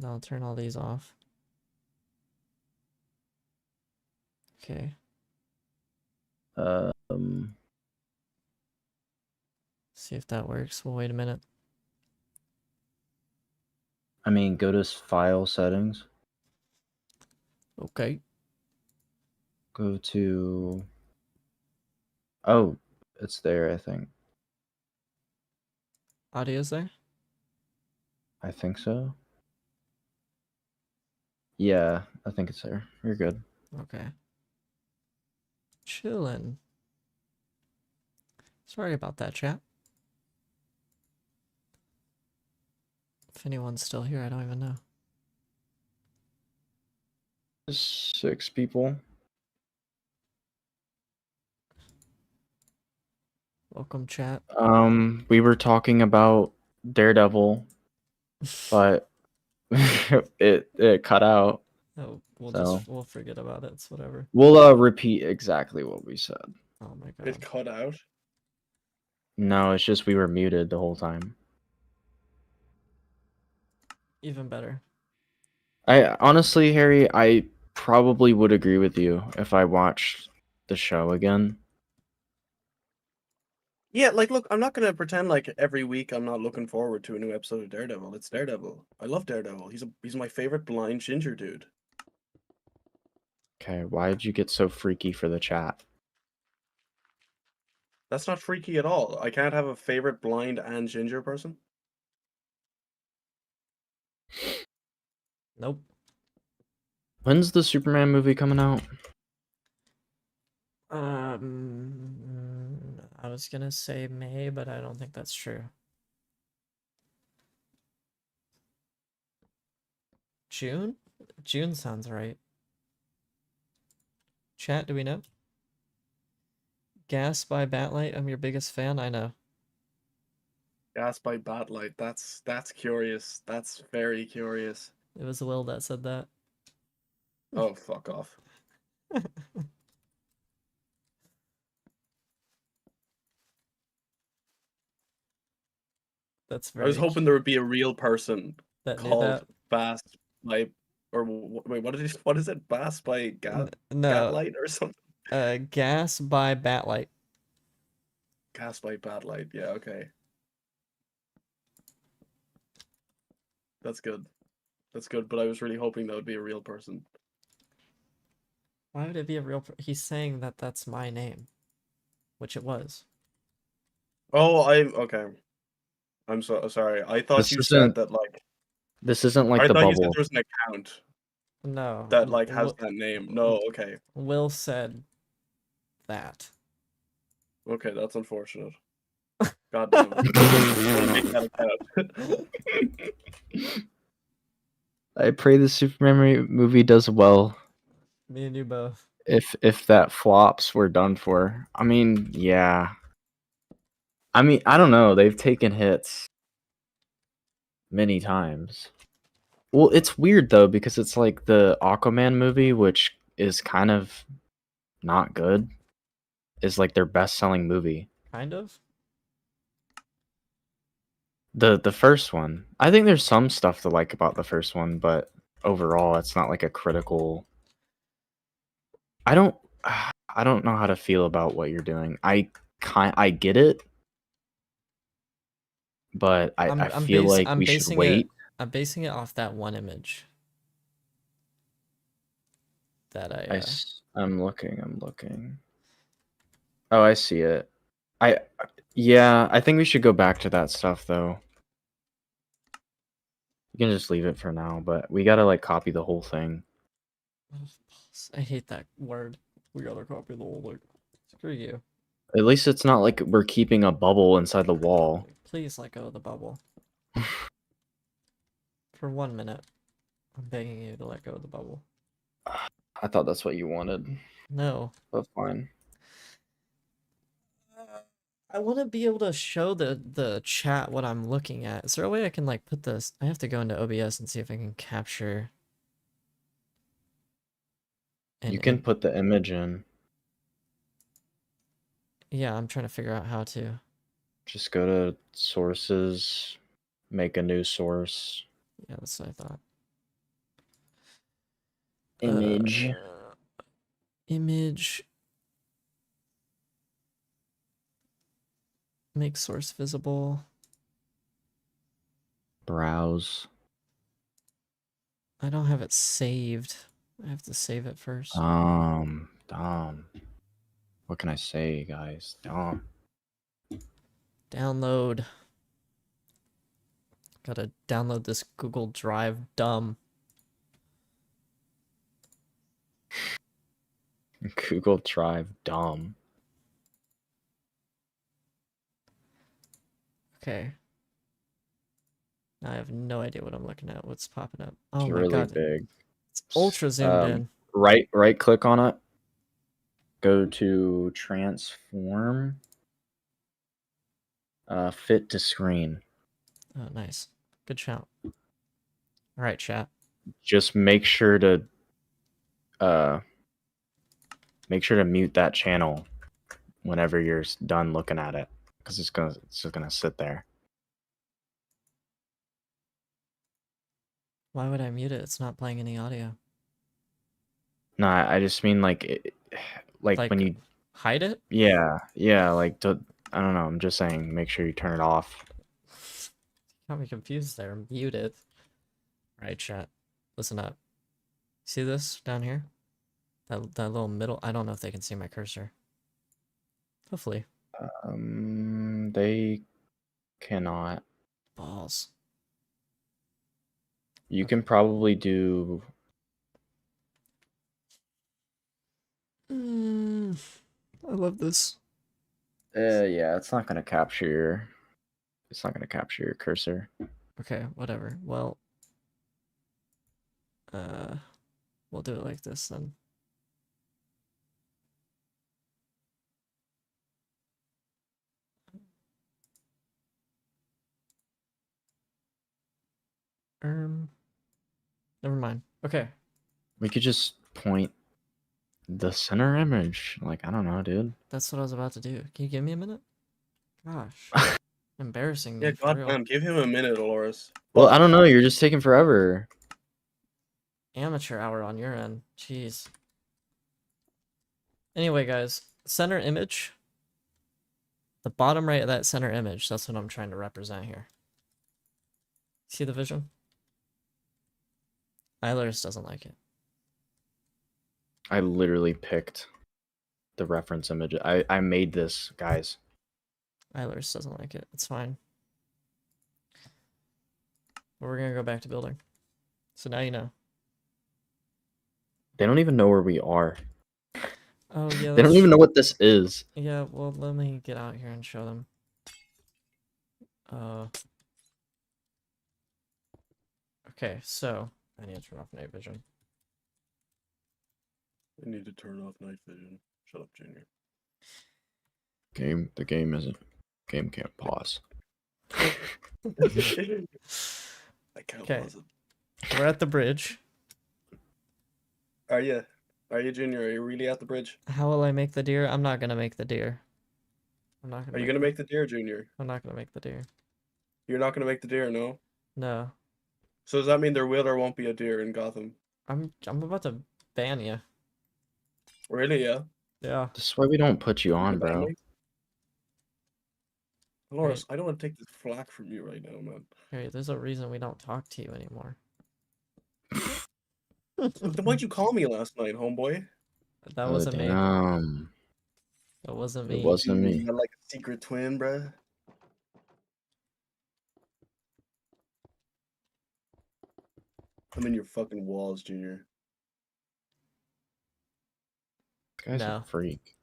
then I'll turn all these off. Okay. See if that works. We'll wait a minute. I mean, go to file settings. Okay. Go to... Oh, it's there, I think. Audio's there? I think so. Yeah, I think it's there. You're good. Okay. Chillin'. Sorry about that, chat. If anyone's still here, I don't even know. 6 people. Welcome, chat. We were talking about Daredevil, but it cut out. Oh, we'll forget about it. It's whatever. We'll repeat exactly what we said. Oh my god. It cut out? No, it's just we were muted the whole time. Even better. I honestly, Harry, I probably would agree with you if I watched the show again. Yeah, like, look, I'm not gonna pretend like every week I'm not looking forward to a new episode of Daredevil. It's Daredevil. I love Daredevil. He's my favorite blind ginger dude. Okay, why did you get so freaky for the chat? That's not freaky at all. I can't have a favorite blind and ginger person. Nope. When's the Superman movie coming out? I was gonna say May, but I don't think that's true. June? June sounds right. Chat, do we know? Gas by Batlight, I'm your biggest fan, I know. Gas by Batlight. That's curious. That's very curious. It was Will that said that. Oh, fuck off. That's very I was hoping there would be a real person that called Bass by, or wait, what is it? Bass by Gatlight or something? Gas by Batlight. Gas by Batlight. Yeah, okay. That's good. That's good, but I was really hoping that would be a real person. Why would it be a real he's saying that that's my name, which it was. Oh, okay. I'm so sorry. I thought you said that, like... This isn't like I the thought bubble. you said there was an account. No. That, like, has that name. No, okay. Will said that. Okay, that's unfortunate. God damn it. I pray the Superman movie does well. Me and you both. If that flops, we're done for. I mean, yeah. I mean, I don't know. They've taken hits many times. Well, it's weird though because it's like the Aquaman movie, which is kind of not good, is like their best-selling movie. Kind of. The first one. I think there's some stuff to like about the first one, but overall, it's not like a critical. I don't know how to feel about what you're doing. I get it, but I feel like we should wait. I'm basing it off that one image that I'm looking. Oh, I see it. Yeah, I think we should go back to that stuff though. You can just leave it for now, but we gotta like copy the whole thing. I hate that word. We gotta copy the whole thing. Screw you. At least it's not like we're keeping a bubble inside the wall. Please let go of the bubble. For 1 minute. I'm begging you to let go of the bubble. I thought that's what you wanted. No. But fine. I want to be able to show the chat what I'm looking at. Is there a way I can like put this? I have to go into OBS and see if I can capture. You can put the image in. Yeah, I'm trying to figure out how to. Just go to sources, make a new source. Yeah, that's what I thought. Image. Image. Make source visible. Browse. I don't have it saved. I have to save it first. Dumb. What can I say, guys? Dumb. Download. Gotta download this Google Drive. Dumb. Google Drive. Dumb. Okay. Now I have no idea what I'm looking at. What's popping up? Oh It's my really god. big. It's ultra zoomed in. Right click on it. Go to transform. Fit to screen. Oh, nice. Good shout. All right, chat. Just make sure to mute that channel whenever you're done looking at it, because it's just gonna sit there. Why would I mute it? It's not playing any audio. No, I just mean like Like, when you hide it? yeah like I don't know. I'm just saying make sure you turn it off. Got me confused there. Mute it. All right, chat. Listen up. See this down here? That little middle. I don't know if they can see my cursor. Hopefully. They cannot. Balls. You can probably do. I love this. Yeah, it's not gonna capture your. It's not gonna capture your cursor. Okay, whatever. Well, we'll do it like this then. Never mind. Okay. We could just point the center image. Like, I don't know, dude. That's what I was about to do. Can you give me a minute? Gosh. Embarrassing me Yeah, for real. goddamn, give him a minute, Aloris. Well, I don't know. You're just taking forever. Amateur hour on your end. Jeez. Anyway, guys, center image. The bottom right of that center image, that's what I'm trying to represent here. See the vision? Eilers doesn't like it. I literally picked the reference image. I made this, guys. Eilers doesn't like it. It's fine. But we're gonna go back to building. So now you know. They don't even know where we are. Oh yeah. They don't even know what this is. Yeah. Well, let me get out here and show them. Okay. So I need to turn off night vision. I need to turn off night vision. Shut up, Junior. The game can't pause. I can't pause it. We're at the bridge. Are you, Junior? Are you really at the bridge? How will I make the deer? I'm not gonna make the deer. I'm not gonna. Are you gonna make the deer, Junior? I'm not gonna make the deer. You're not gonna make the deer, no? No. So does that mean there will or won't be a deer in Gotham? I'm about to ban you. Really? Yeah. Yeah. This is why we don't put you on, bro. Loris, I don't want to take this flack from you right now, man. Hey, there's a reason we don't talk to you anymore. Then why'd you call me last night, homeboy? That wasn't me. Damn. That wasn't me. It wasn't me. You got like a secret twin, bruh. I'm in your fucking walls, Junior. This guy's No. a freak.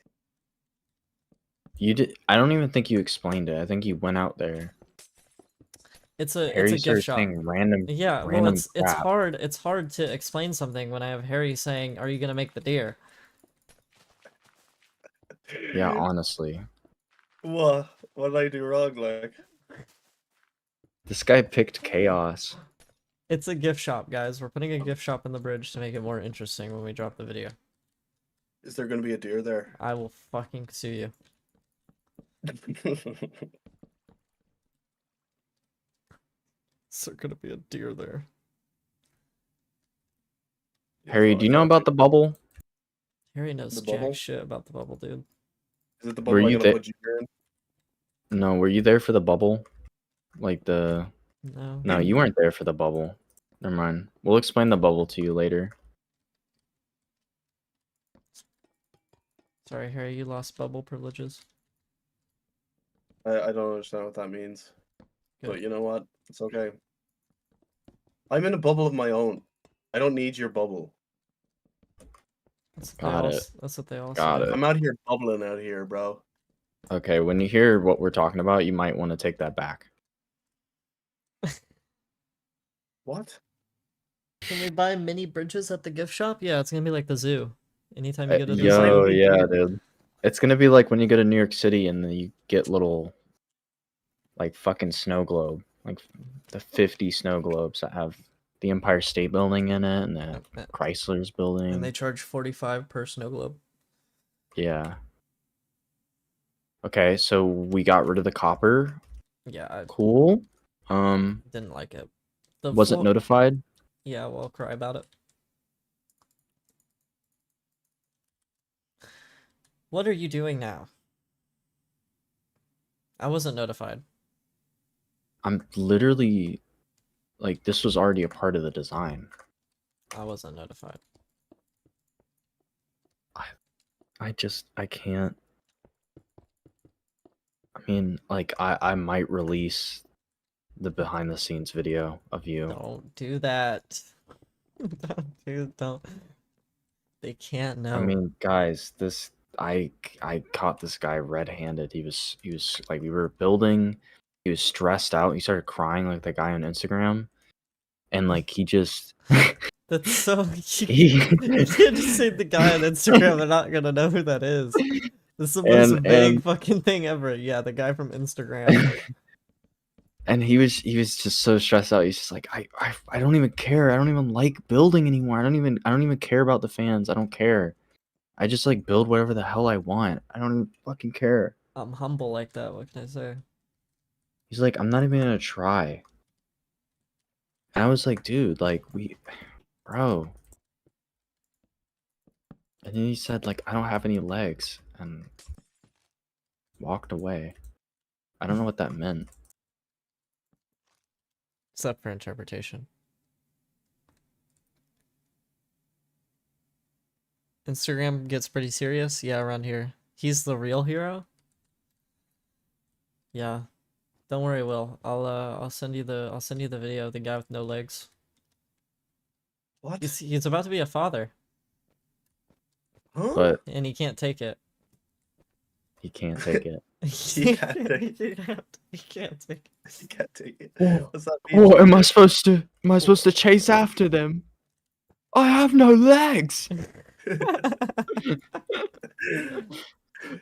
You did. I don't even think you explained it. I think you went out there. It's a Harry gift started shop. saying random. Yeah, well, random it's crap. hard. It's hard to explain something when I have Harry saying, "Are you gonna make the deer?" Yeah, honestly. What? What did I do wrong, like? This guy picked chaos. It's a gift shop, guys. We're putting a gift shop in the bridge to make it more interesting when we drop the video. Is there gonna be a deer there? I will fucking sue you. Is there gonna be a deer there? Harry, do you know about the bubble? Harry knows The jack bubble? shit about the bubble, dude. Is it the Were bubble I'm you gonna there? put Junior in? No, were you there for the bubble? Like the... No. No, you weren't there for the bubble. Never mind. We'll explain the bubble to you later. Sorry, Harry, you lost bubble privileges. I don't understand what that means. But Good. you know what? It's okay. I'm in a bubble of my own. I don't need your bubble. That's what Got it. That's what they all Got say. it. I'm out here bubbling out here, bro. Okay, when you hear what we're talking about, you might want to take that back. What? Can we buy mini bridges at the gift shop? Yeah, it's gonna be like the zoo. Anytime you go to the Yo, zoo. yeah, dude. It's gonna be like when you go to New York City and then you get little, like, fucking snow globe. Like, the 50 snow globes that have the Empire State Building in it and the Chrysler's building. And they charge 45 per snow globe. Yeah. Okay, so we got rid of the copper. Yeah, I Cool. didn't like it. The Wasn't notified. Yeah, well, I'll cry about it. What are you doing now? I wasn't notified. I'm literally, like, this was already a part of the design. I wasn't notified. I can't. I mean, like, I might release the behind the scenes video of you. Don't do that. Don't. They can't know. I mean, guys, I caught this guy red-handed. He was like, we were building, he was stressed out. He started crying like the guy on Instagram. And like he just That's so you can't just say the guy on Instagram. They're not gonna know who that is. This is the most vague fucking thing ever. Yeah, the guy from Instagram. And he was just so stressed out. He's just like, I don't even care. I don't even like building anymore. I don't even care about the fans. I don't care. I just like build whatever the hell I want. I don't even fucking care. I'm humble like that. What can I say? He's like, I'm not even gonna try. And I was like, dude, like bro. And then he said, like, I don't have any legs, and walked away. I don't know what that meant. It's up for interpretation. Instagram gets pretty serious. Yeah, around here. He's the real hero. Yeah. Don't worry, Will. I'll send you the video of the guy with no legs. What? He's about to be a father. Huh? But and he can't take it. he can't take it. He can't take it. He can't take it. He can't take it. Oh, What's that mean? what am I supposed to chase after them? I have no legs.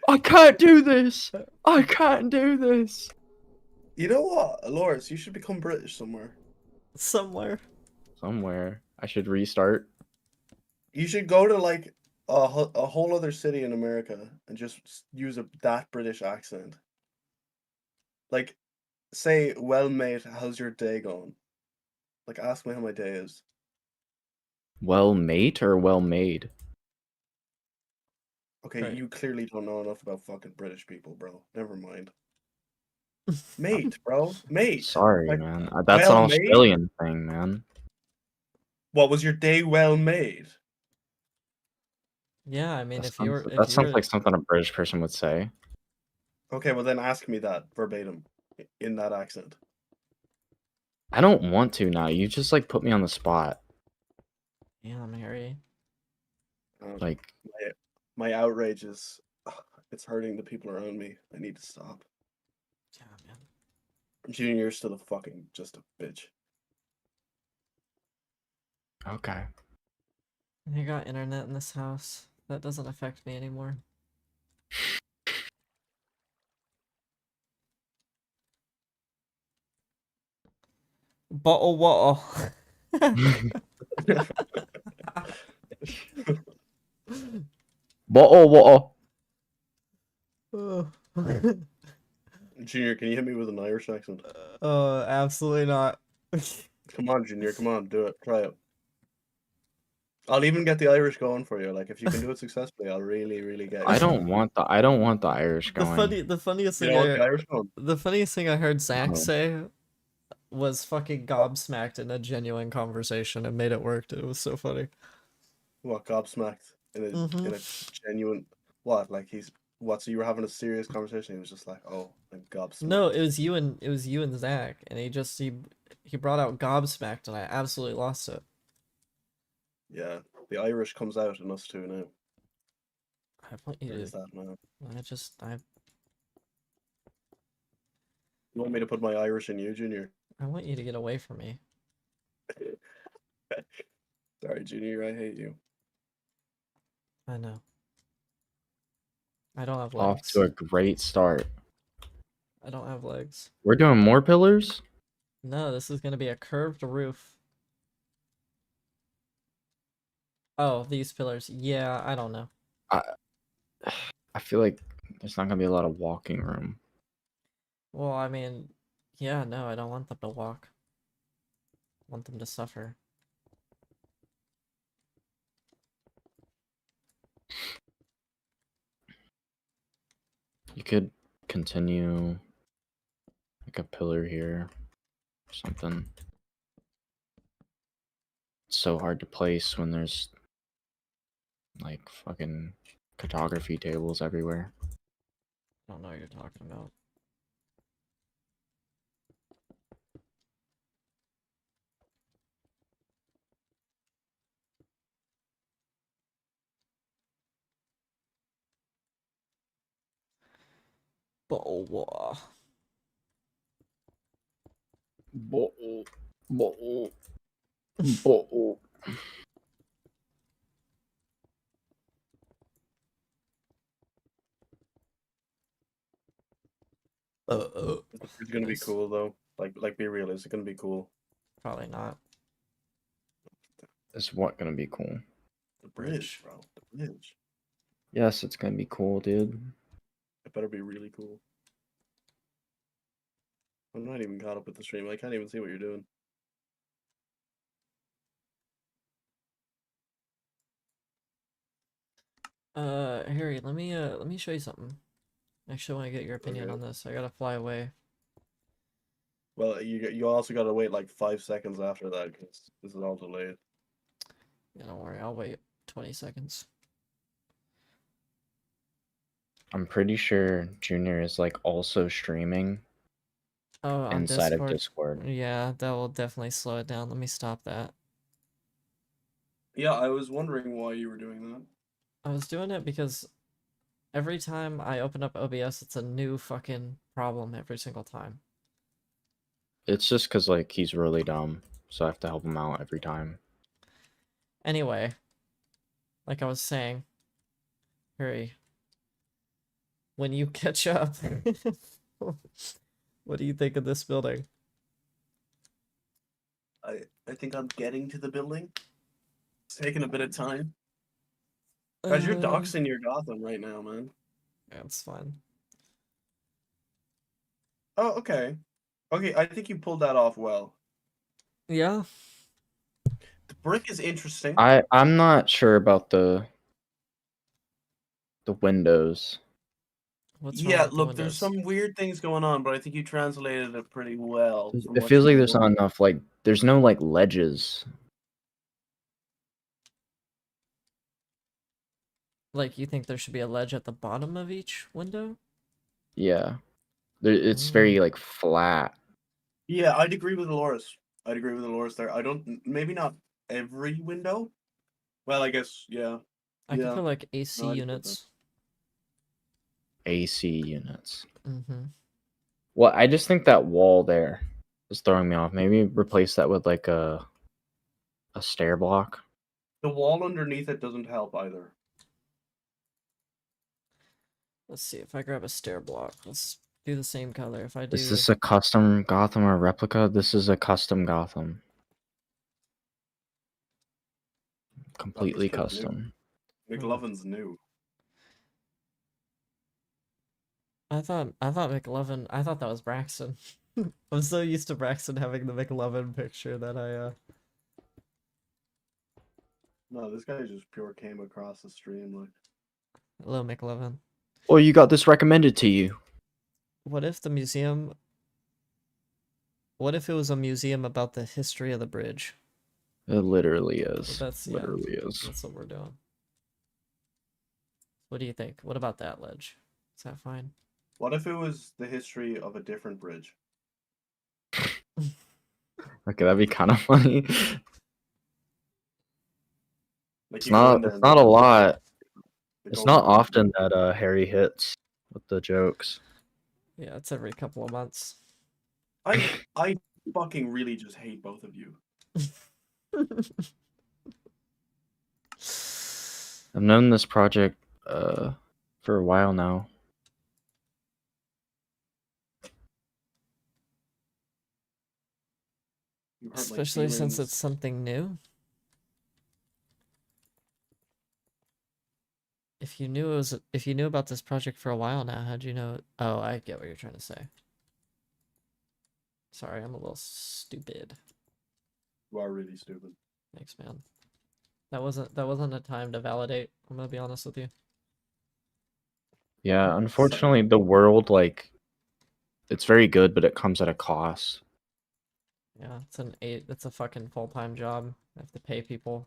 I can't do this. I can't do this. You know what, Loris? You should become British somewhere. Somewhere. I should restart. You should go to like a whole other city in America and just use that British accent. Like, say, "Well, mate, how's your day going?" Like, ask me how my day is. Well mate or well made? Okay, Right. you clearly don't know enough about fucking British people, bro. Never mind. Mate, bro. Mate. Sorry, Like, man. That's well an made? Australian thing, man. What was your day well made? Yeah, I mean, That if you were, sounds like something a British person would say. Okay, well then ask me that verbatim in that accent. I don't want to now. You just like put me on the spot. yeah, I'm Harry. Like, My outrage is it's hurting the people around me. I need to stop. Yeah, man. Junior's still just a bitch. okay. I got internet in this house. That doesn't affect me anymore. Bottle water. Bottle water. Junior, can you hit me with an Irish accent? Absolutely not. Come on, Junior. Come on, do it. Try it. I'll even get the Irish going for you. Like if you can do it successfully, I'll really, really get you. I don't want the Irish going. The funniest You thing don't want the Irish going? the funniest thing I heard Zach No. say was fucking gobsmacked in a genuine conversation and made it work. It was so funny. What, gobsmacked in a genuine what? Like he's what? So you were having a serious conversation. He was just like, "Oh, I'm gobsmacked." No, it was you and Zach, and he brought out gobsmacked, and I absolutely lost it. Yeah, the Irish comes out in us too now. I want you Where is to. that now? You want me to put my Irish in you, Junior? I want you to get away from me. Sorry, Junior, I hate you. I know. I don't have Off legs. to a great start. I don't have legs. We're doing more pillars? No, this is gonna be a curved roof. Oh, these pillars. Yeah, I don't know. I feel like there's not gonna be a lot of walking room. Well, I mean, yeah, no, I don't want them to walk. I want them to suffer. You could continue like a pillar here or something. It's so hard to place when there's like fucking cartography tables everywhere. I don't know what you're talking about. Bo. Bo, bo, bo. It's gonna be Nice. cool though. Like be real. It's gonna be cool. Probably not. Is what gonna be cool? The bridge, bro. The bridge. Yes, it's gonna be cool, dude. It better be really cool. I'm not even caught up with the stream. I can't even see what you're doing. Harry, let me show you something. I actually want to get your opinion Okay. on this. I gotta fly away. Well, you also gotta wait like 5 seconds after that because this is all delayed. Yeah, don't worry, I'll wait 20 seconds. I'm pretty sure Junior is like also streaming Oh, on inside of Discord? Discord. Yeah, that will definitely slow it down. Let me stop that. Yeah, I was wondering why you were doing that. I was doing it because every time I open up OBS, it's a new fucking problem every single time. It's just because like he's really dumb, so I have to help him out every time. Anyway, like I was saying, Harry, when you catch up, what do you think of this building? I think I'm getting to the building. It's taking a bit of time. Guys, you're doxing your Gotham right now, man. Yeah, it's fine. Oh, okay. Okay, I think you pulled that off well. Yeah. The brick is interesting. I'm not sure about the windows. What's wrong Yeah, with the look, there's windows? some weird things going on, but I think you translated it pretty well. from It what feels you like there's told not me. enough like there's no like ledges. Like, you think there should be a ledge at the bottom of each window? Yeah. It's very like flat. Yeah, I'd agree with Dolores. I'd agree with Dolores there. I don't, maybe not every window. Well, I guess, yeah. I could Yeah. put like AC No, I'd agree with that. units. AC units. Mm-hmm. Well, I just think that wall there is throwing me off. Maybe replace that with like a stair block. The wall underneath it doesn't help either. Let's see if I grab a stair block. Let's do the same color. If I do, Is this a custom Gotham or replica? This is a custom Gotham. Completely kid's new. custom. McLovin's new. I thought McLovin. I thought that was Braxton. I'm so used to Braxton having the McLovin picture that I No, this guy just pure came across the stream like. Hello, McLovin. Well, you got this recommended to you. What if the museum... What if it was a museum about the history of the bridge? It literally is. That's, yeah, Literally is. that's what we're doing. What do you think? What about that, Ledge? Is that fine? What if it was the history of a different bridge? Okay, that'd be kind of funny. Like It's you go in not. there It's and not a lot. the It's Golden not Bridge. often that Harry hits with the jokes. Yeah, it's every couple of months. I fucking really just hate both of you. I've known this project for a while now. You hurt my Especially since feelings. it's something new. If you knew about this project for a while now, how'd you know? Oh, I get what you're trying to say. Sorry, I'm a little stupid. You are really stupid. Thanks, man. That wasn't a time to validate. I'm gonna be honest with you. Yeah, unfortunately, the world it's very good, but it comes at a cost. Yeah, it's a fucking full-time job. I have to pay people.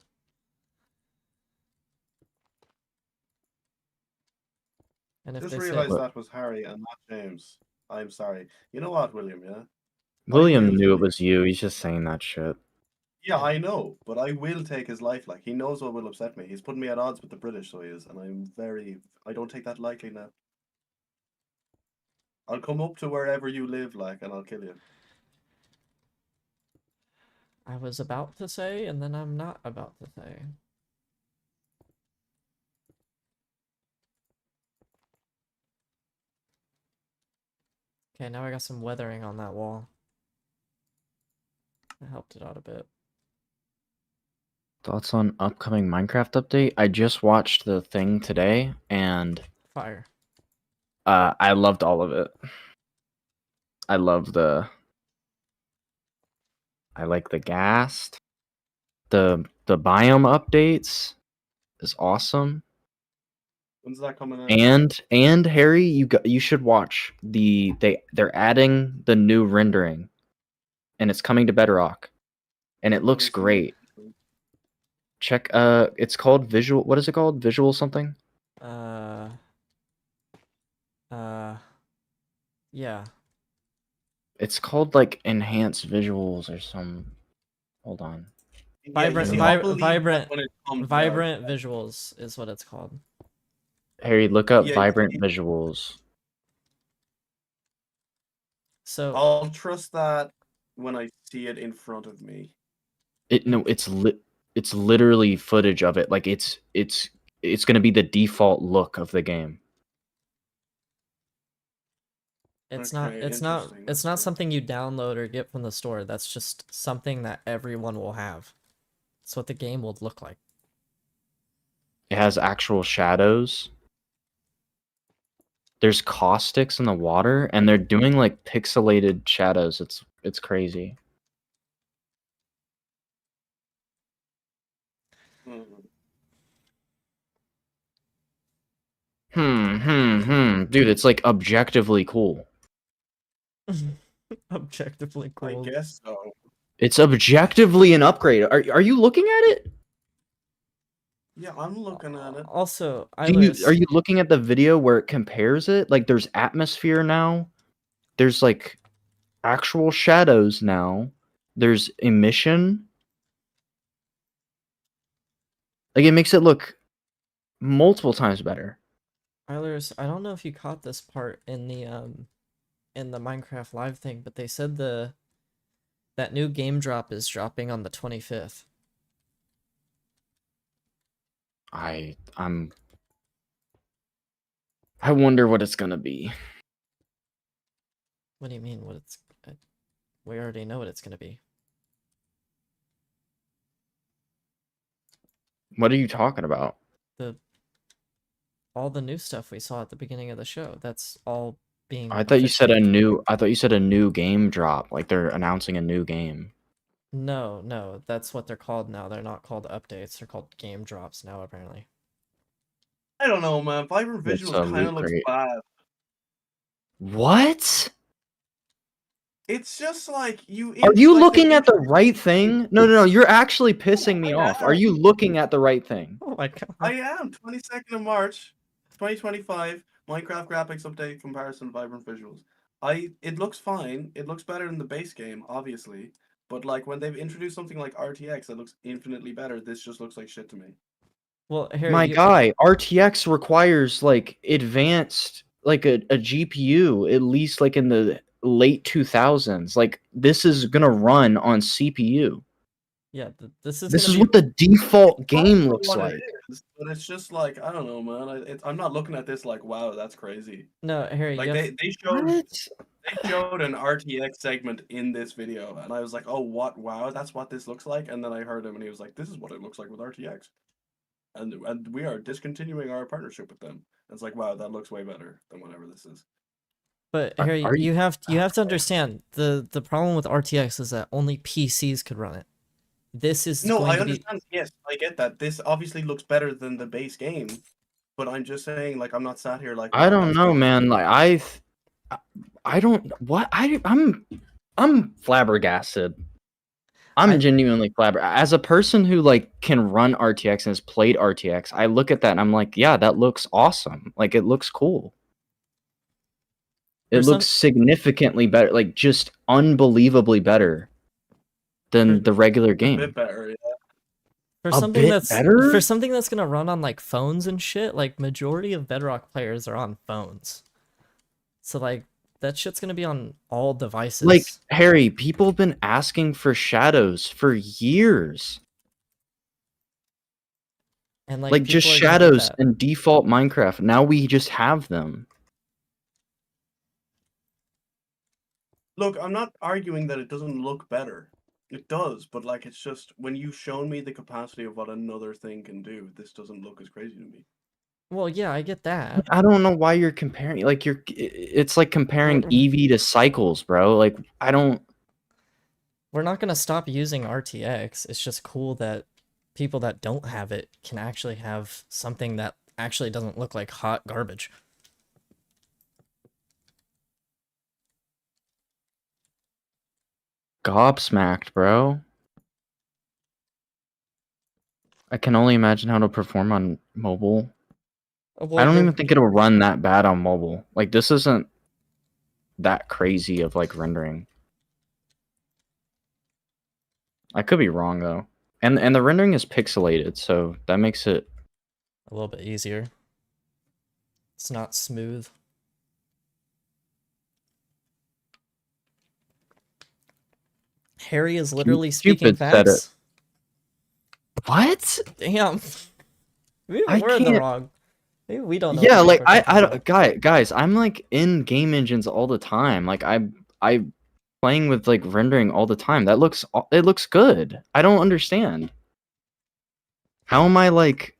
And if Just they say realized that was Harry and not James. I'm sorry. You know what, William, yeah? William will knew it take was you. He's just saying that shit. Yeah, I know, but I will take his life. Like, he knows what will upset me. He's putting me at odds with the British, so he is, and I don't take that lightly now. I'll come up to wherever you live, like, and I'll kill you. I was about to say, and then I'm not about to say. Okay, now I got some weathering on that wall. That helped it out a bit. Thoughts on upcoming Minecraft update? I just watched the thing today, and Fire. I loved all of it. I like the ghast. The biome updates is awesome. When's that coming out? And Harry, you should watch they're adding the new rendering, and it's coming to Bedrock, and it looks great. Check it's called Visual. What is it called? Visual something? Yeah. It's called like enhanced visuals or some. Hold on. Vibrant, Yeah, I'll believe that vibrant, when it comes vibrant out. visuals is what it's called. Harry, look up Yeah, vibrant visuals. So I'll trust that when I see it in front of me. It's literally footage of it. Like it's gonna be the default look of the game. it's Okay, interesting. it's not something you download or get from the store. That's just something that everyone will have. It's what the game will look like. It has actual shadows. There's caustics in the water, and they're doing like pixelated shadows. It's crazy. Dude, it's like objectively cool. Objectively I cool. guess so. It's objectively an upgrade. Are you looking at it? Yeah, I'm looking at it. Also, Are you looking at the video where it compares it? Like there's atmosphere now. There's like actual shadows now. There's emission. Like it makes it look multiple times better. Eilers, I don't know if you caught this part in the Minecraft live thing, but they said that new game drop is dropping on the 25th. I wonder what it's gonna be. What do you mean? We already know what it's gonna be. What are you talking about? All the new stuff we saw at the beginning of the show. That's all being. I thought you said officially a new game drop. Like they're announcing a new game. No, that's what they're called now. They're not called updates. They're called game drops now, apparently. I don't know, man. Vibrant It's Visuals a kind loot of looks crate. bad. What? It's just like Are you like they looking at the introduced- right thing? No. You're actually pissing me I off. Are am. you looking at the right thing? Oh my god. I am. 22nd of March, 2025. Minecraft graphics update comparison Vibrant Visuals. It looks fine. It looks better than the base game, obviously. But like when they've introduced something like RTX that looks infinitely better, this just looks like shit to me. Well, Harry, My guy, RTX requires like advanced, like a GPU, at least like in the late 2000s. Like this is gonna run on CPU. yeah, this is This gonna is be what the default Fine game for looks what it like. is, but it's just like I don't know, man. I'm not looking at this like, wow, that's crazy. no, Harry. Like You have they showed What? they showed an RTX segment in this video, and I was like, oh, what? Wow, that's what this looks like. And then I heard him, and he was like, this is what it looks like with RTX, and we are discontinuing our partnership with them. And it's like, wow, that looks way better than whatever this is. But Are- Harry, are you- you have to understand the problem with RTX is that only PCs could run it. This is No, going I to be understand. Yes, I get that. This obviously looks better than the base game, but I'm just saying, like, I'm not sat here like, I wow, don't that's know, crazy. man. Like I don't what I'm flabbergasted. I'm genuinely flabbergasted. As a person who like can run RTX and has played RTX, I look at that and I'm like, yeah, that looks awesome. Like it looks cool. It For some- looks significantly better, like just unbelievably better than the regular A game. bit better, yeah. for A something bit that's better? for something that's gonna run on like phones and shit. Like majority of Bedrock players are on phones, so like that shit's gonna be on all devices. Like Harry, people have been asking for shadows for years. and Like just people are gonna get shadows that. in default Minecraft. Now we just have them. Look, I'm not arguing that it doesn't look better. It does, but like it's just when you've shown me the capacity of what another thing can do, this doesn't look as crazy to me. Well, yeah, I get that. I don't know why you're comparing. Like it's like comparing Eevee to Cycles, bro. Like I don't. We're not gonna stop using RTX. It's just cool that people that don't have it can actually have something that actually doesn't look like hot garbage. Gobsmacked, bro. I can only imagine how it'll perform on mobile. I don't even think it'll run that bad on mobile. Like this isn't that crazy of like rendering. I could be wrong though. And the rendering is pixelated, so that makes it a little bit easier. It's not smooth. Harry is literally speaking Cupid said it. facts. What? Damn. Maybe I we're in the can't- wrong. Maybe we don't know. Yeah, what the like fuck we're talking about. guys, I'm like in game engines all the time. Like I playing with like rendering all the time. It looks good. I don't understand. How am I like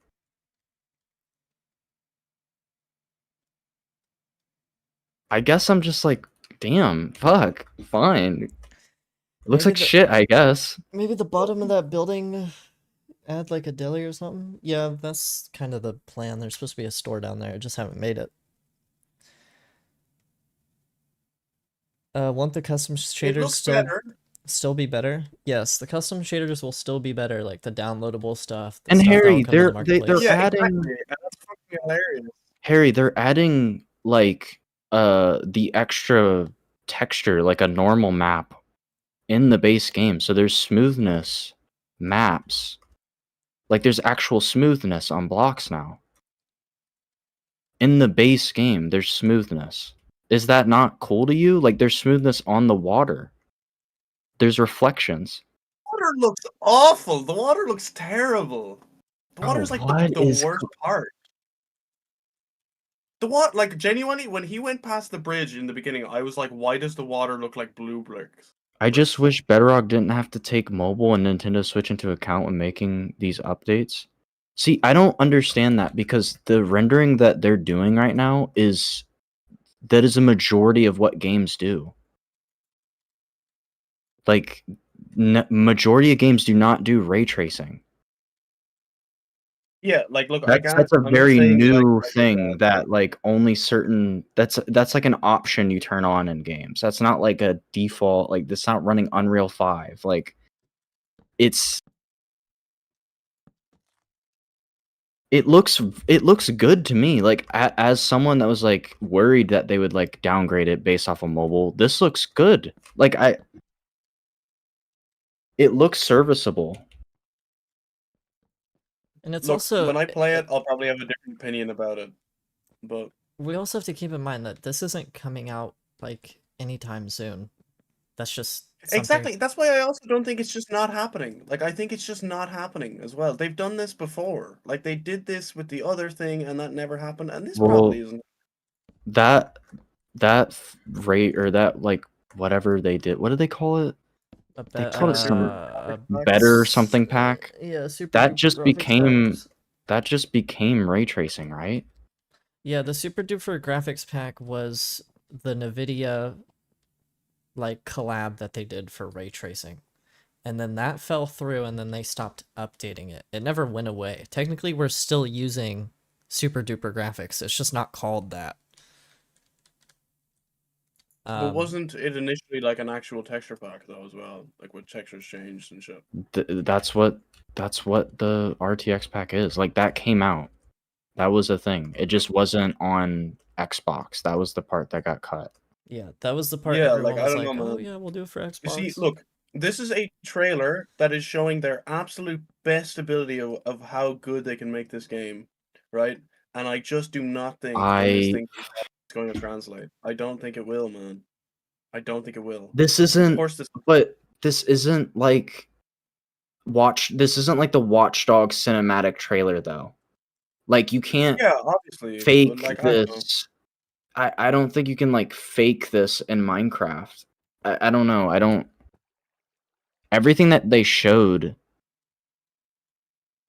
I guess I'm just like, damn, fuck, fine. It looks Maybe like shit, I guess. Maybe the bottom of that building add like a deli or something? Yeah, that's kind of the plan. There's supposed to be a store down there. I just haven't made it. Won't the custom It shaders looks better. still be better? Yes, the custom shaders will still be better, like the downloadable stuff. The And stuff that Harry, will come in the they're marketplace. Yeah, adding exactly. And that's fucking hilarious. Harry, they're adding like the extra texture like a normal map in the base game. So there's smoothness maps. Like there's actual smoothness on blocks now. In the base game, there's smoothness. Is that not cool to you? Like there's smoothness on the water. There's reflections. Water looks awful. The water looks terrible. The Bro, water's like what the is worst part. The water, like genuinely, when he went past the bridge in the beginning, I was like, why does the water look like blue bricks? I just wish Bedrock didn't have to take mobile and Nintendo Switch into account when making these updates. See, I don't understand that because the rendering that they're doing right now is a majority of what games do. Like majority of games do not do ray tracing. Yeah, like look, That's a I'm not very saying like new I did thing that like only certain that's like an option you turn on in games. That's not like a default, like that's not running Unreal 5. Like it's it looks good to me. Like as someone that was like worried that they would like downgrade it based off of mobile, this looks good. Like it looks serviceable. And it's Look, also when I play it, I'll probably have a different opinion about it. But we also have to keep in mind that this isn't coming out like anytime soon. That's just something. exactly, that's why I also don't think it's just not happening. Like I think it's just not happening as well. They've done this before. Like they did this with the other thing, and that never happened. And this probably Well, isn't. that rate or that like whatever they did, what did they call it? They called it some better something pack. Yeah, super That duper just graphics packs. ray tracing, right? Yeah, the super duper graphics pack was the NVIDIA like collab that they did for ray tracing. And then that fell through and then they stopped updating it. It never went away. Technically we're still using super duper graphics. It's just not called that. But wasn't it initially like an actual texture pack though as well? Like with textures changed and shit. That's what the RTX pack is. Like that came out. That was a thing. It just wasn't on Xbox. That was the part that got cut. Yeah, that was the part Yeah, everyone like I was don't like, know, "Oh man. yeah, we'll do it for Xbox." You see, look, this is a trailer that is showing their absolute best ability of how good they can make this game, right? And I just do not think when this I thing comes out, it's going to translate. I don't think it will, man. I don't think it will. this Of isn't course, this. but this isn't like this isn't like the Watch Dogs cinematic trailer though. Like you can't Yeah, obviously, but fake like I don't know. this. I don't think you can like fake this in Minecraft. I don't know. I don't everything that they showed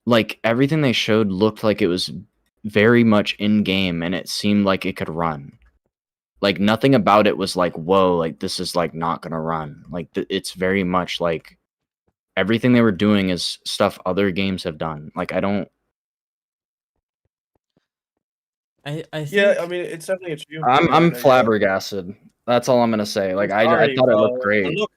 looked like it was very much in game and it seemed like it could run. Like nothing about it was like, whoa, like this is like not gonna run. Like it's very much like everything they were doing is stuff other games have done. Like I don't. I Yeah, think I mean, it's definitely achievable, I'm right? I guess. flabbergasted. That's all I'm gonna say. I'm Like I sorry, thought it looked well, and great. look,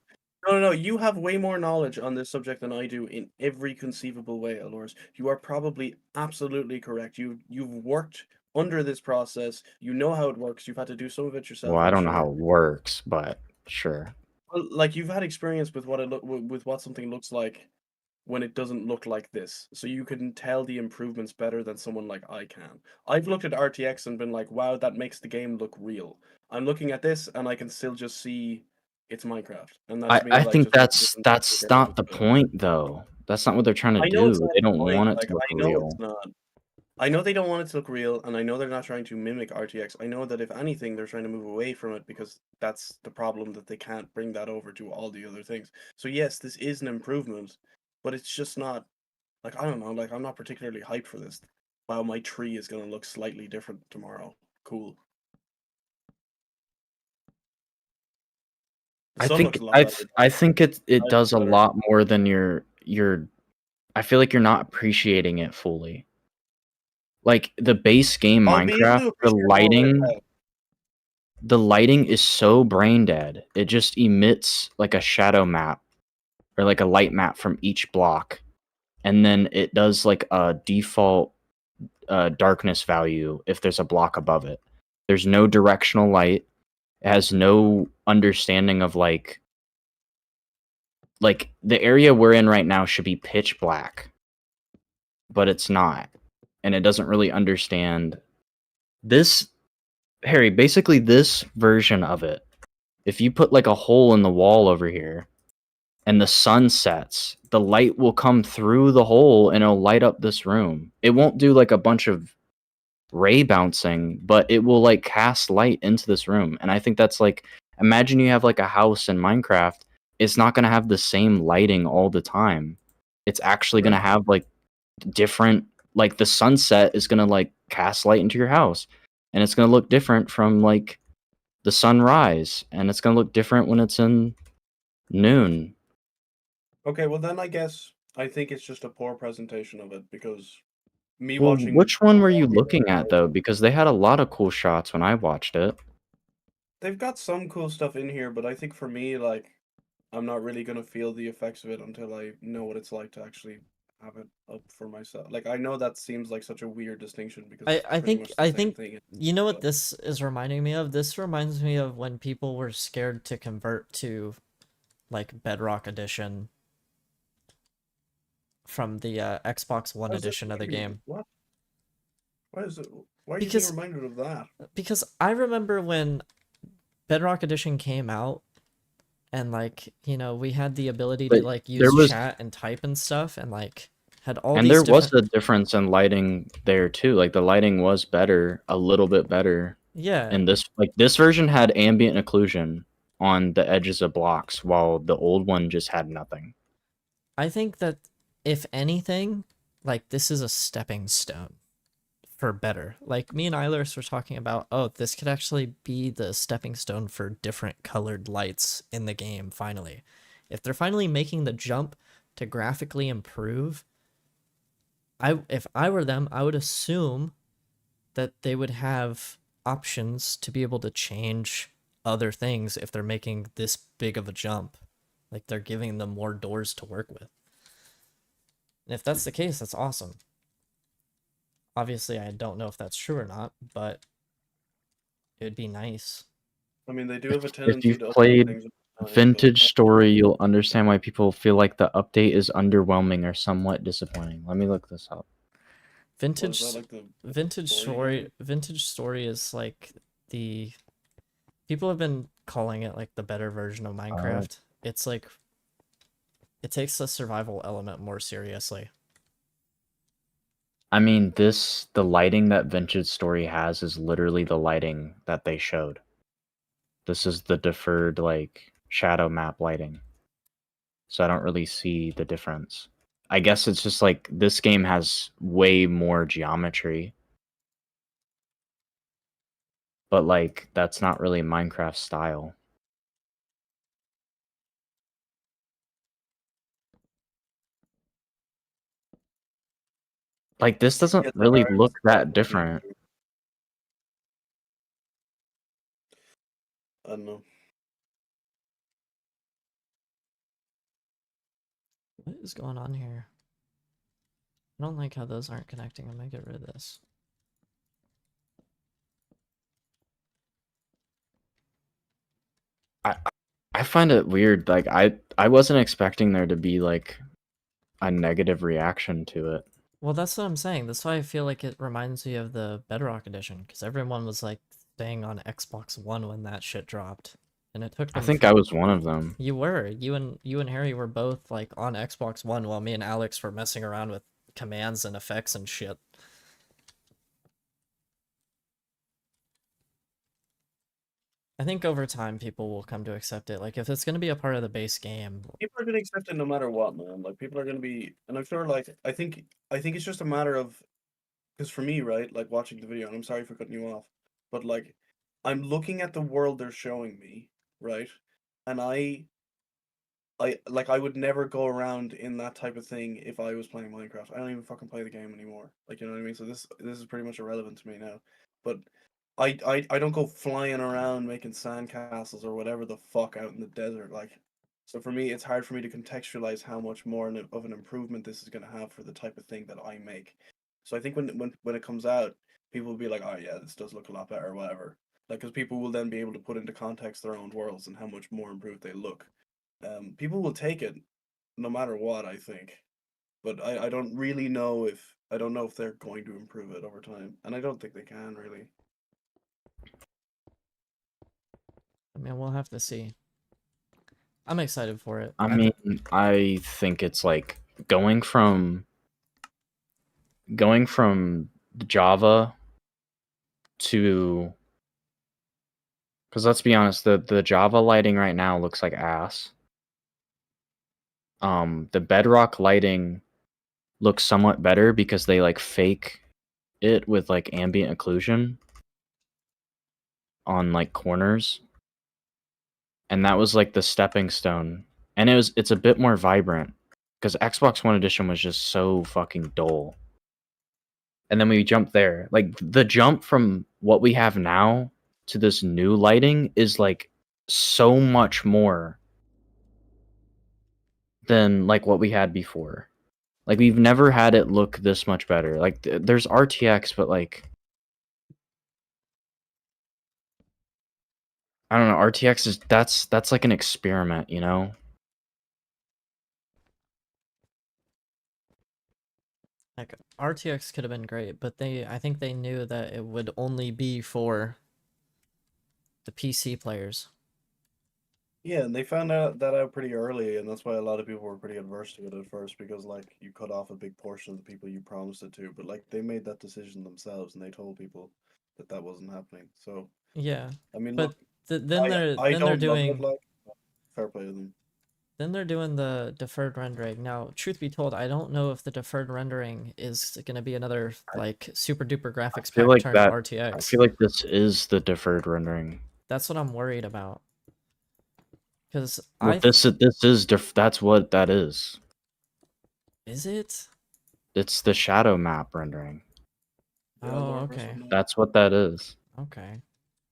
no, you have way more knowledge on this subject than I do in every conceivable way, Alors. You are probably absolutely correct. You've worked under this process. You know how it works. You've had to do some of it Well, yourself, I I'm don't know how sure. it works, but sure. Well, like you've had experience with what it with what something looks like when it doesn't look like this. So you can tell the improvements better than someone like I can. I've looked at RTX and been like, wow, that makes the game look real. I'm looking at this and I can still just see it's Minecraft. And that to me I like think just makes it that's not the point though. That's not what they're trying to I know it's do. not They the don't point. want it Like to look I know it's real. not. I know they don't want it to look real, and I know they're not trying to mimic RTX. I know that if anything, they're trying to move away from it because that's the problem that they can't bring that over to all the other things. So yes, this is an improvement, but it's just not like I don't know, like I'm not particularly hyped for this. Wow, my tree is gonna look slightly different tomorrow. Cool. The sun looks a lot better. I think it Light looks does a better. lot more than your I feel like you're not appreciating it fully. Like the base game I'll be able Minecraft, to appreciate more when it's out. the lighting is so brain dead. It just emits like a shadow map or like a light map from each block. And then it does like a default darkness value if there's a block above it. There's no directional light. It has no understanding of like the area we're in right now should be pitch black, but it's not. And it doesn't really understand this. Harry, basically this version of it, if you put like a hole in the wall over here and the sun sets, the light will come through the hole and it'll light up this room. It won't do like a bunch of ray bouncing, but it will like cast light into this room. And I think that's like, imagine you have like a house in Minecraft. It's not going to have the same lighting all the time. It's actually going to have like different, like the sunset is going to like cast light into your house, and it's going to look different from like the sunrise, and it's going to look different when it's in noon. Okay, well then I guess I think it's just a poor presentation of it because me Well, watching which one were you all the looking at though? Because they had a lot of cool shots when I watched it. they've got some cool stuff in here, but I think for me, like, I'm not really gonna feel the effects of it until I know what it's like to actually have it up for myself. Like, I know that seems like such a weird distinction because it's I pretty think much the I same think thing. you know what But this is reminding me of? This reminds me of when people were scared to convert to like Bedrock Edition from the Xbox One why is that edition of the game. what? Why is it? Why are you being Because reminded of that? I remember when Bedrock Edition came out and like, you know, we had the ability But to like there use was chat and type and stuff and like had all and these there was different a difference in lighting there too. Like the lighting was better, a little bit better. yeah. And this version had ambient occlusion on the edges of blocks, while the old one just had nothing. I think that if anything, like this is a stepping stone for better. Like me and Eilers were talking about, oh, this could actually be the stepping stone for different colored lights in the game finally. If they're finally making the jump to graphically improve, if I were them, I would assume that they would have options to be able to change other things if they're making this big of a jump. Like they're giving them more doors to work with. And if that's the case, that's awesome. Obviously, I don't know if that's true or not, but it would be nice. I mean, they do have a If tendency you've to update played things over time, but Vintage Story, you'll understand why people feel like the update is underwhelming or somewhat disappointing. Let me look this up. what is that like the story game? Vintage Story is like the people have been calling it like the better version of Uh, Minecraft. It's like it takes the survival element more seriously. I mean, the lighting that Vintage Story has is literally the lighting that they showed. This is the deferred, like, shadow map lighting. So I don't really see the difference. I guess it's just like this game has way more geometry. But, like, that's not really Minecraft style. Like, this doesn't Yeah, the really art look that style would be different. I don't know. What is going on here? I don't like how those aren't connecting. I'm gonna get rid of this. I I find it weird. Like, I wasn't expecting there to be, like, a negative reaction to it. Well, that's what I'm saying. That's why I feel like it reminds me of the Bedrock edition because everyone was like staying on Xbox One when that shit dropped, and it took I them. think I was one of them. You were you and Harry were both like on Xbox One while me and Alex were messing around with commands and effects and shit. I think over time people will come to accept it. Like if it's gonna be a part of the base game, People are gonna accept it no matter what, man. Like people are gonna be, and I'm sure. Like I think it's just a matter of because for me, right, like watching the video, and I'm sorry for cutting you off, but like I'm looking at the world they're showing me, right, and I would never go around in that type of thing if I was playing Minecraft. I don't even fucking play the game anymore. Like you know what I mean? So this is pretty much irrelevant to me now. But I don't go flying around making sandcastles or whatever the fuck out in the desert. Like so for me it's hard for me to contextualize how much more of an improvement this is gonna have for the type of thing that I make. So I think when it comes out, people will be like, oh yeah, this does look a lot better or whatever. Like because people will then be able to put into context their own worlds and how much more improved they look. People will take it no matter what, I think. But I don't really know if I don't know if they're going to improve it over time, and I don't think they can really. I mean we'll have to see. I'm excited for it. I mean, I think it's like going from Java to because let's be honest, the Java lighting right now looks like ass. The Bedrock lighting looks somewhat better because they like fake it with like ambient occlusion on like corners. And that was like the stepping stone and it's a bit more vibrant because Xbox One Edition was just so fucking dull. And then we jump there. Like the jump from what we have now to this new lighting is like so much more than like what we had before. Like we've never had it look this much better. Like there's RTX, but like I don't know. RTX is that's like an experiment, you know. Like RTX could have been great, but I think they knew that it would only be for the PC players. Yeah, and they found that out pretty early, and that's why a lot of people were pretty adverse to it at first because like you cut off a big portion of the people you promised it to, but like they made that decision themselves and they told people that that wasn't happening. So Yeah, I mean, but look, then I they're don't love it. doing Like, fair play to them. the deferred rendering. Now, truth be told, I don't know if the deferred rendering is going to be another like super duper I graphics feel pack like turned that. I RTX. feel like this is the deferred rendering. That's what I'm worried about. Because Well, this is that's what that is. Is it? It's the shadow map rendering. Yeah, Oh, Lord okay. That's what that is. Okay.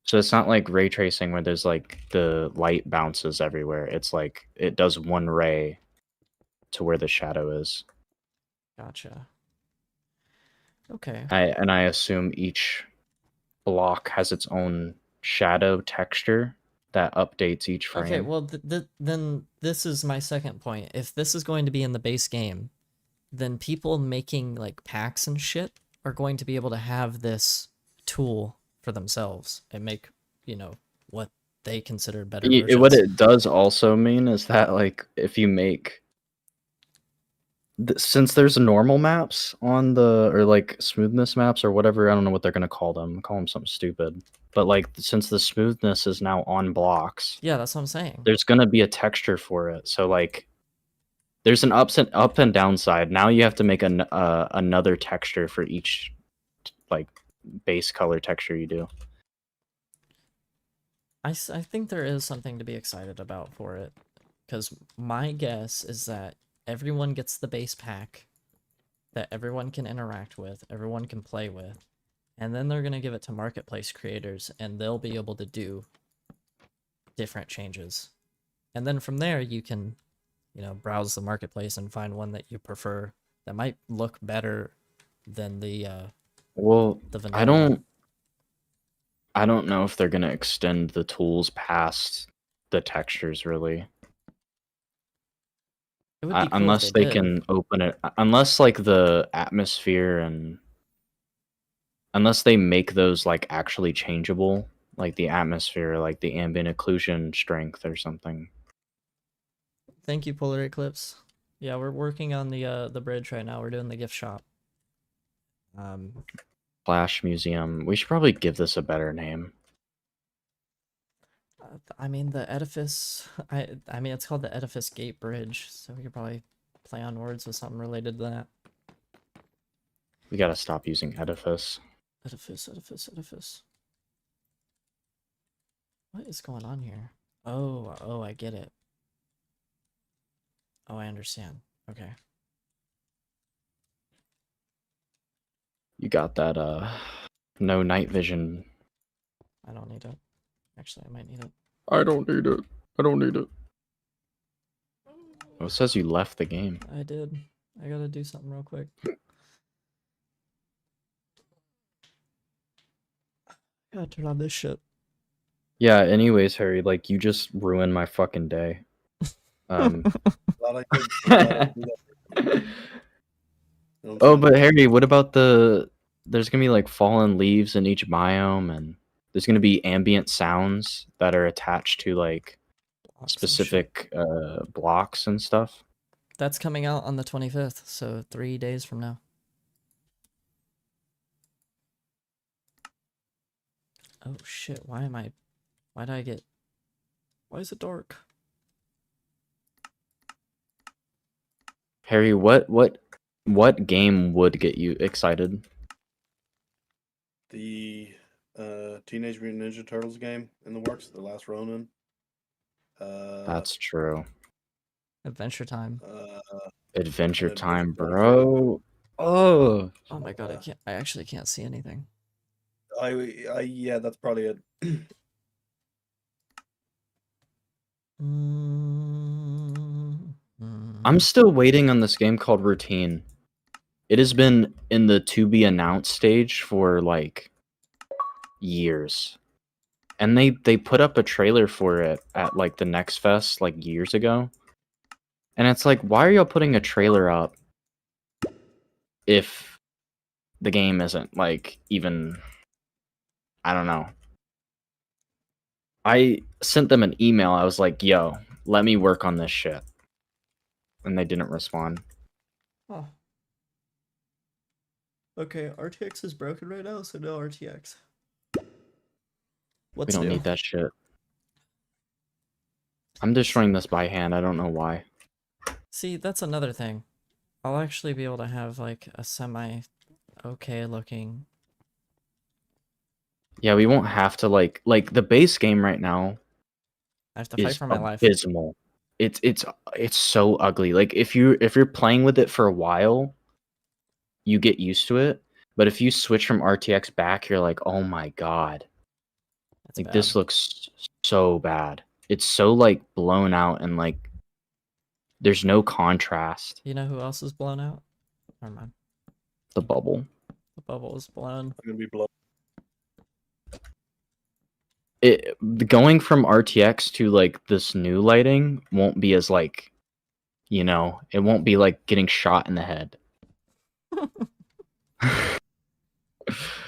So it's not like ray tracing where there's like the light bounces everywhere. It's like it does one ray to where the shadow is. Gotcha. Okay. I assume each block has its own shadow texture that updates each frame. Okay, well, then this is my second point. If this is going to be in the base game, then people making like packs and shit are going to be able to have this tool for themselves and make, what they consider better versions. What it does also mean is that like if you make since there's normal maps on the or like smoothness maps or whatever, I don't know what they're gonna call them. Call them something stupid. But like since the smoothness is now on blocks, Yeah, that's what I'm saying. there's gonna be a texture for it. So like there's an up and down side. Now you have to make another texture for each like base color texture you do. I think there is something to be excited about for it. Because my guess is that everyone gets the base pack that everyone can interact with, everyone can play with, and then they're going to give it to marketplace creators and they'll be able to do different changes. And then from there, you can, browse the marketplace and find one that you prefer that might look better than the vanilla. I don't know if they're gonna extend the tools past the textures really. It would be cool Unless if they they did. can open it, unless like the atmosphere and unless they make those like actually changeable, like the atmosphere, like the ambient occlusion strength or something. Thank you, Polar Eclipse. Yeah, we're working on the bridge right now. We're doing the gift shop. Flash Museum. We should probably give this a better name. I mean the Edifice. I mean it's called the Edifice Gate Bridge, so we could probably play on words with something related to that. We gotta stop using Edifice. Edifice. What is going on here? Oh, I get it. Oh, I understand. Okay. You got that no night vision. I don't need it. Actually, I might need it. I don't need it. I don't need it. Oh, it says you left the game. I did. I gotta do something real quick. Gotta turn on this shit. Yeah, anyways, Harry, like you just ruined my fucking day. Glad I could do that. Oh, but Harry, what about there's gonna be like fallen leaves in each biome and there's gonna be ambient sounds that are attached to like specific blocks and stuff. That's coming out on the 25th, so 3 days from now. Oh shit, why is it dark? Harry, what game would get you excited? The Teenage Mutant Ninja Turtles game in the works, The Last Ronin. That's true. Adventure Time. Adventure an adventure Time, time. bro. Oh, Oh my god, I actually can't see anything. Yeah, that's probably it. I'm still waiting on this game called Routine. It has been in the to be announced stage for like years. And they put up a trailer for it at like the Next Fest like years ago. And it's like, why are y'all putting a trailer up if the game isn't like even, I don't know. I sent them an email. I was like, yo, let me work on this shit. And they didn't respond. Oh. Okay, RTX is broken right now, so no RTX. We What's don't new? need that shit. I'm destroying this by hand. I don't know why. See, that's another thing. I'll actually be able to have like a semi okay looking. Yeah, we won't have to like the base game right now I have to fight is for my life. abysmal. It's so ugly. Like if you're playing with it for a while, you get used to it. But if you switch from RTX back, you're like, oh my god. That's Like bad. this looks so bad. It's so like blown out and like there's no contrast. You know who else is blown out? Never mind. The bubble. The bubble is blown. I'm gonna be blown. It going from RTX to like this new lighting won't be as like, it won't be like getting shot in the head.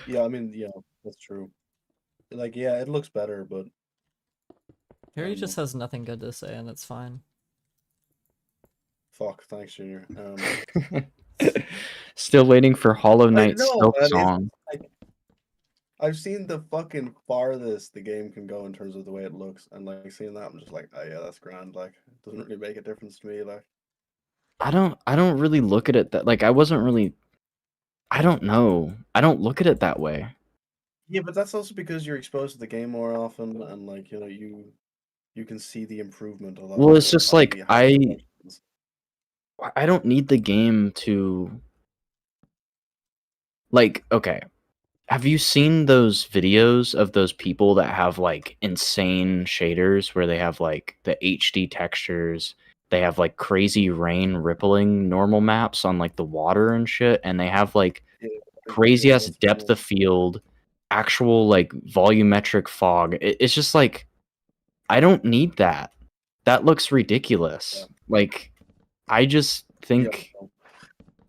Yeah, I mean, yeah, that's true. Like, yeah, it looks better, but Harry don't just know. has nothing good to say, and it's fine. Fuck, thanks, Junior. Still waiting for Hollow I Knight know, Silk man. Song. Like, I've seen the fucking farthest the game can go in terms of the way it looks, and like seeing that, I'm just like, oh yeah, that's grand. Like, it doesn't really make a difference to me. Like, I don't really look at it that like I don't know. I don't look at it that way. yeah, but that's also because you're exposed to the game more often, and like you can see the improvement a lot Well, it's more. just like I have no options. I don't need the game to like okay. Have you seen those videos of those people that have like insane shaders where they have like the HD textures, they have like crazy rain rippling normal maps on like the water and shit, and they have like Yeah, crazy yeah, ass that's depth cool. of field, actual like volumetric fog. It's just like I don't need that. That looks Yeah, ridiculous. Like I just yeah, think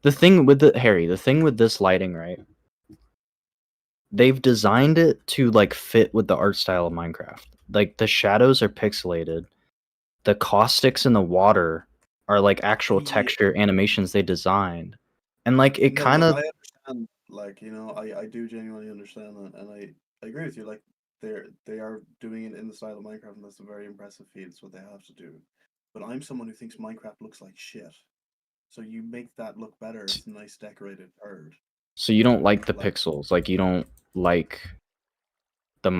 the thing with the thing with this lighting, right? They've designed it to like fit with the art style of Minecraft. Like the shadows are pixelated. The caustics in the water are like actual yeah. texture animations they designed. And like it No, kind like of I understand, like I do genuinely understand that, and I agree with you. Like they are doing it in the style of Minecraft, and that's a very impressive feat. It's what they have to do. But I'm someone who thinks Minecraft looks like shit. So you make that look better. It's a nice decorated turd. so you don't like the Like pixels. Like you don't like the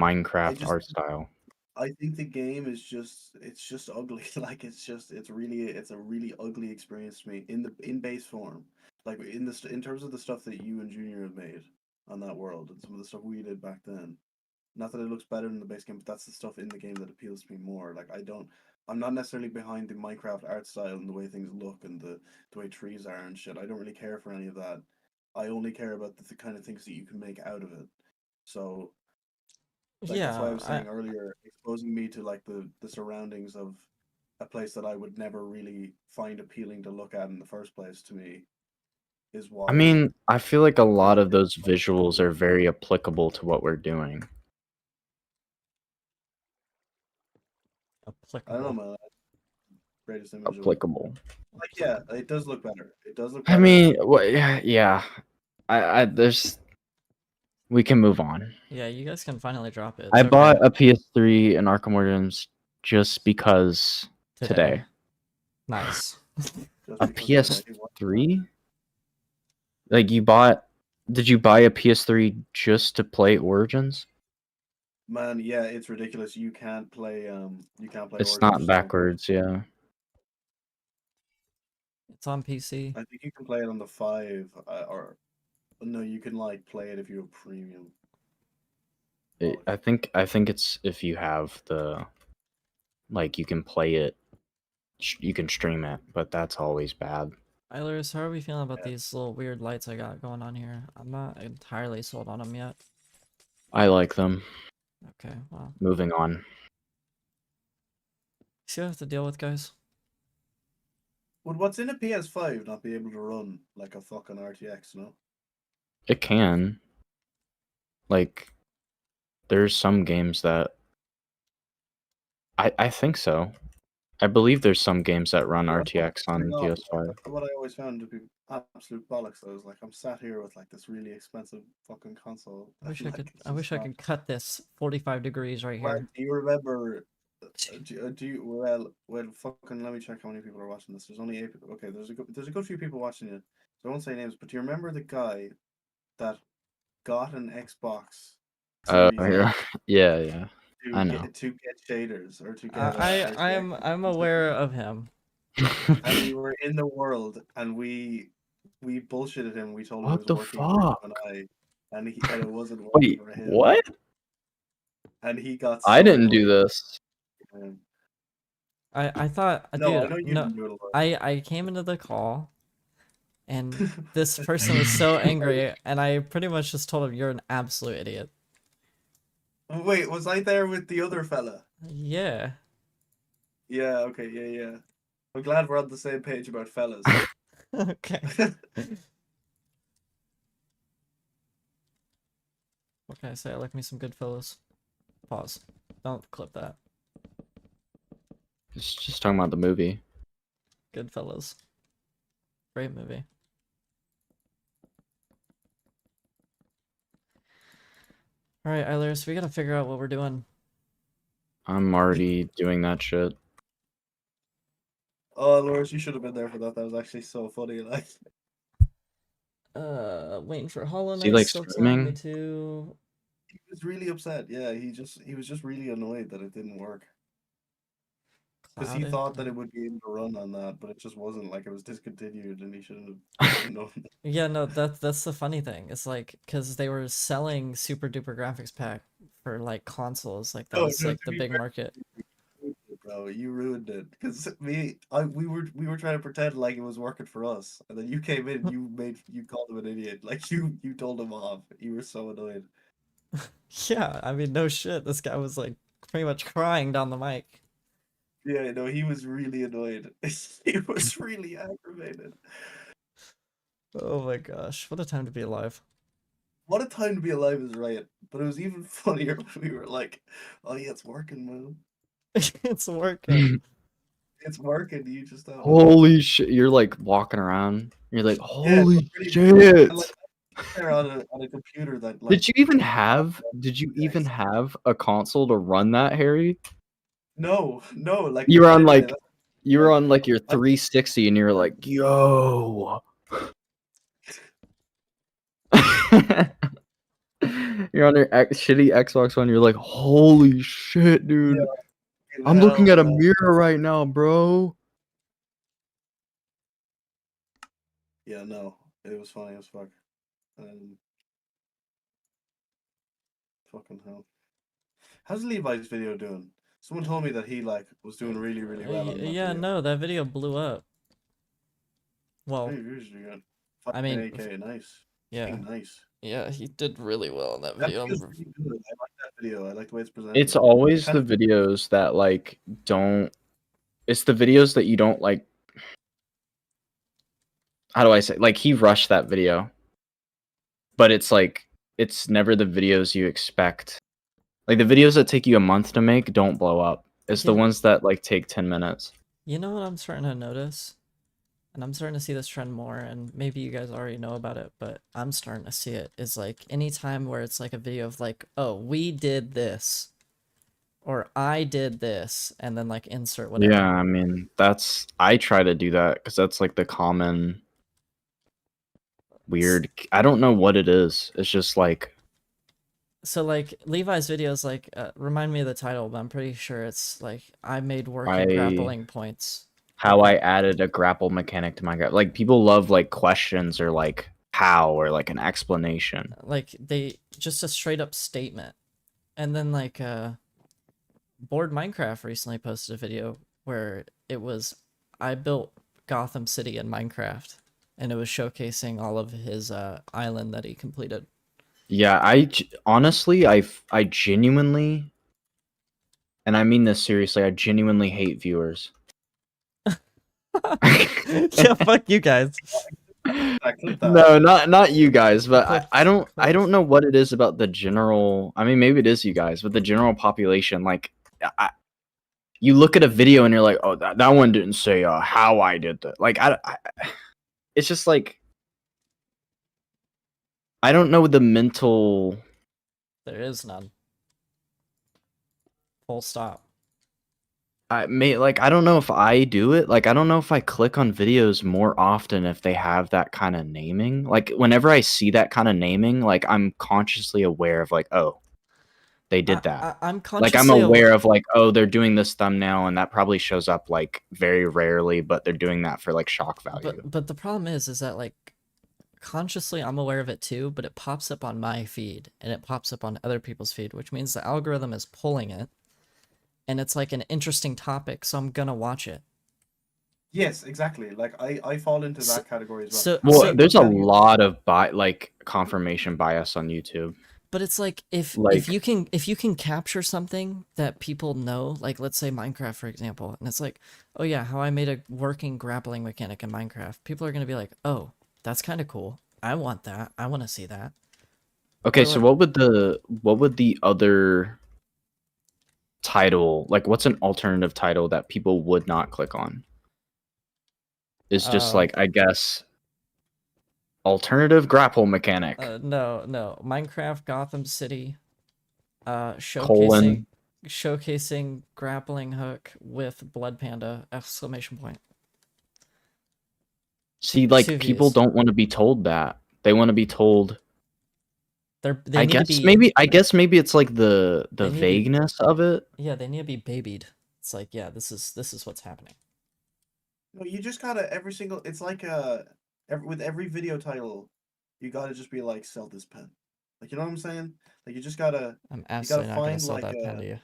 I Minecraft just art style. I think the game is just ugly. Like it's a really ugly experience to me in base form. Like in terms of the stuff that you and Junior have made on that world and some of the stuff we did back then. Not that it looks better than the base game, but that's the stuff in the game that appeals to me more. Like I'm not necessarily behind the Minecraft art style and the way things look and the way trees are and shit. I don't really care for any of that. I only care about the kind of things that you can make out of it. So like that's why I Yeah, was saying earlier, exposing me to like the surroundings of a place that I would never really find appealing to look at in the first place to me is I why mean, I feel like a I lot of think those visuals are very applicable to what we're doing. I don't know, applicable. man. Greatest image of it. Applicable. Like yeah, it does look better. It does look I better. mean, yeah. I there's we can move on. Yeah, you guys can finally drop it. I It's okay. bought a PS3 and Arkham Origins just because Today. today. Nice. Just A because today. What? PS3? Like did you buy a PS3 just to play Origins? Man, yeah, it's ridiculous. You can't play It's Origins not just on PS. backwards, yeah. It's on PC. I think you can play it on the 5, or no, you can like play it if you have premium. I think it's if you have the like you can play it, you can stream it, but that's always bad. Eilers, how are we feeling about Yeah. these little weird lights I got going on here? I'm not entirely sold on them yet. I like them. Okay, well. Moving on. See what I have to deal with, guys? Would what's in a PS5 not be able to run like a fucking RTX? No. It can. Like, there's some games that I think so. I believe there's some games that run RTX on No, PS5. what I always found to be absolute bollocks. I was like, I'm sat here with like this really expensive fucking console. I wish and, I like, could. it's I just wish I not- could cut this 45 degrees right Well, here. do you remember? Do you well fucking let me check how many people are watching this. There's only 8 people. Okay, there's a good few people watching it. So I won't say names, but do you remember the guy that got an Xbox Series Yeah, X yeah. I know. to get shaders or to get I'm aware of him. and we were in the world and we bullshitted him. We told him it What was the working for you fuck? and I, and it wasn't working Wait, for him. what? And he got I so didn't do annoyed. this. I thought, No, I dude, know you no. didn't do it alone. I came into the call, and this person was so angry, and I pretty much just told him, "You're an absolute idiot." Wait, was I there with the other fella? Yeah. Yeah, okay, yeah. I'm glad we're on the same page about fellas. Okay. What can I say? I like me some good fellows. Pause. Don't clip that. Just talking about the movie. Good fellows. Great movie. Alright, Eilers, we gotta figure out what we're doing. I'm already doing that shit. Oh, Lawrence, you should have been there for that. That was actually so funny. Like, Waiting for Hollow Is he, Knight, like, still telling me streaming? to. he was really upset. Yeah, he was just really annoyed that it didn't work. Because he Clouded. thought that it would be able to run on that, but it just wasn't. Like, it was discontinued, and he shouldn't have known. Yeah, no, that's the funny thing. It's like, because they were selling super duper graphics pack for like consoles, like that No, was no, like to the be big fair, market. bro, you ruined it. Because we were trying to pretend like it was working for us, and then you came in, you called him an idiot. Like you told him off. You were so annoyed. Yeah, I mean, no shit. This guy was like pretty much crying down the mic. Yeah, no, he was really annoyed. He was really aggravated. Oh my gosh, what a time to be alive. What a time to be alive is right. But it was even funnier when we were like, "Oh yeah, it's working, man. It's working. It's working. You just don't know." Holy shit! You're like walking around. You're like, Yeah, no, holy pretty much. shit! And like there on a computer that like Did you even have? Did you even have a console to run that, Harry? no, like You were on genuinely, like, you were on like your I- 360, and you were like, yo. You're on your shitty Xbox One. You're like, holy shit, dude! fucking I'm looking hell, at a man. mirror right now, bro. Yeah, no, it was funny as fuck. Fucking hell. How's Levi's video doing? Someone told me that he like was doing really well on that Yeah, video. no, that video blew up. Well, Hey, usually got I mean, 5K, nice. yeah, Fucking nice. yeah, he did really well in that That video. video's really good. I like that video. I like the way it's presented. It's always Kind the videos that like don't. It's the videos that you don't like. How do I say? Like he rushed that video, but it's like it's never the videos you expect. Like the videos that take you a month to make don't blow up. It's the Yeah. ones that like take 10 minutes. You know what I'm starting to notice? And I'm starting to see this trend more, and maybe you guys already know about it, but I'm starting to see it, is like anytime where it's like a video of like, oh, we did this, or I did this, and then like insert whatever. Yeah, I mean, that's I try to do that because that's like the common weird. I don't know what it is. It's just like So like Levi's videos, like remind me of the title, but I'm pretty sure it's like I made working I grappling points. how I added a grapple mechanic to Minecraft. Like people love like questions or like how or like an explanation. Like they just a straight up statement. And then like Bored Minecraft recently posted a video where it was I built Gotham City in Minecraft, and it was showcasing all of his island that he completed. Yeah, honestly, I genuinely, and I mean this seriously, I genuinely hate viewers. Yeah, fuck you guys. Clip that. No, not you guys, but I don't Clips. know what it is about the general. I mean, maybe it is you guys, but the general population, like, you look at a video and you're like, oh, that one didn't say how I did that. Like, it's just like I don't know the mental. There is none. Full stop. I don't know if I do it. Like I don't know if I click on videos more often if they have that kind of naming. Like whenever I see that kind of naming, like I'm consciously aware of like, oh, they did that. I'm Like consciously I'm aware of like, oh, they're doing this thumbnail and that probably shows up like very rarely, but they're doing that for like shock value. But the problem is that like consciously I'm aware of it too, but it pops up on my feed and it pops up on other people's feed, which means the algorithm is pulling it. And it's like an interesting topic, so I'm gonna watch it. Yes, exactly. Like I fall into that category as well. Well, there's a lot of confirmation bias on YouTube. But it's like if you can capture something that people know, like let's say Minecraft for example, and it's like, oh yeah, how I made a working grappling mechanic in Minecraft. People are gonna be like, oh, that's kind of cool. I want that. I want to see that. Okay, so what would the other title, like what's an alternative title that people would not click on? It's just like, I guess, alternative grapple mechanic. No. Minecraft Gotham City showcasing grappling hook with Bludpanda exclamation point. See, like people don't want to be told that. They want to be told I guess maybe it's like the vagueness of it. Yeah, they need to be babied. It's like, yeah, this is what's happening. No, you just gotta it's like with every video title, you gotta just be like, sell this pen. Like, you know what I'm saying? Like you just gotta I'm absolutely not gonna sell that pen to you.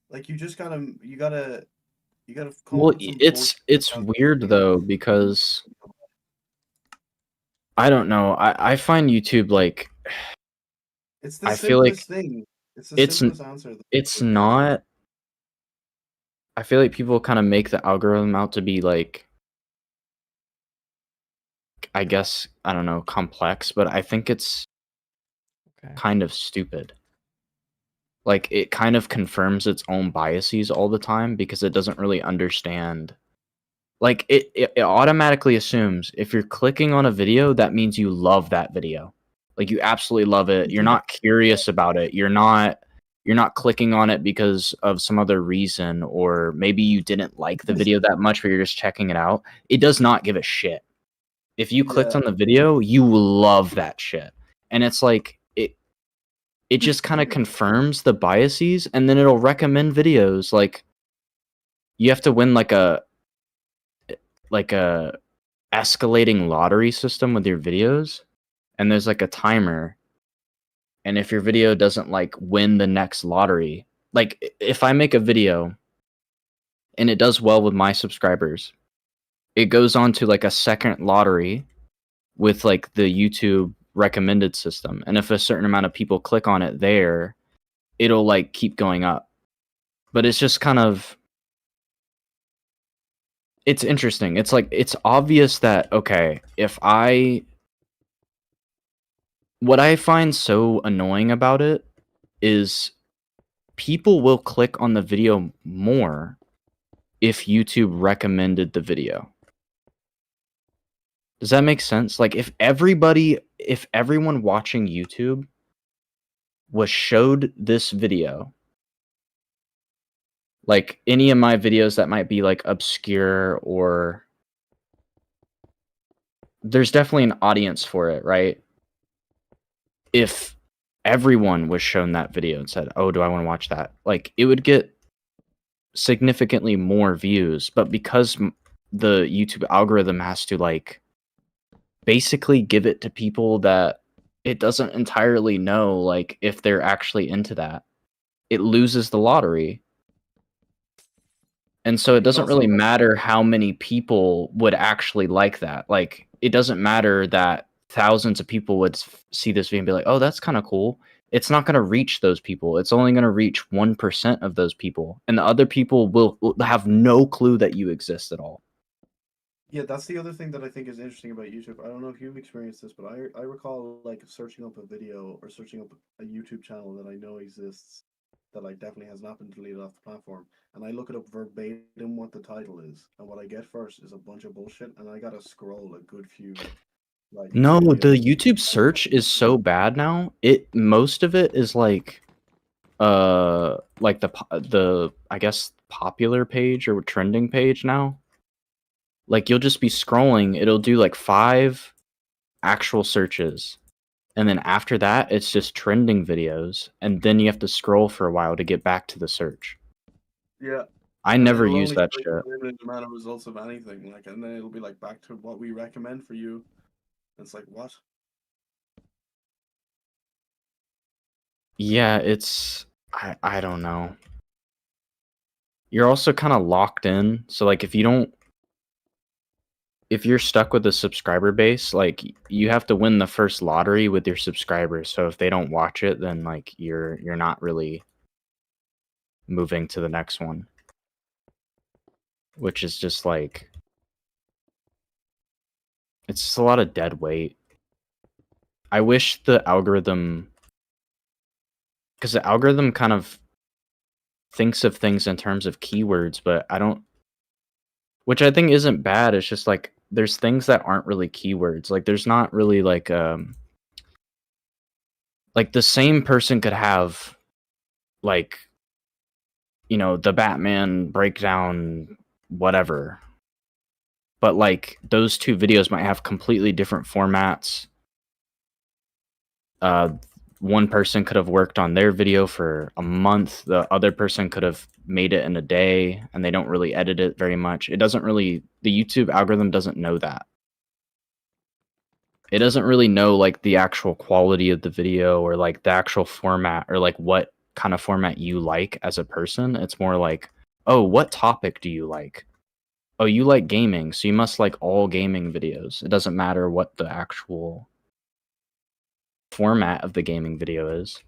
Like you gotta well, it's weird though, because I don't know. I find YouTube like it's the simplest thing. It's the simplest answer. It's not. I feel like people kind of make the algorithm out to be like, I guess, I don't know, complex, but I think it's kind of stupid. Like it kind of confirms its own biases all the time because it doesn't really understand. Like it automatically assumes if you're clicking on a video, that means you love that video. Like you absolutely love it. You're not curious about it. You're not clicking on it because of some other reason, or maybe you didn't like the video that much, but you're just checking it out. It does not give a shit. If you clicked on the video, you love that shit. And it's like it just kind of confirms the biases, and then it'll recommend videos. Like you have to win like a escalating lottery system with your videos, and there's like a timer, and if your video doesn't like win the next lottery, like if I make a video and it does well with my subscribers, it goes on to like a second lottery with like the YouTube recommended system, and if a certain amount of people click on it there, it'll like keep going up. But it's just kind of, it's interesting. It's like, it's obvious that, okay, what I find so annoying about it is people will click on the video more if YouTube recommended the video. Does that make sense? Like if everyone watching YouTube was showed this video, like any of my videos that might be like obscure, or there's definitely an audience for it, right? If everyone was shown that video and said, oh, do I want to watch that? Like it would get significantly more views, but because the YouTube algorithm has to like basically give it to people that it doesn't entirely know like if they're actually into that, it loses the lottery. And so it You can doesn't also really matter how many people would actually like that. Like, it doesn't matter that thousands of people would see this video and be like, oh, that's kind of cool. It's not going to reach those people. It's only going to reach 1% of those people. And the other people will have no clue that you exist at all. Yeah, that's the other thing that I think is interesting about YouTube. I don't know if you've experienced this, but I recall like searching up a video or searching up a YouTube channel that I know exists that like definitely has not been deleted off the platform, and I look it up verbatim what the title is, and what I get first is a bunch of bullshit, and I gotta scroll a good few like No, the videos. YouTube search is so bad now. Most of it is like the I guess popular page or trending page now. Like, you'll just be scrolling, it'll do like 5 actual searches, and then after that it's just trending videos, and then you have to scroll for a while to get back to the search. Yeah, I and never it'll use only that show shit. you a limited amount of results of anything, like, and then it'll be like back to what we recommend for you. And it's like, what? Yeah, I don't know. You're also kind of locked in, so like if you're stuck with a subscriber base, like you have to win the first lottery with your subscribers. So if they don't watch it, then like you're not really moving to the next one, which is just like it's just a lot of dead weight. I wish the algorithm, because the algorithm kind of thinks of things in terms of keywords, but I don't, which I think isn't bad. It's just like there's things that aren't really keywords. Like there's not really like the same person could have like, you know, the Batman breakdown whatever, but like those two videos might have completely different formats. One person could have worked on their video for a month, the other person could have made it in a day, and they don't really edit it very much. It doesn't really, the YouTube algorithm doesn't know that. It doesn't really know like the actual quality of the video or like the actual format or like what kind of format you like as a person. It's more like, oh, what topic do you like? Oh, you like gaming, so you must like all gaming videos. It doesn't matter what the actual format of the gaming video is.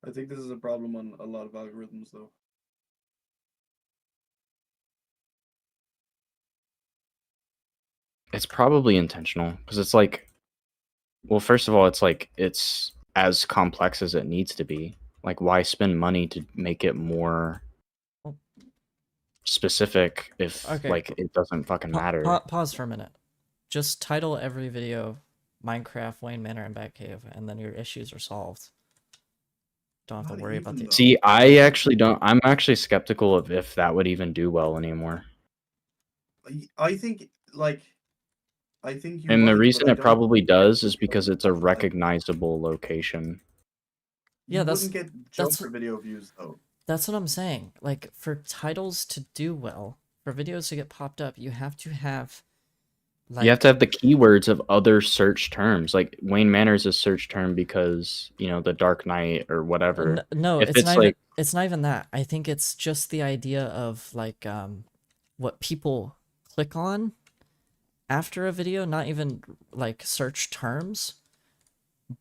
I think this is a problem on a lot of algorithms, though. It's probably intentional because it's like, well, first of all, it's like it's as complex as it needs to be. Like, why spend money to make it more specific if Okay. like it doesn't fucking matter? Pause for a minute. Just title every video Minecraft, Wayne Manor, and Batcave, and then your issues are solved. Don't have to Not worry about even, the. though. See, I actually don't. I'm actually skeptical of if that would even do well anymore. I think, like, I think you And the might, but reason I it don't probably does is think because it's a like that. recognizable location. Yeah, You that's wouldn't get that's Joker video views, though. that's what I'm saying. Like, for titles to do well, for videos to get popped up, you have to have You have like to have the keywords of other search terms. Like Wayne Manor is a search term because, you know, the Dark Knight or whatever. no, If it's it's not even like, it's not even that. I think it's just the idea of like what people click on after a video, not even like search terms,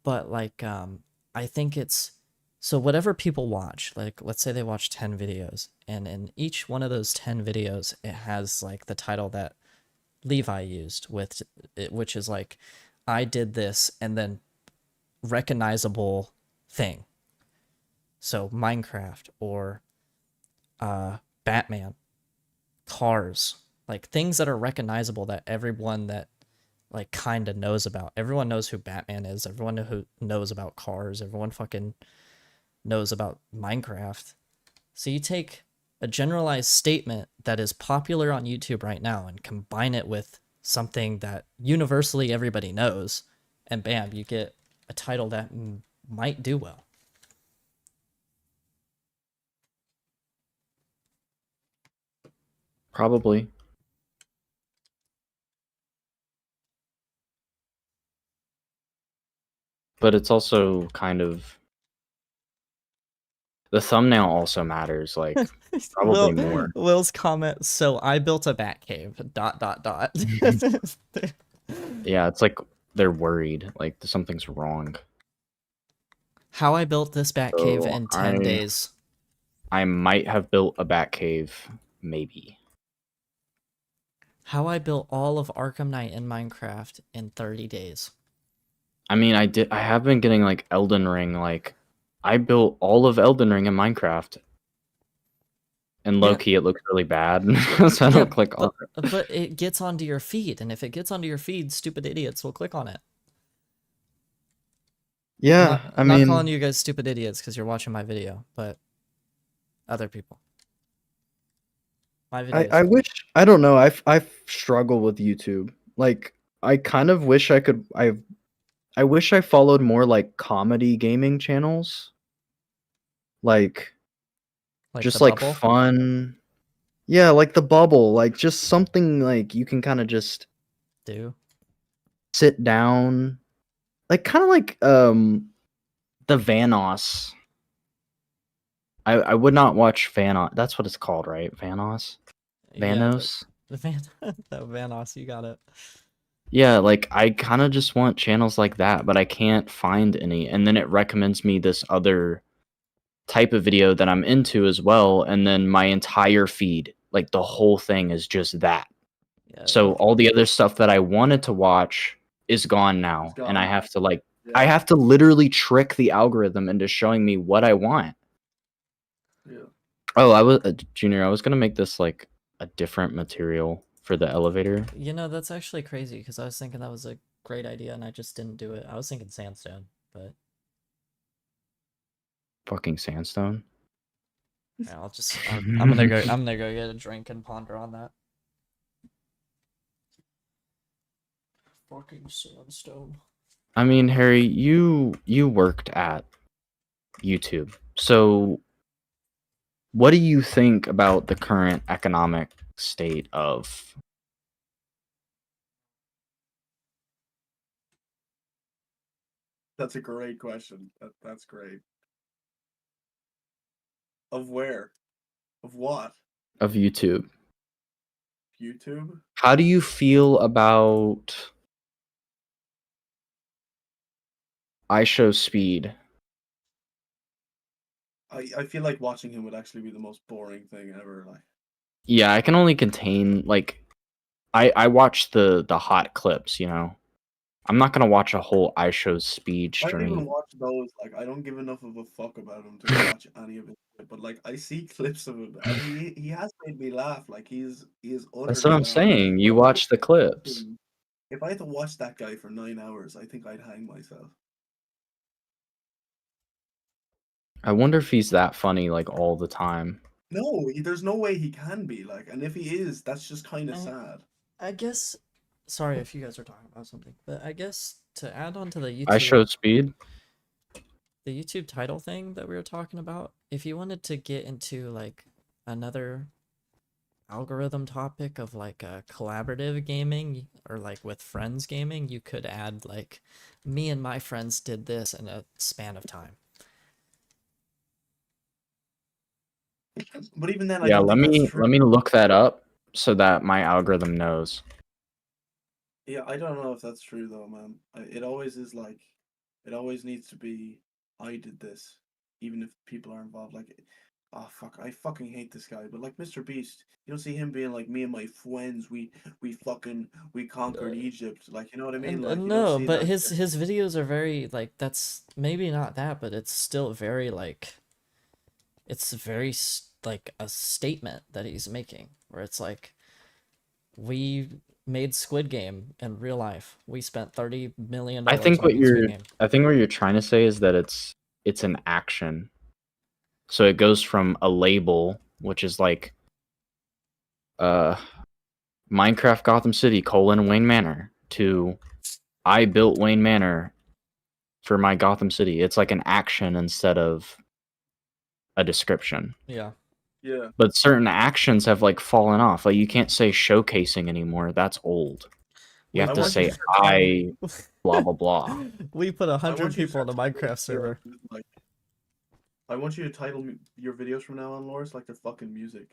but like I think it's so whatever people watch, like let's say they watch 10 videos, and in each one of those 10 videos it has like the title that Levi used with it, which is like I did this and then recognizable thing. So Minecraft or Batman, cars, like things that are recognizable that everyone that like kind of knows about. Everyone knows who Batman is. Everyone who knows about cars. Everyone fucking knows about Minecraft. So you take a generalized statement that is popular on YouTube right now and combine it with something that universally everybody knows, and bam, you get a title that might do well. Probably. But it's also kind of the thumbnail also matters, like probably more. Will's comment, so I built a bat cave, ... Yeah, it's like they're worried, like something's wrong. How I built this bat cave So in 10 days. I might have built a bat cave, maybe. How I built all of Arkham Knight in Minecraft in 30 days. I mean, I have been getting like Elden Ring, like I built all of Elden Ring in Minecraft. And low-key, it looks really bad. So I don't click on it. But it gets onto your feed, and if it gets onto your feed, stupid idiots will click on it. Yeah, I'm not calling you guys stupid idiots because you're watching my video, but other people. My videos. I wish, I don't know. I struggle with YouTube. Like, I kind of wish I could. I wish I followed more like comedy gaming channels. Like just The like Bubble? fun. Yeah, like the bubble. Like just something like you can kind of just Do. sit down. Like kind of like the Vanoss. I would not watch Vanoss. That's what it's called, right? Vanoss? Vanos? Yeah, the Vanoss, you got it. Yeah, like I kind of just want channels like that, but I can't find any. And then it recommends me this other type of video that I'm into as well, and then my entire feed, like the whole thing is just that. Yeah, So all the other stuff that I wanted to watch is gone now, and I have to like I have to literally trick the algorithm into showing me what I want. Yeah. Oh, I was Junior, I was going to make this like a different material for the elevator. You know, that's actually crazy because I was thinking that was a great idea and I just didn't do it. I was thinking sandstone, but Fucking sandstone. yeah, I'm gonna go get a drink and ponder on that. Fucking sandstone. I mean, Harry, you worked at YouTube. So what do you think about the current economic state of? That's a great question. That's great. Of where? Of what? Of YouTube. YouTube? How do you feel about iShow Speed? I feel like watching him would actually be the most boring thing ever. Like, Yeah, I can only contain like I watch the hot clips, you know. I'm not gonna watch a whole iShow Speed I don't even stream. watch those. Like, I don't give enough of a fuck about him to watch any of it. But like, I see clips of him, and he has made me laugh. Like, he is utterly That's what I'm laugh. saying. You watch the clips. If I had to watch that guy for 9 hours, I think I'd hang myself. I wonder if he's that funny like all the time. No, there's no way he can be. Like, and if he is, that's just kind of sad. I guess. Sorry if you guys are talking about something, but I guess to add on to the YouTube. iShow Speed. The YouTube title thing that we were talking about, if you wanted to get into like another algorithm topic of like a collaborative gaming or like with friends gaming, you could add like me and my friends did this in a span of time. But even then, Yeah, let me look that up so that my algorithm knows. Yeah, I don't know if that's true though, man. It always is like, it always needs to be, I did this, even if people are involved. Like, oh fuck, I fucking hate this guy. But like Mr. Beast, you don't see him being like, me and my friends, we conquered Egypt. Like, you know what I mean? Like, you don't No, see but that his shit. videos are very like, that's maybe not that, but it's still very like, it's very like a statement that he's making where it's like, we made Squid Game in real life. We spent $30 million. I think what you're trying to say is that it's an action. So it goes from a label, which is like Minecraft Gotham City, Wayne Manor, to I built Wayne Manor for my Gotham City. It's like an action instead of a description. Yeah. Yeah. But certain actions have like fallen off. Like you can't say showcasing anymore. That's old. You have I to want you say to I blah blah blah. We put I 100 want you people in to a title Minecraft server. like, I want you to title your videos from now on, Loris, like they're fucking music.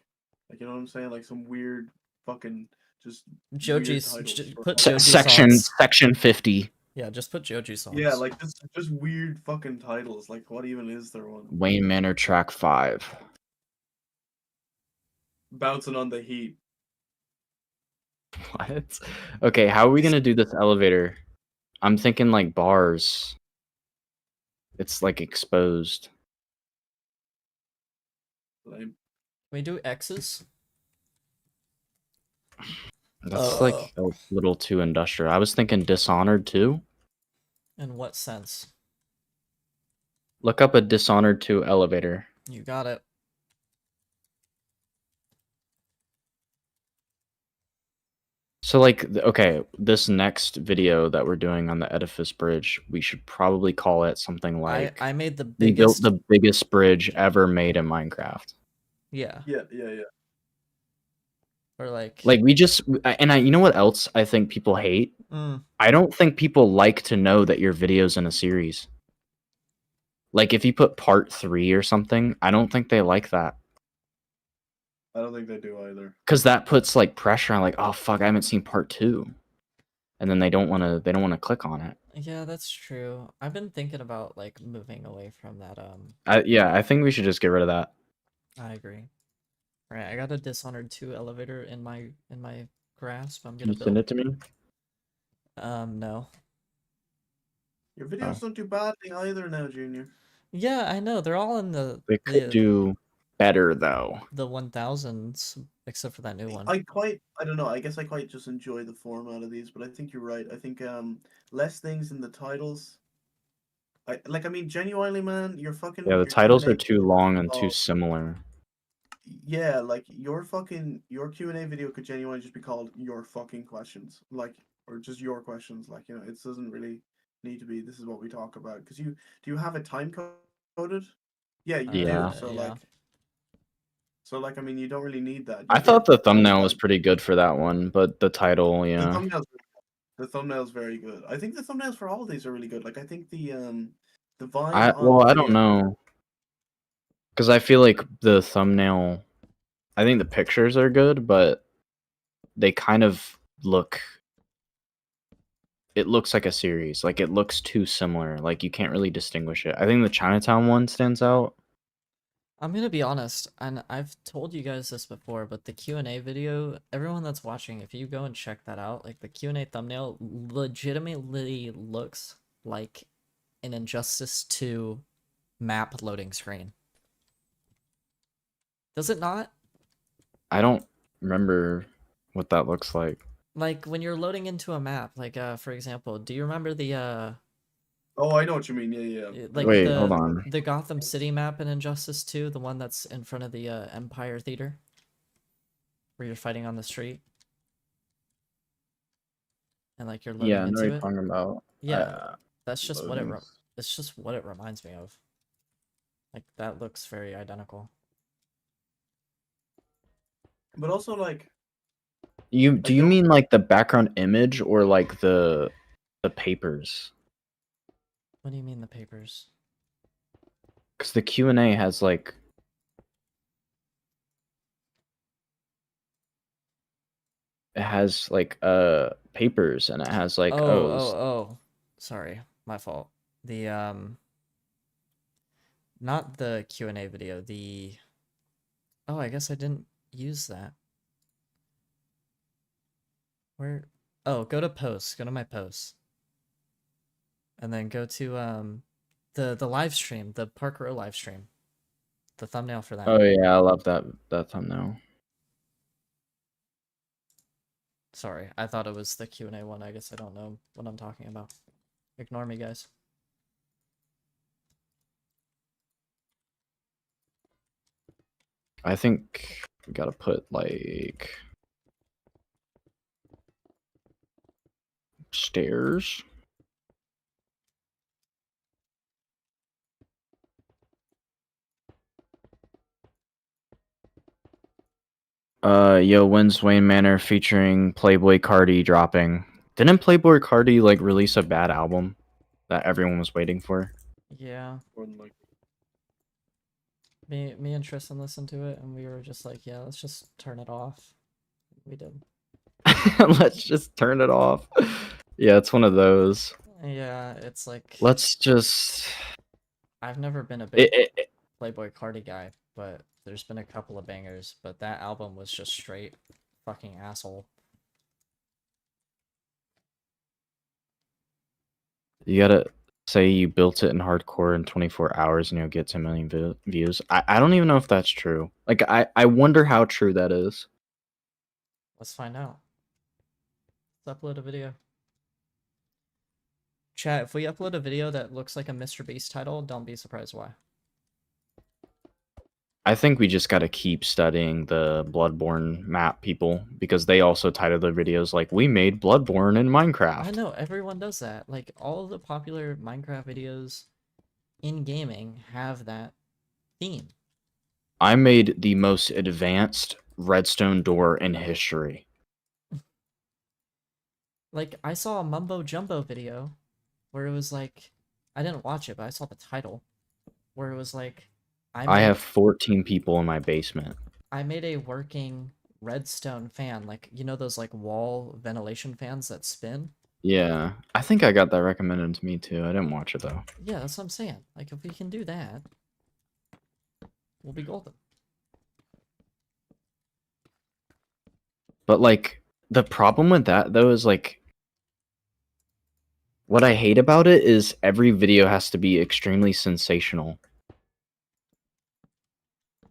Like, you know what I'm saying? Like some weird fucking just weird Joji's titles for put all- Joji Section songs. section 50. Yeah, just put Joji songs. Yeah, like just weird fucking titles. Like, what even is there one? Wayne Manor track 5. Bouncing on the heat. What? Okay, how are we gonna do this elevator? I'm thinking like bars. It's like exposed. Lame. Can we do X's? That's like a little too industrial. I was thinking Dishonored too. In what sense? Look up a Dishonored 2 elevator. You got it. So like, okay, this next video that we're doing on the Edifice bridge, we should probably call it something like I made the we built biggest. the biggest bridge ever made in Minecraft. Yeah. Yeah. Or like. Like we just, and you know what else I think people hate? Mm, I don't think people like to know that your video's in a series. Like if you put part 3 or something, I don't think they like that. I don't think they do either. Because that puts like pressure on like, oh fuck, I haven't seen part 2. And then they don't wanna click on it. yeah, that's true. I've been thinking about like moving away from that. Yeah, I think we should just get rid of that. I agree. Right, I got a Dishonored 2 elevator in my grasp. I'm Can gonna you send build. it to me? No. Your videos don't do badly either now, Junior. Yeah, I know. They're all in They could do better though. the 1000s, except for that new one. I don't know. I guess I quite just enjoy the format of these, but I think you're right. I think less things in the titles. I mean, genuinely, man, your fucking Yeah, the your titles are Q&A too long and too oh, similar. yeah, like your Q&A video could genuinely just be called your fucking questions, like, or just your questions, like, you know, it doesn't really need to be this is what we talk about, because do you have it time coded? Yeah, you Yeah. do. So Yeah. like I mean, you don't really need that. I You thought get the thumbnail was content. pretty good for that one, but the title, The yeah. thumbnail's very good. I think the thumbnails for all of these are really good. Like I think the vibe on I video. don't know. Because I feel like the thumbnail, I think the pictures are good, but they kind of look, it looks like a series. Like it looks too similar. Like you can't really distinguish it. I think the Chinatown one stands out. I'm gonna be honest, and I've told you guys this before, but the Q&A video, everyone that's watching, if you go and check that out, like the Q&A thumbnail legitimately looks like an Injustice 2 map loading screen. Does it not? I don't remember what that looks like. Like when you're loading into a map, like for example, do you remember the Oh, I know what you mean. Yeah. like Wait, hold on. the Gotham City map in Injustice 2, the one that's in front of the Empire Theater, where you're fighting on the street, and like you're loading Yeah, I know into what you're it. talking about. Yeah, that's just what loadings. it's just what it reminds me of. Like that looks very identical. But also like Do you don't- mean like the background image or like the papers? What do you mean the papers? Because the Q&A has like, it has like papers, and it has like Oh, sorry, my fault. The not the Q&A video, the oh, I guess I didn't use that. Where? Oh, go to posts, go to my posts. And then go to the live stream, the Park Row live stream. The thumbnail for that. oh yeah, I love that thumbnail. Sorry, I thought it was the Q&A one. I guess I don't know what I'm talking about. Ignore me, guys. I think we gotta put like, Stairs. Yo, when's Wayne Manor featuring Playboy Cardi dropping? Didn't Playboy Cardi like release a bad album that everyone was waiting for? Yeah. More than likely. Me and Tristan listened to it, and we were just like, yeah, let's just turn it off. We did. Let's just turn it off. Yeah, it's one of those. Yeah, it's like Let's just. I've never been a big It, Playboy Cardi guy, but there's been a couple of bangers, but that album was just straight fucking asshole. you gotta say you built it in hardcore in 24 hours and you'll get 10 million views. I don't even know if that's true. Like, I wonder how true that is. Let's find out. Let's upload a video. Chat, if we upload a video that looks like a Mr. Beast title, don't be surprised why. I think we just gotta keep studying the Bloodborne map people because they also title their videos like, we made Bloodborne in Minecraft. I know, everyone does that. Like, all of the popular Minecraft videos in gaming have that theme. I made the most advanced redstone door in history. Like, I saw a Mumbo Jumbo video where it was like, I didn't watch it, but I saw the title, where it was like, I have 14 people in my basement. I made a working redstone fan, like, you know those like wall ventilation fans that spin? Yeah, I think I got that recommended to me too. I didn't watch it though. Yeah, that's what I'm saying. Like, if we can do that, we'll be golden. But like the problem with that though is like what I hate about it is every video has to be extremely sensational.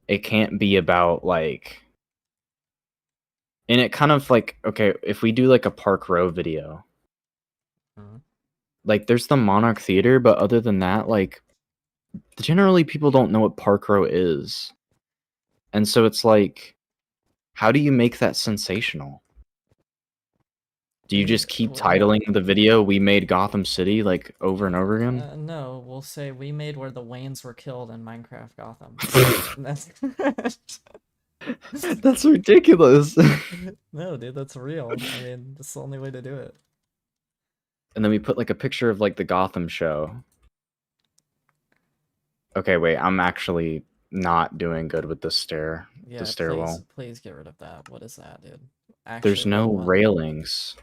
It can't be about like, and it kind of like, okay, if we do like a Park Row video, like there's the Monarch Theater, but other than that, like generally people don't know what Park Row is. And so it's like, how do you make that sensational? Do you just keep titling the video "We Made Gotham City" like over and over again? No, we'll say we made where the Waynes were killed in Minecraft Gotham. That's ridiculous. No, dude, that's real. I mean, that's the only way to do it. And then we put like a picture of like the Gotham show. Okay, wait, I'm actually not doing good with the Yeah, the stairwell. please get rid of that. What is that, dude? There's Actually, no what one? railings.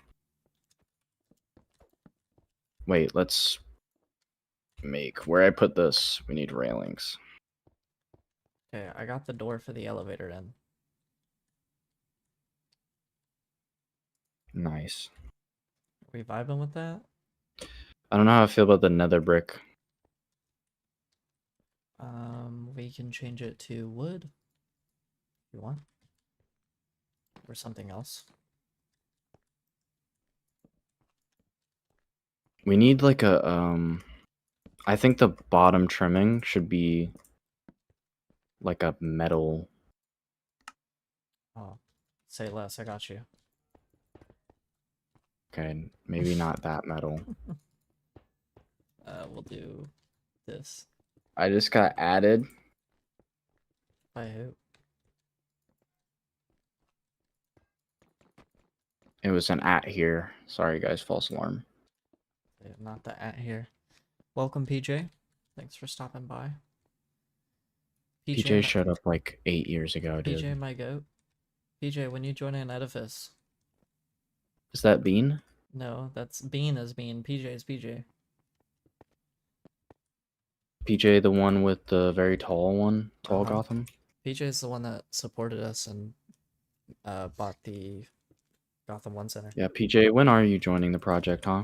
Wait, let's make where I put this. We need railings. Okay, I got the door for the elevator in. Nice. Are we vibing with that? I don't know how I feel about the nether brick. We can change it to wood. If you want. Or something else. We need like a I think the bottom trimming should be like a metal. Oh, say less, I got you. Okay, maybe not that metal. We'll do this. I just got added. By who? It was an at here. Sorry guys, false alarm. Yeah, not the at here. Welcome, PJ. Thanks for stopping by. PJ showed up like 8 years ago, dude. PJ, my goat. PJ, when you join an edifice. Is that Bean? No, that's Bean is Bean. PJ is PJ. PJ, the one with the very tall one? Tall Gotham? PJ is the one that supported us and bought the Gotham 1 Center. Yeah, PJ, when are you joining the project, huh?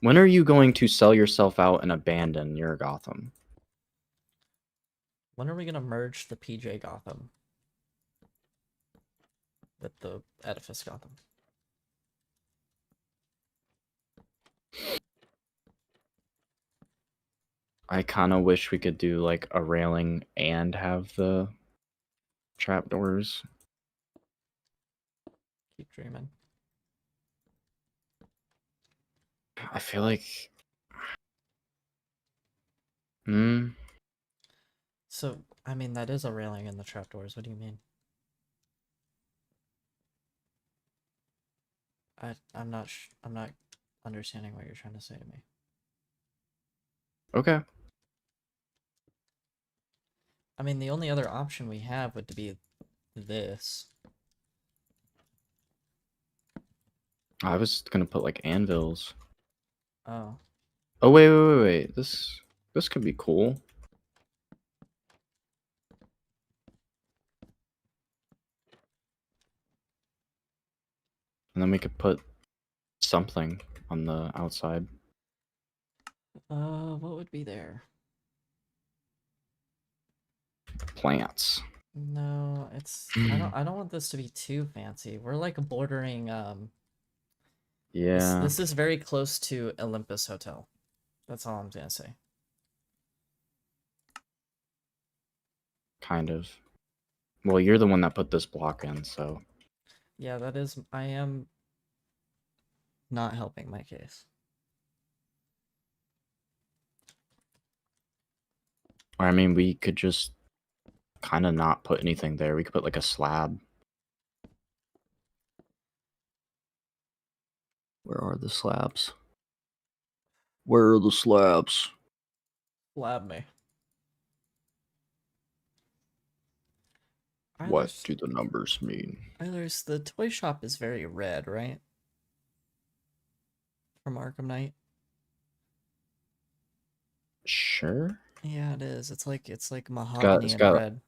When are you going to sell yourself out and abandon your Gotham? When are we going to merge the PJ Gotham with the Edifice Gotham? I kind of wish we could do like a railing and have the trapdoors. Keep dreaming. I feel like. Hmm. So, I mean, that is a railing in the trapdoors. What do you mean? I'm not understanding what you're trying to say to me. Okay. I mean, the only other option we have would be this. I was gonna put like anvils. Oh, Oh wait. This could be cool. And then we could put something on the outside. what would be there? Plants. No, it's I don't want this to be too fancy. We're like bordering Yeah. this is very close to Olympus Hotel. That's all I'm gonna say. Kind of. Well, you're the one that put this block in, so. Yeah, that is I am not helping my case. Or I mean, we could just kind of not put anything there. We could put like a slab. Where are the slabs? Where are the slabs? Lab me. What do the numbers mean? Eilers, the toy shop is very red, right? From Arkham Knight. Sure. Yeah, it is. It's like mahogany it's and got- red.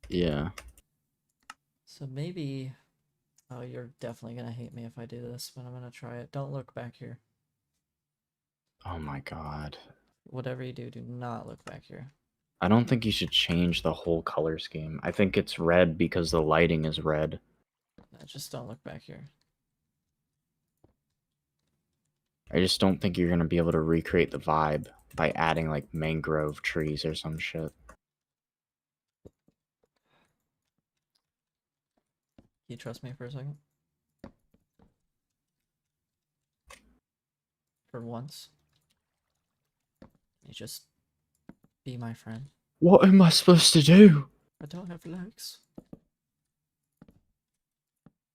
Yeah. So maybe. Oh, you're definitely gonna hate me if I do this, but I'm gonna try it. Don't look back here. Oh my god. Whatever you do, do not look back here. I don't think you should change the whole color scheme. I think it's red because the lighting is red. No, just don't look back here. I just don't think you're gonna be able to recreate the vibe by adding like mangrove trees or some shit. Can you trust me for a second? For once. You just be my friend. What am I supposed to do? I don't have legs.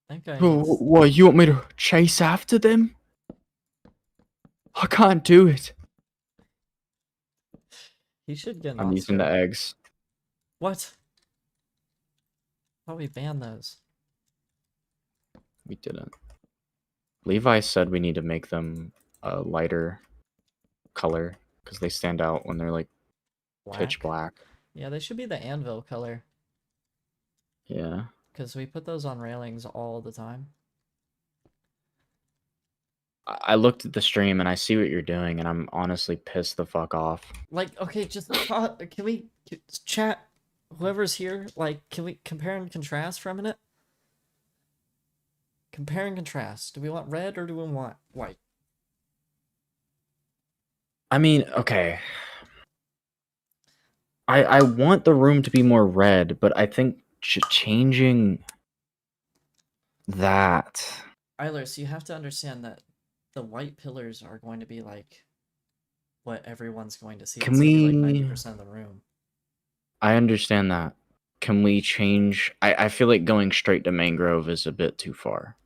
That guy Oh, needs... what, you want me to chase after them? I can't do it. He should get an I'm using the Oscar. eggs. What? Thought we banned those. We didn't. Levi said we need to make them a lighter color because they stand out when they're like pitch black. Yeah, they should be the anvil color. Yeah. Because we put those on railings all the time. I looked at the stream and I see what you're doing and I'm honestly pissed the fuck off. Like, okay, just can we chat? Whoever's here, like, can we compare and contrast for a minute? Compare and contrast. Do we want red or do we want white? I mean, okay. I want the room to be more red, but I think changing that. Eilers, you have to understand that the white pillars are going to be like what everyone's going to see. Can It's gonna be like we- 90% of the room. I understand that. Can we change? I feel like going straight to mangrove is a bit too far.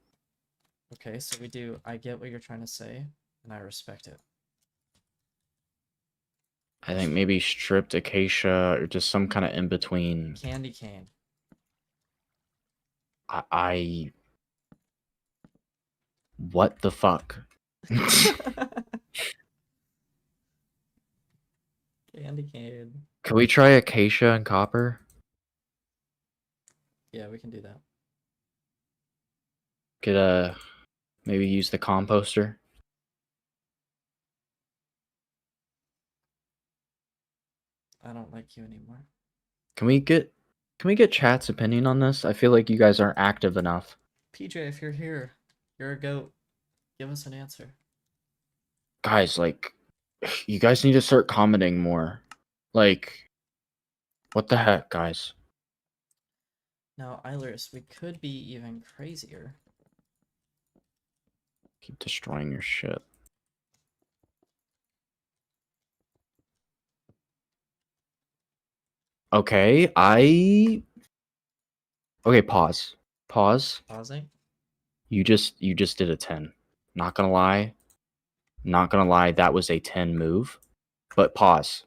Okay, so we do. I get what you're trying to say, and I respect it. I think maybe stripped acacia or just some kind of in between. Candy cane. I what the fuck? Candy cane. Can we try acacia and copper? Yeah, we can do that. Could maybe use the composter? I don't like you anymore. Can we get chat's opinion on this? I feel like you guys aren't active enough. PJ, if you're here, you're a goat. Give us an answer. Guys, like you guys need to start commenting more. Like what the heck, guys? Now, Eilers, we could be even crazier. Keep destroying your shit. Okay, okay, pause. Pause. Pausing. You just did a 10. Not gonna lie. Not gonna lie, that was a 10 move. But pause.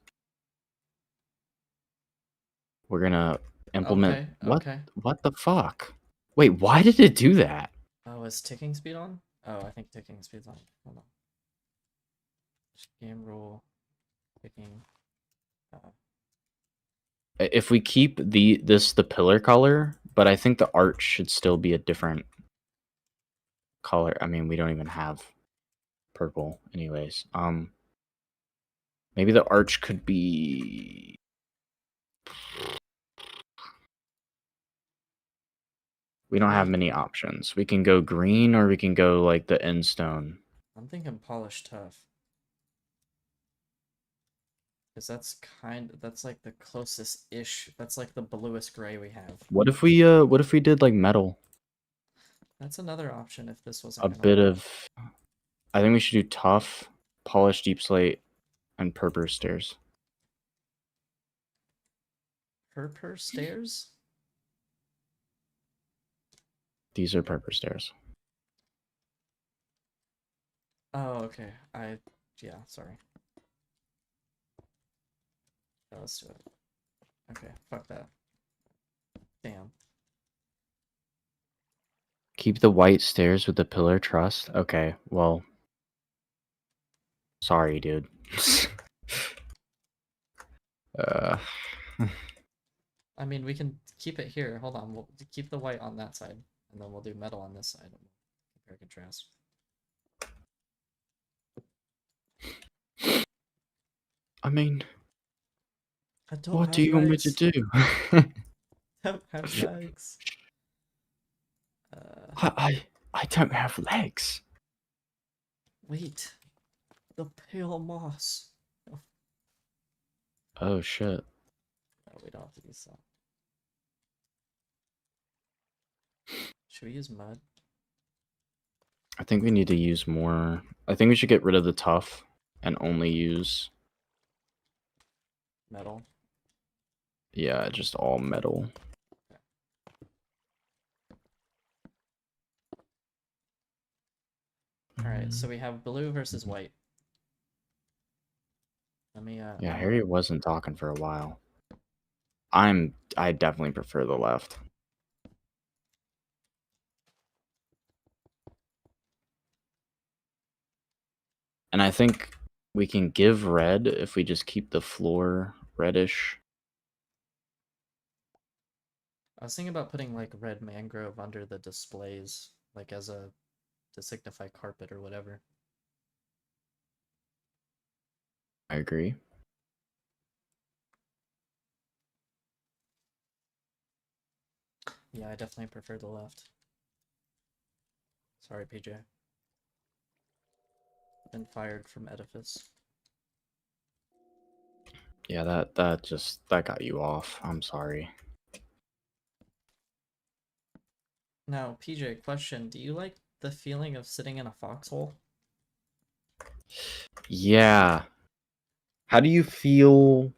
We're gonna implement Okay. what Okay. what the fuck? Wait, why did it do that? Oh, is ticking speed on? Oh, I think ticking speed's on. Hold on. Game rule. Ticking. If we keep the pillar color, but I think the art should still be a different color. I mean, we don't even have purple anyways. Maybe the arch could be we don't have many options. We can go green or we can go like the end stone. I'm thinking polished tough. Because that's like the closest ish. That's like the bluest gray we have. What if we did like metal? That's another option if this wasn't A gonna bit work. of I think we should do tough, polished deep slate, and purple stairs. Per stairs? These are purple stairs. Oh, okay. Yeah, sorry. Yeah, let's do it. Okay, fuck that. Damn. Keep the white stairs with the pillar truss. Okay, well, sorry, dude. uh, I mean, we can keep it here. Hold on. We'll keep the white on that side, and then we'll do metal on this side. And compare contrast. I mean, I don't what have do you want me to legs. do? Don't have legs. I don't have legs. Wait. The pale moss. Oh shit. Oh, we don't have to use that. Should we use mud? I think we need to use more. I think we should get rid of the tough and only use, Metal. yeah, just all metal. Alright, so we have blue versus white. Let me Yeah, Harry wasn't talking for a while. I definitely prefer the left. And I think we can give red if we just keep the floor reddish. I was thinking about putting like red mangrove under the displays, like as a to signify carpet or whatever. I agree. Yeah, I definitely prefer the left. Sorry, PJ. Been fired from Edifice. Yeah, that got you off. I'm sorry. Now, PJ, question: do you like the feeling of sitting in a foxhole? Yeah. How do you feel?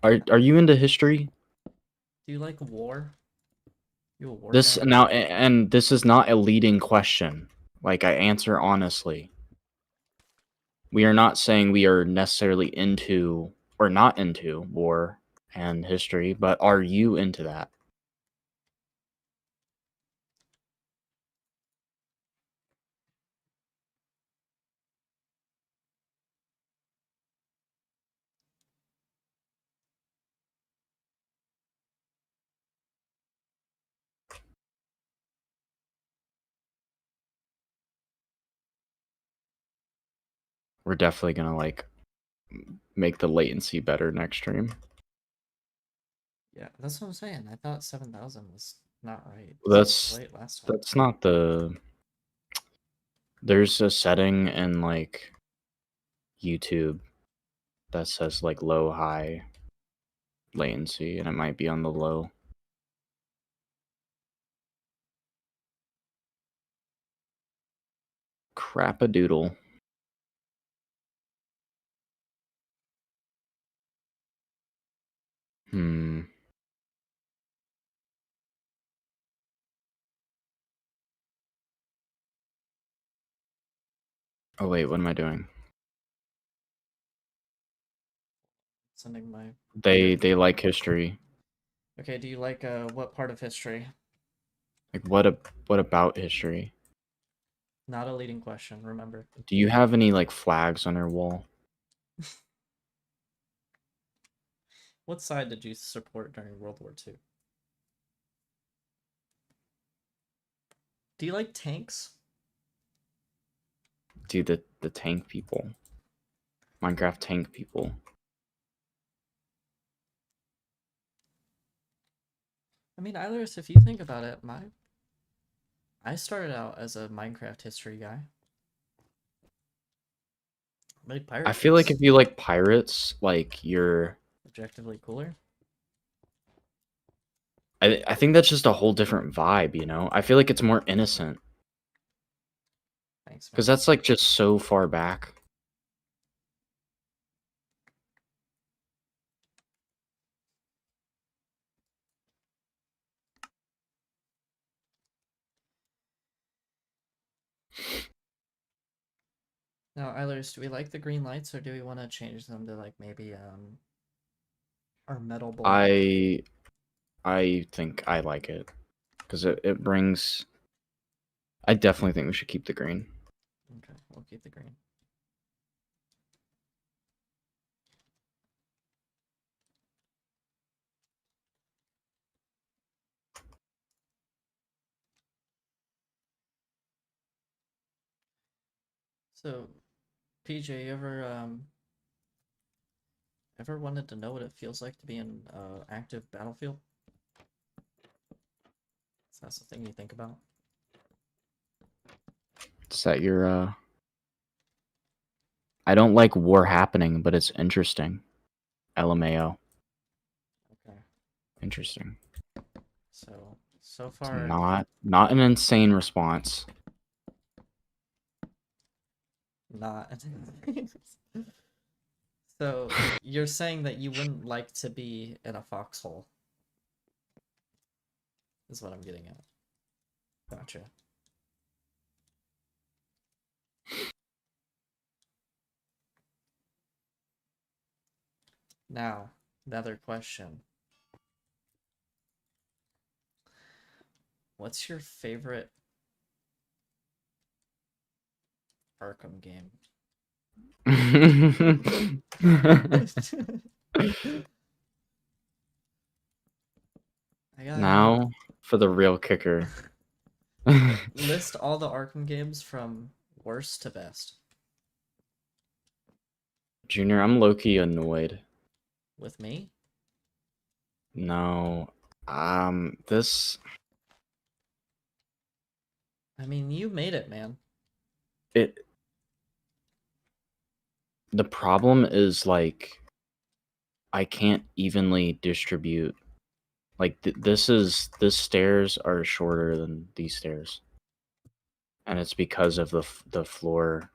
Are you into history? Do you like war? You a war This fan? now and this is not a leading question. Like I answer honestly. We are not saying we are necessarily into or not into war and history, but are you into that? We're definitely gonna like make the latency better next stream. Yeah, that's what I'm saying. I thought 7,000 was not right. That's Late last time. that's not the. There's a setting in like YouTube that says like low high latency, and it might be on the low. Crap-a-doodle. Hmm. Oh wait, what am I doing? Sending my. They like history. Okay, do you like what part of history? Like what about history? Not a leading question, remember. Do you have any like flags on your wall? What side did you support during World War II? Do you like tanks? Dude, the tank people. Minecraft tank people. I mean, Iris, if you think about it, I started out as a Minecraft history guy. Made pirate I feel like ships if you like pirates, like you're objectively cooler. I think that's just a whole different vibe, you know? I feel like it's more innocent. Thanks, man. Because that's like just so far back. Now, Eilers, do we like the green lights or do we want to change them to like maybe our metal black? I think I like it. Because it brings I definitely think we should keep the green. Okay, we'll keep the green. So, PJ, you ever wanted to know what it feels like to be in active battlefield? So that's the thing you think about. Is that your I don't like war happening, but it's interesting. LMAO. Okay. Interesting. So It's far, not an insane response. not. So you're saying that you wouldn't like to be in a foxhole, is what I'm getting at. Gotcha. Now, another question. What's your favorite Arkham game? I gotta know. Now for the real kicker. List all the Arkham games from worst to best. Junior, I'm low-key annoyed. With me? No. This I mean, you made it, man. it the problem is like I can't evenly distribute. Like this stairs are shorter than these stairs. And it's because of the floor.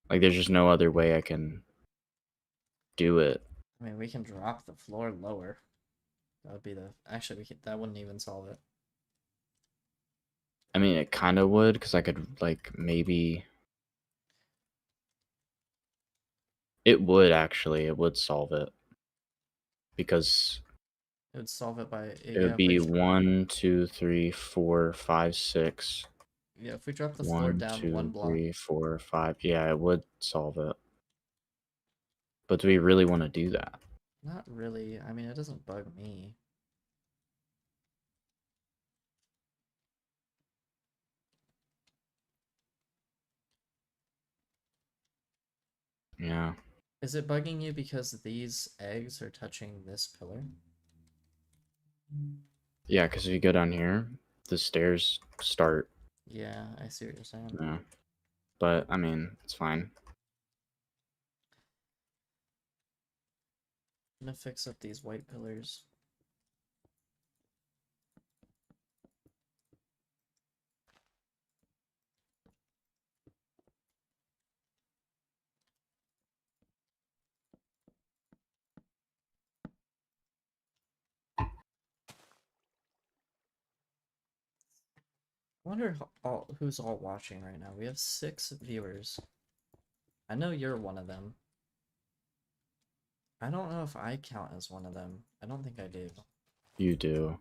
Like there's just no other way I can do it. I mean, we can drop the floor lower. That would be the... Actually, that wouldn't even solve it. I mean, it kind of would because I could like maybe it would actually it would solve it because It would solve it by... it would Yeah, be 1, 2, 3, 4, 5, 6. yeah, if we drop the floor 1, down 2, one block. 3, 4, 5. Yeah, it would solve it. But do we really want to do that? Not really. I mean, it doesn't bug me. Yeah. Is it bugging you because these eggs are touching this pillar? Yeah, because if you go down here, the stairs start. Yeah, I see what you're saying. Yeah. But I mean, it's fine. I'm gonna fix up these white pillars. wonder who's all watching right now. We have 6 viewers. I know you're one of them. I don't know if I count as one of them. I don't think I do. You do.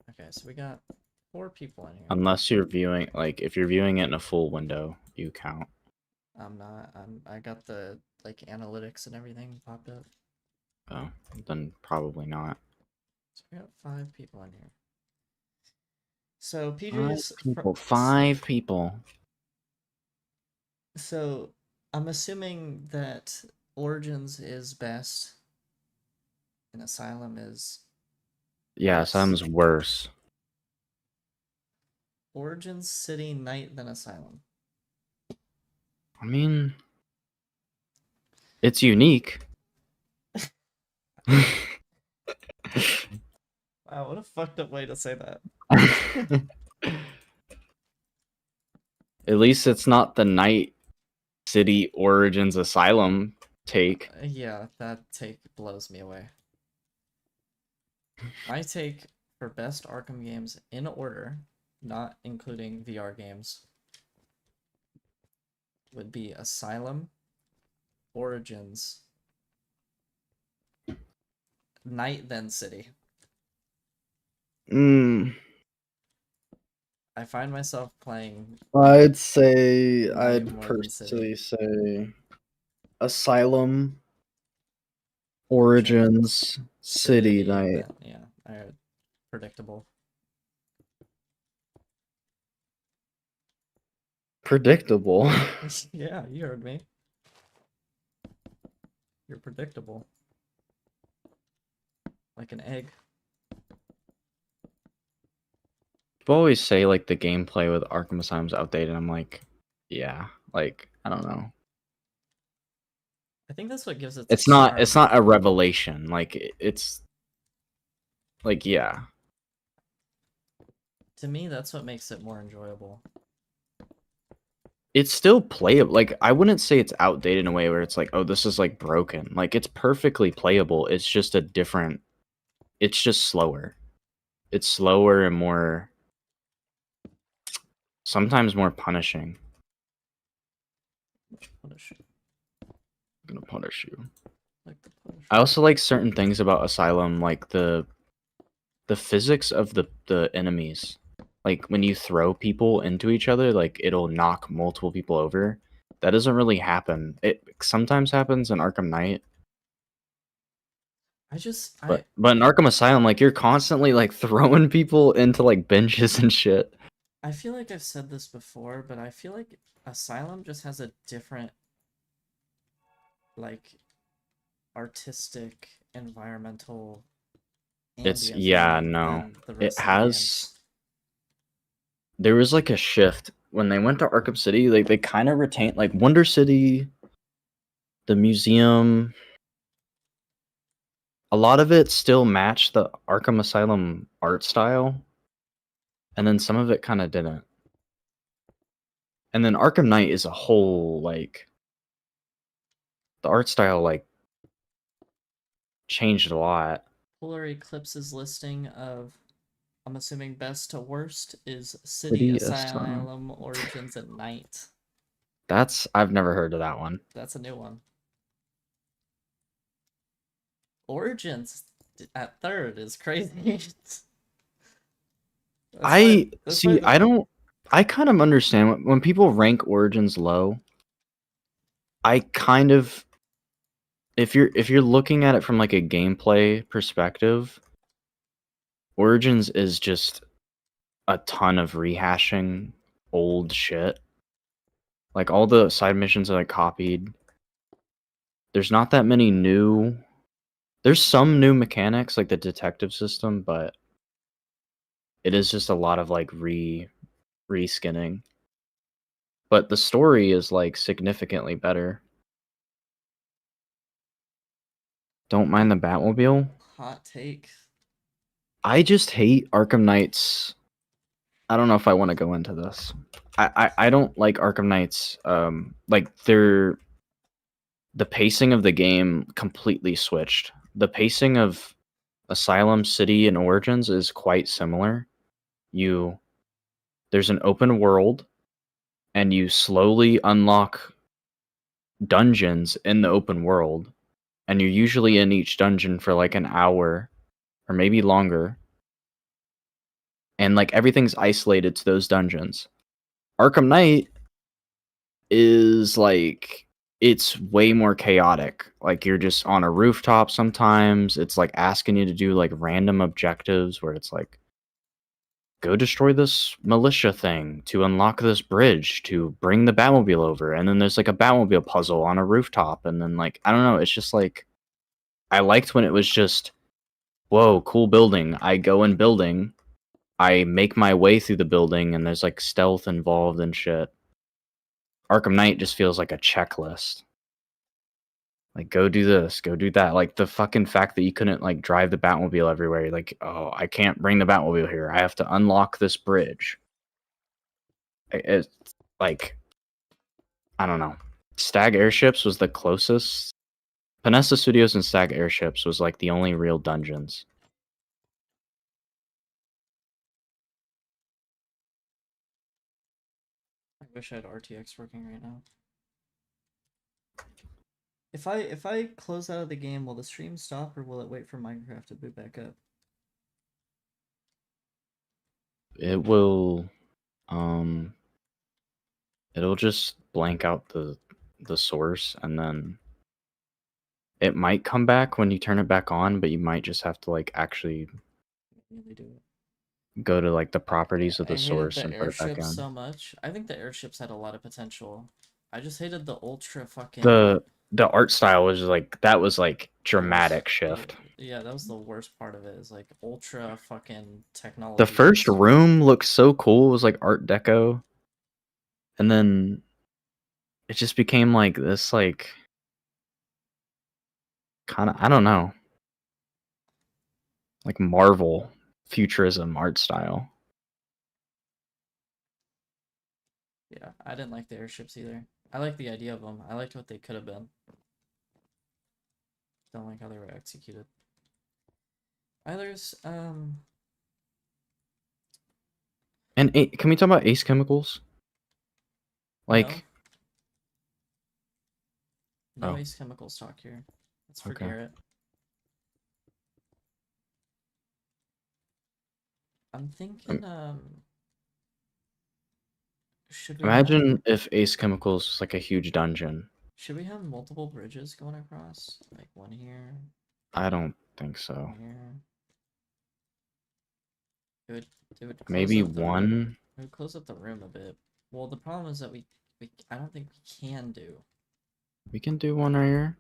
Okay, so we got 4 people in here. Unless you're viewing, like, if you're viewing it in a full window, you count. I'm not. I got the like analytics and everything popped up. Oh, then probably not. So we got 5 people in here. So Five PJ's people. 5 people. So I'm assuming that Origins is best and Asylum is Yeah, worse. Asylum's worse. Origins, City, Night, then Asylum. I mean, it's unique. Wow, what a fucked up way to say that. At least it's not the Night City Origins Asylum take. Yeah, that take blows me away. My take for best Arkham games in order, not including VR games, would be Asylum, Origins, Night, then City. I find myself playing. I'd say Night I'd more than City. personally say Asylum, Origins, City Night. Yeah, predictable. Predictable. Yeah, you heard me. You're predictable. Like an egg. People always say like the gameplay with Arkham Asylum's outdated. I'm like, yeah, like I don't know. I think that's what gives it. It's not. It's not a revelation. Like it's. Like yeah. To me, that's what makes it more enjoyable. It's still playable. Like I wouldn't say it's outdated in a way where it's like, oh, this is like broken. Like it's perfectly playable. It's just a different. It's just slower. It's slower and more. Sometimes more punishing. Punish. I'm gonna punish you. Like the punish. I also like certain things about Asylum, like the physics of the enemies. Like when you throw people into each other, like it'll knock multiple people over. That doesn't really happen. It sometimes happens in Arkham Knight. But in Arkham Asylum, like you're constantly like throwing people into like benches and shit. I feel like I've said this before, but I feel like Asylum just has a different, like, artistic, environmental. It's yeah, no. It has. There was like a shift when they went to Arkham City. Like they kind of retained like Wonder City, the museum. A lot of it still matched the Arkham Asylum art style, and then some of it kind of didn't. And then Arkham Knight is a whole like the art style like changed a lot. Polar Eclipse's listing of, I'm assuming best to worst, is City, Asylum, Origins, and Night. I've never heard of that one. That's a new one. Origins at third is crazy. I kind of understand when people rank Origins low. I kind of, if you're looking at it from like a gameplay perspective, Origins is just a ton of rehashing old shit. Like all the side missions are like copied. There's not that many new. There's some new mechanics like the detective system, but it is just a lot of like reskinning. But the story is like significantly better. Don't mind the Batmobile. Hot take. I just hate Arkham Knight's. I don't know if I want to go into this. I don't like Arkham Knight's. Like the pacing of the game completely switched. The pacing of Asylum, City, and Origins is quite similar. You there's an open world, and you slowly unlock dungeons in the open world, and you're usually in each dungeon for like an hour or maybe longer, and like everything's isolated to those dungeons. Arkham Knight is like, it's way more chaotic. Like, you're just on a rooftop sometimes. It's like asking you to do like random objectives where it's like, go destroy this militia thing to unlock this bridge to bring the Batmobile over. And then there's like a Batmobile puzzle on a rooftop. And then like, I don't know, it's just like, I liked when it was just, whoa, cool building. I go in building, I make my way through the building, and there's like stealth involved and shit. Arkham Knight just feels like a checklist. Like, go do this, go do that. Like, the fucking fact that you couldn't like drive the Batmobile everywhere. You're like, oh, I can't bring the Batmobile here. I have to unlock this bridge. It's like, I don't know. Stag Airships was the closest. Panessa Studios and Stag Airships was like the only real dungeons. I wish I had RTX working right now. If I close out of the game, will the stream stop or will it wait for Minecraft to boot back up? It will, it'll just blank out the source, and then it might come back when you turn it back on, but you might just have to like actually Really do it. go to like the properties of I the hated source the and put it back airships on. so much. I think the airships had a lot of potential. I just hated the ultra fucking. The art style was like, that was like dramatic shift. Yeah, that was the worst part of it. Is like ultra fucking technology. The first room looked so cool. It was like Art Deco, and then it just became like this, like, kind of, I don't know, like Marvel futurism art style. Yeah, I didn't like the airships either. I liked the idea of them. I liked what they could have been. Don't like how they were executed. Others, And can we talk about Ace Chemicals? Like, no Oh. Ace Chemicals talk here. That's for Okay. Garrett. I'm thinking, should we imagine if Ace Chemicals was like a huge dungeon. should we have multiple bridges going across? Like one here, I don't think so. one here. It would close Maybe up the room. one. It would close up the room a bit. Well, the problem is that I don't think we can do. We can do one right here.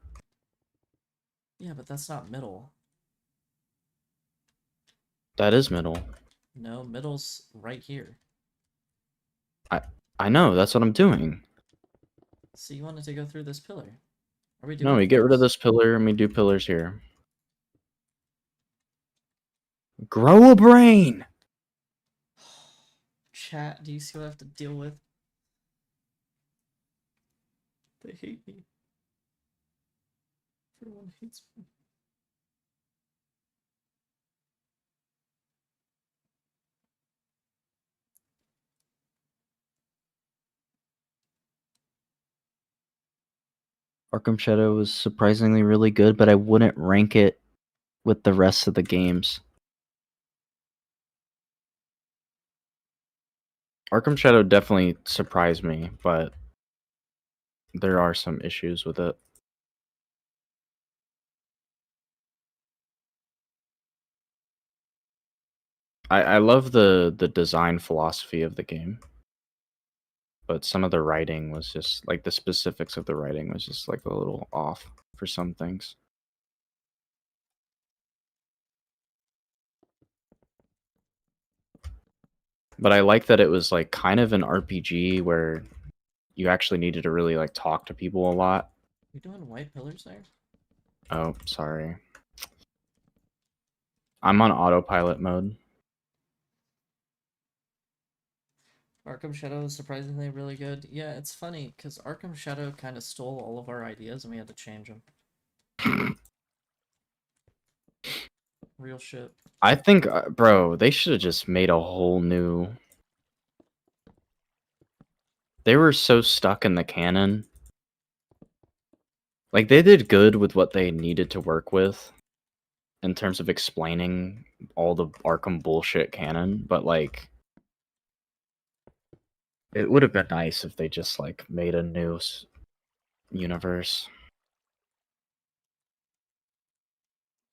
Yeah, but that's not middle. That is middle. No, middle's right here. I know, that's what I'm doing. So you wanted to go through this pillar. Are we doing No, we get rid of pillars? this pillar and we do pillars here. Grow a brain! Chat, do you see what I have to deal with? They hate me. Everyone hates me. Arkham Shadow was surprisingly really good, but I wouldn't rank it with the rest of the games. Arkham Shadow definitely surprised me, but there are some issues with it. I love the design philosophy of the game, but some of the writing was just like, the specifics of the writing was just like a little off for some things. But I like that it was like kind of an RPG where you actually needed to really like talk to people a lot. You doing white pillars there? Oh, sorry. I'm on autopilot mode. Arkham Shadow is surprisingly really good. Yeah, it's funny because Arkham Shadow kind of stole all of our ideas and we had to change them. Real shit. I think, bro, they should have just made a whole new They were so stuck in the canon. Like, they did good with what they needed to work with in terms of explaining all the Arkham bullshit canon, but like, it would have been nice if they just like made a new universe.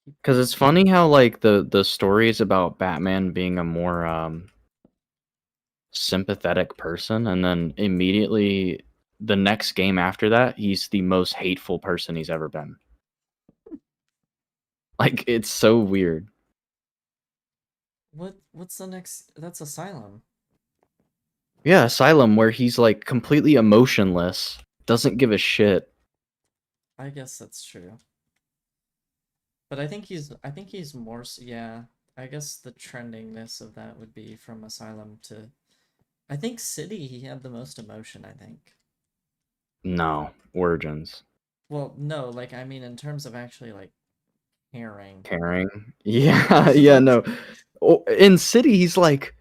Because it's funny how like the stories about Batman being a more sympathetic person, and then immediately the next game after that, he's the most hateful person he's ever been. Like, it's so weird. What's the next? That's Asylum. Yeah, Asylum, where he's like completely emotionless, doesn't give a shit. I guess that's true. But I think he's more yeah. I guess the trendingness of that would be from Asylum to I think City he had the most emotion, I think. No, Origins. Well, no, like I mean in terms of actually like caring. Caring. Yeah, yeah, no. Oh, in City, he's like,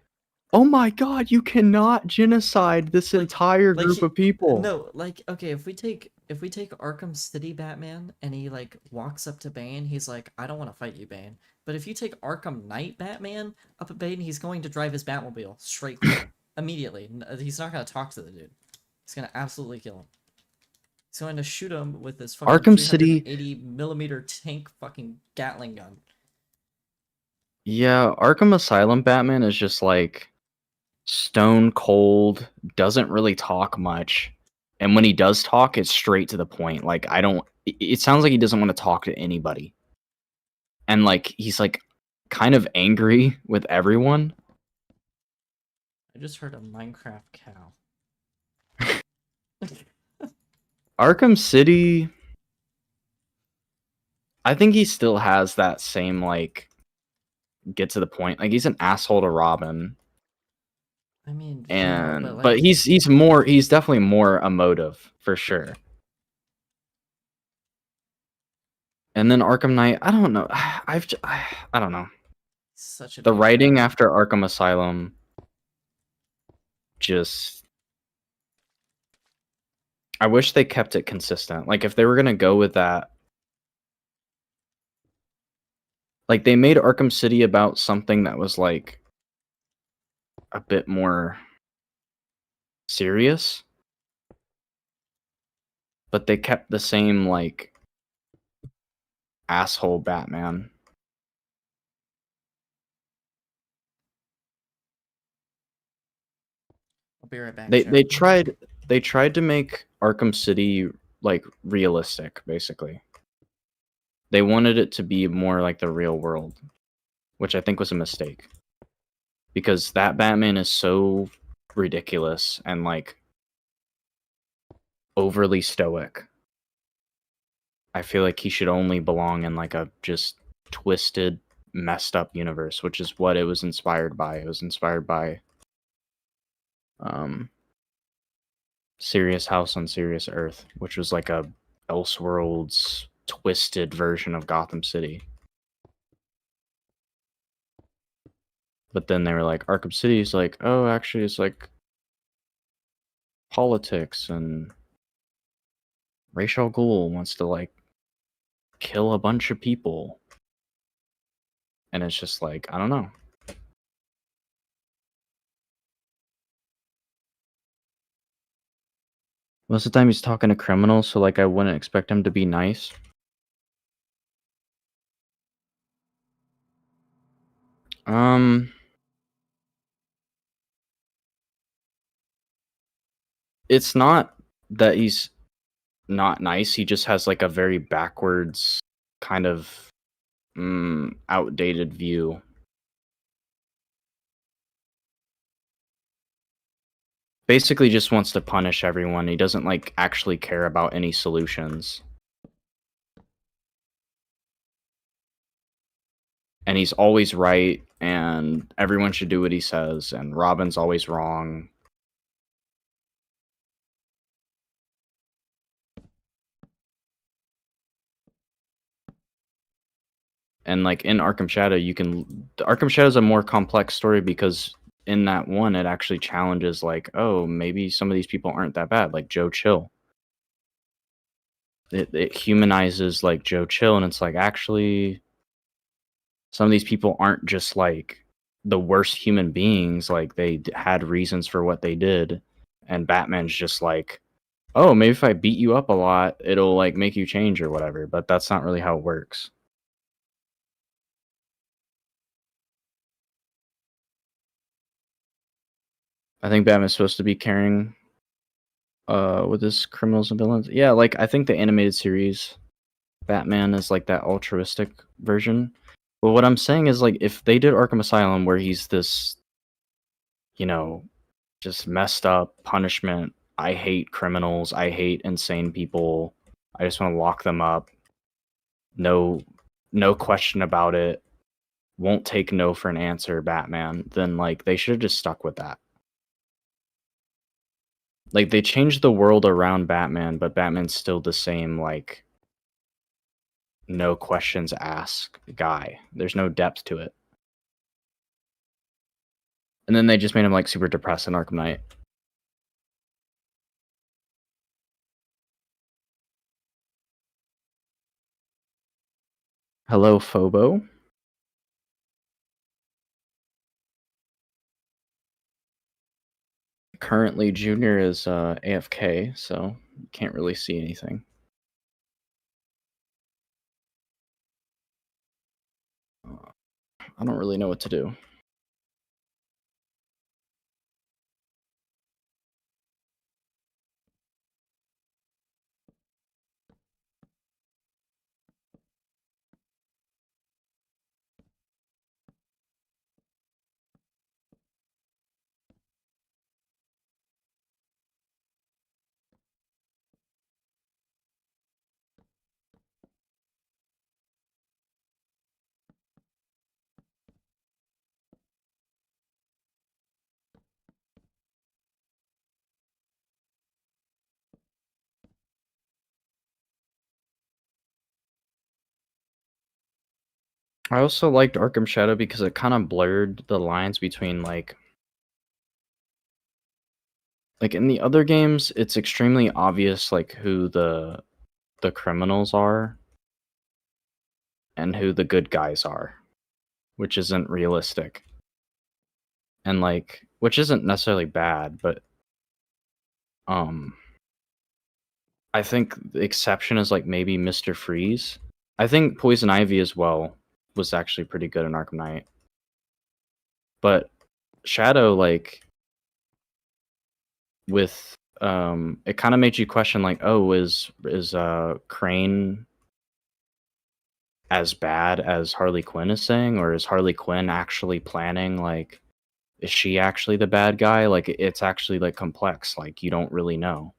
oh my god, you cannot genocide this entire group of people. No, like okay, if we take Arkham City Batman and he like walks up to Bane, he's like, I don't want to fight you, Bane. But if you take Arkham Knight Batman up at Bane, he's going to drive his Batmobile straight through him immediately. He's not gonna talk to the dude. He's gonna absolutely kill him. He's going to shoot him with this fucking Arkham City 380mm tank fucking Gatling gun. Yeah, Arkham Asylum Batman is just like stone cold, doesn't really talk much. And when he does talk, it's straight to the point. Like, it sounds like he doesn't want to talk to anybody. And like, he's like kind of angry with everyone. I just heard a Minecraft cow. Arkham City, I think he still has that same like get to the point. Like, he's an asshole to Robin. I mean, And yeah, but he's definitely more emotive for sure. And then Arkham Knight, I don't know. I don't know. such a The big writing fan. after Arkham Asylum just, I wish they kept it consistent. Like, if they were gonna go with that, like they made Arkham City about something that was like a bit more serious, but they kept the same like asshole Batman. I'll be right back. They tried to make Arkham City like realistic, basically. They wanted it to be more like the real world, which I think was a mistake. Because that Batman is so ridiculous and like overly stoic. I feel like he should only belong in like a just twisted, messed up universe, which is what it was inspired by. It was inspired by Serious House on Serious Earth, which was like a Elseworlds twisted version of Gotham City. But then they were like, Arkham City is like, oh, actually, it's like politics, and Ra's al Ghul wants to like kill a bunch of people. And it's just like, I don't know. Most of the time he's talking to criminals, so like I wouldn't expect him to be nice. It's not that he's not nice, he just has like a very backwards kind of outdated view. Basically just wants to punish everyone. He doesn't like actually care about any solutions. And he's always right, and everyone should do what he says, and Robin's always wrong. And like in Arkham Shadow, the Arkham Shadow is a more complex story because in that one, it actually challenges like, oh, maybe some of these people aren't that bad, like Joe Chill. It humanizes like Joe Chill, and it's like actually some of these people aren't just like the worst human beings. Like they had reasons for what they did, and Batman's just like, oh, maybe if I beat you up a lot, it'll like make you change or whatever. But that's not really how it works. I think Batman's supposed to be caring with his criminals and villains. Yeah, like I think the animated series Batman is like that altruistic version. But what I'm saying is like if they did Arkham Asylum where he's this, you know, just messed up punishment. I hate criminals. I hate insane people. I just want to lock them up. No question about it. Won't take no for an answer, Batman. Then like they should have just stuck with that. Like they changed the world around Batman, but Batman's still the same like no questions asked guy. There's no depth to it. And then they just made him like super depressed in Arkham Knight. Hello, Phobo. Currently, Junior is AFK, so you can't really see anything. I don't really know what to do. I also liked Arkham Shadow because it kind of blurred the lines between like in the other games, it's extremely obvious like who the criminals are and who the good guys are, which isn't realistic. And like which isn't necessarily bad, but I think the exception is like maybe Mr. Freeze. I think Poison Ivy as well was actually pretty good in Arkham Knight. But Shadow, like with it kind of made you question like, oh, is Crane as bad as Harley Quinn is saying, or is Harley Quinn actually planning, like is she actually the bad guy? Like it's actually like complex, like you don't really know.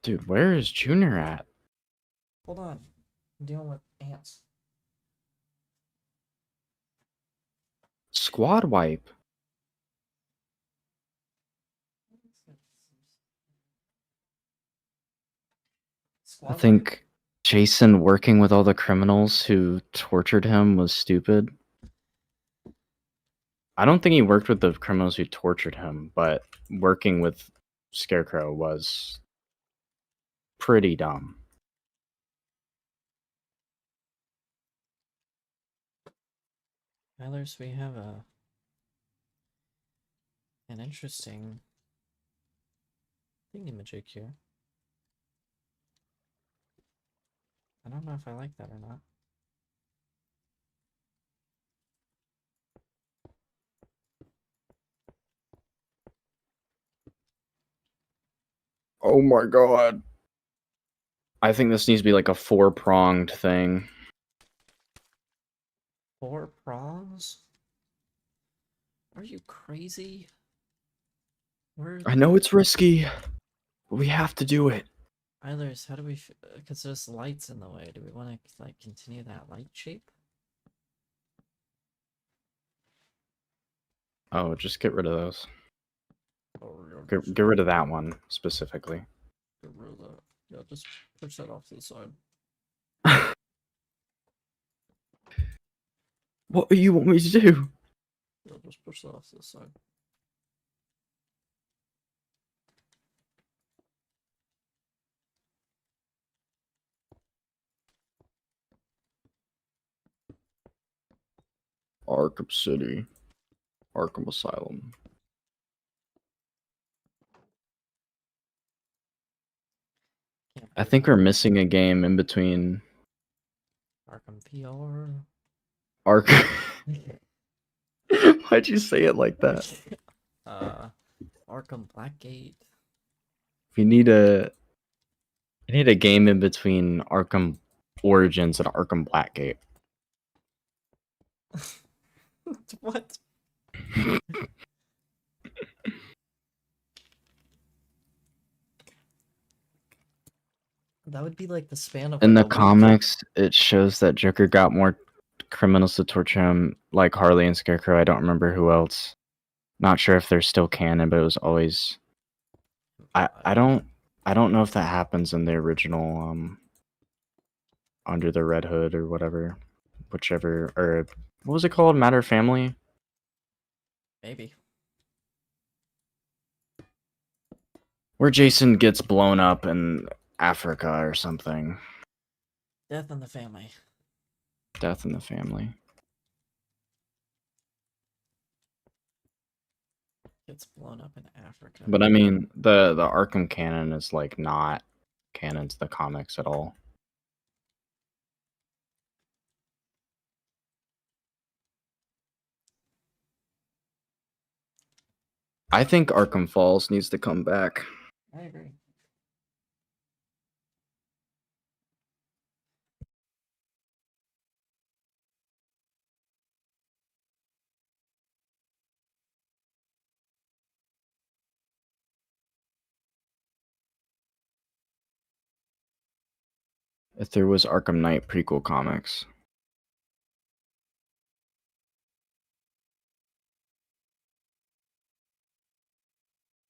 Dude, where is Junior at? Hold on. I'm dealing with ants. Squad wipe. I think Jason working with all the criminals who tortured him was stupid. I don't think he worked with the criminals who tortured him, but working with Scarecrow was pretty dumb. Tyler, so we have an interesting thingamajig here. I don't know if I like that or not. Oh my god. I think this needs to be like a 4-pronged thing. 4 prongs? Are you crazy? I know it's risky, but we have to do it. Eilers, how do we? Because there's lights in the way. Do we want to like continue that light shape? Oh, just get rid of those. Or Get rid of that one specifically. get rid of that. Yeah, just push that off to the side. What do you want me to do? Yeah, just push that off to the side. Arkham City. Arkham Asylum. Can't I believe think how we're missing a game in between Arkham PR. Arkham. Why'd you say it like that? Arkham Blackgate. You need a game in between Arkham Origins and Arkham Blackgate. What? That would be like the span of In like the a week. comics, it shows that Joker got more criminals to torture him, like Harley and Scarecrow. I don't remember who else. Not sure if they're still canon, but it was always. I don't know if that happens in the original Under the Red Hood or whatever, whichever, or what was it called? Matter of Family. Maybe. Where Jason gets blown up in Africa or something. Death in the Family. Death in the Family. Gets blown up in Africa. But I mean, the Arkham canon is like not canon to the comics at all. I think Arkham Falls needs to come back. I agree. If there was Arkham Knight prequel comics.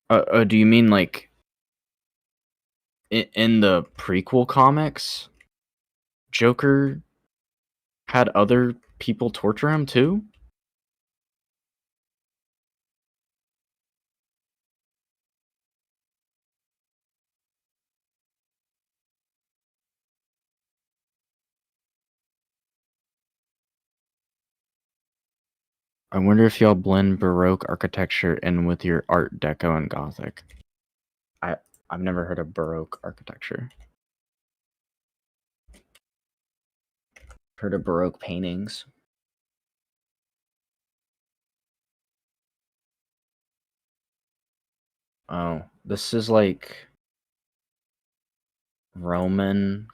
Do you mean like in the prequel comics, Joker had other people torture him too? I wonder if y'all blend Baroque architecture in with your Art Deco and Gothic. I've never heard of Baroque architecture. Heard of Baroque paintings. Oh, this is like Roman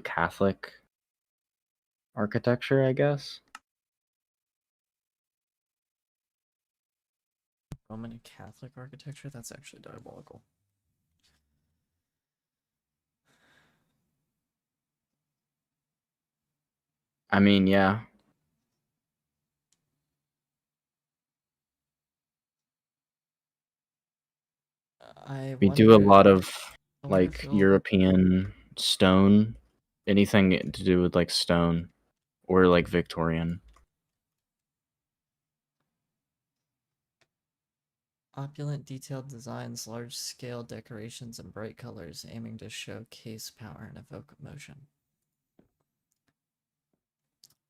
Catholic architecture, I guess. Roman Catholic architecture? That's actually diabolical. I mean, yeah. We do a lot of I wonder like if you'll- European stone, anything to do with like stone or like Victorian. Opulent, detailed designs, large-scale decorations, and bright colors, aiming to showcase power and evoke emotion.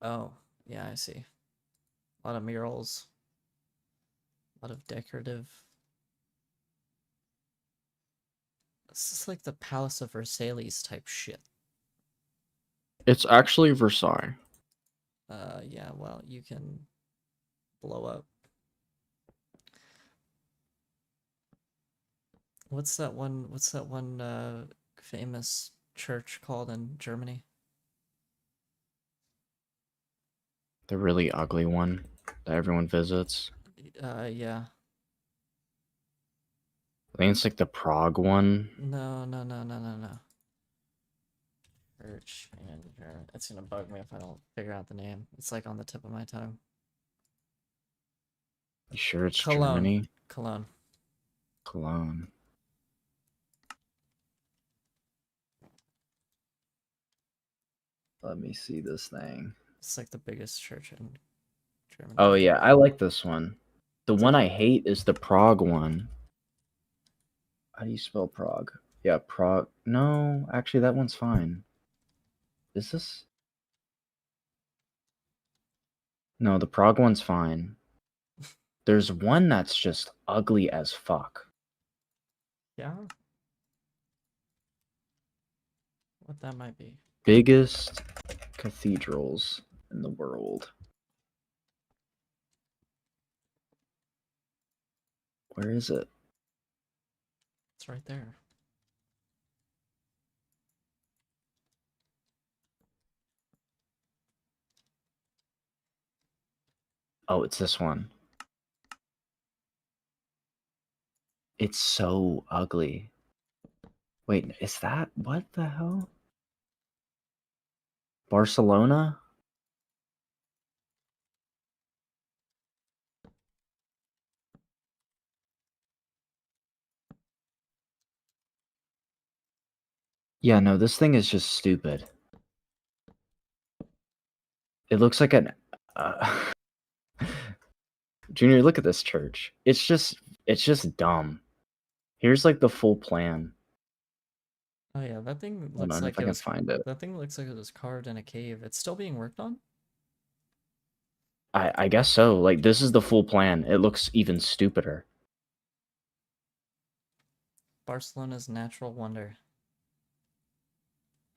Oh, yeah, I see. A lot of murals. A lot of decorative. This is like the Palace of Versailles type shit. It's actually Versailles. Yeah, well, you can blow up. What's that one famous church called in Germany? The really ugly one that everyone visits. Yeah. I think it's like the Prague one. No. Church in German. It's gonna bug me if I don't figure out the name. It's like on the tip of my tongue. You sure it's Cologne. Germany? Cologne. Cologne. Let me see this thing. It's like the biggest church in Germany. Oh yeah, I like this one. The It's one like- I hate is the Prague one. How do you spell Prague? Yeah, Prague. No, actually that one's fine. Is this? No, the Prague one's fine. There's one that's just ugly as fuck. Yeah. What that might be. Biggest cathedrals in the world. Where is it? It's right there. Oh, it's this one. It's so ugly. Wait, is that what the hell? Barcelona? Yeah, no, this thing is just stupid. It looks like an Junior, look at this church. It's just dumb. Here's like the full plan. Oh yeah, that thing Hold looks on, like if I it can was. find it. That thing looks like it was carved in a cave. It's still being worked on. I guess so. Like this is the full plan. It looks even stupider. Barcelona's natural wonder.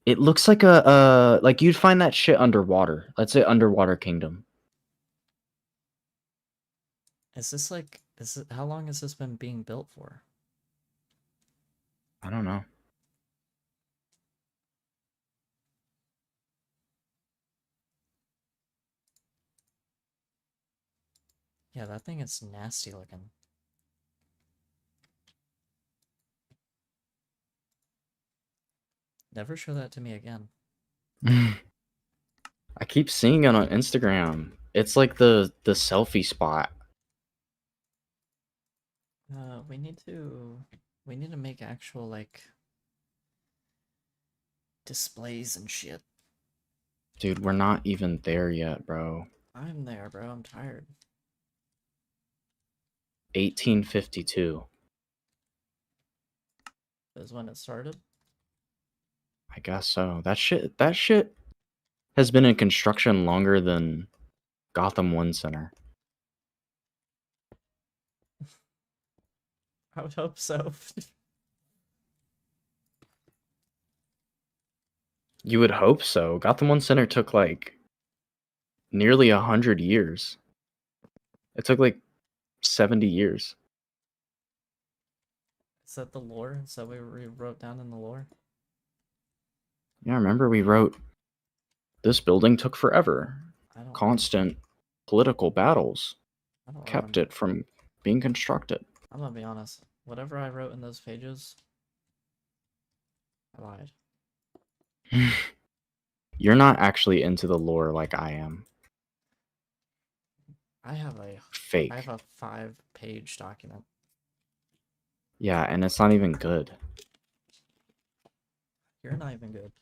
It looks like like you'd find that shit underwater. Let's say underwater kingdom. Is this like? Is it? How long has this been being built for? I don't know. Yeah, that thing is nasty looking. Never show that to me again. I keep seeing it on Instagram. It's like the selfie spot. We need to make actual like displays and shit. Dude, we're not even there yet, bro. I'm there, bro. I'm tired. 1852. Is when it started. I guess so. That shit has been in construction longer than Gotham One Center. I would hope so. You would hope so. Gotham One Center took like nearly 100 years. It took like 70 years. Is that the lore? Is that what we wrote down in the lore? Yeah, remember we wrote this building took forever. I don't. Constant political battles I don't kept remember. it from being constructed. I'm gonna be honest. Whatever I wrote in those pages, I lied. You're not actually into the lore like I am. I have a Fake. 5-page document. Yeah, and it's not even good. You're not even good.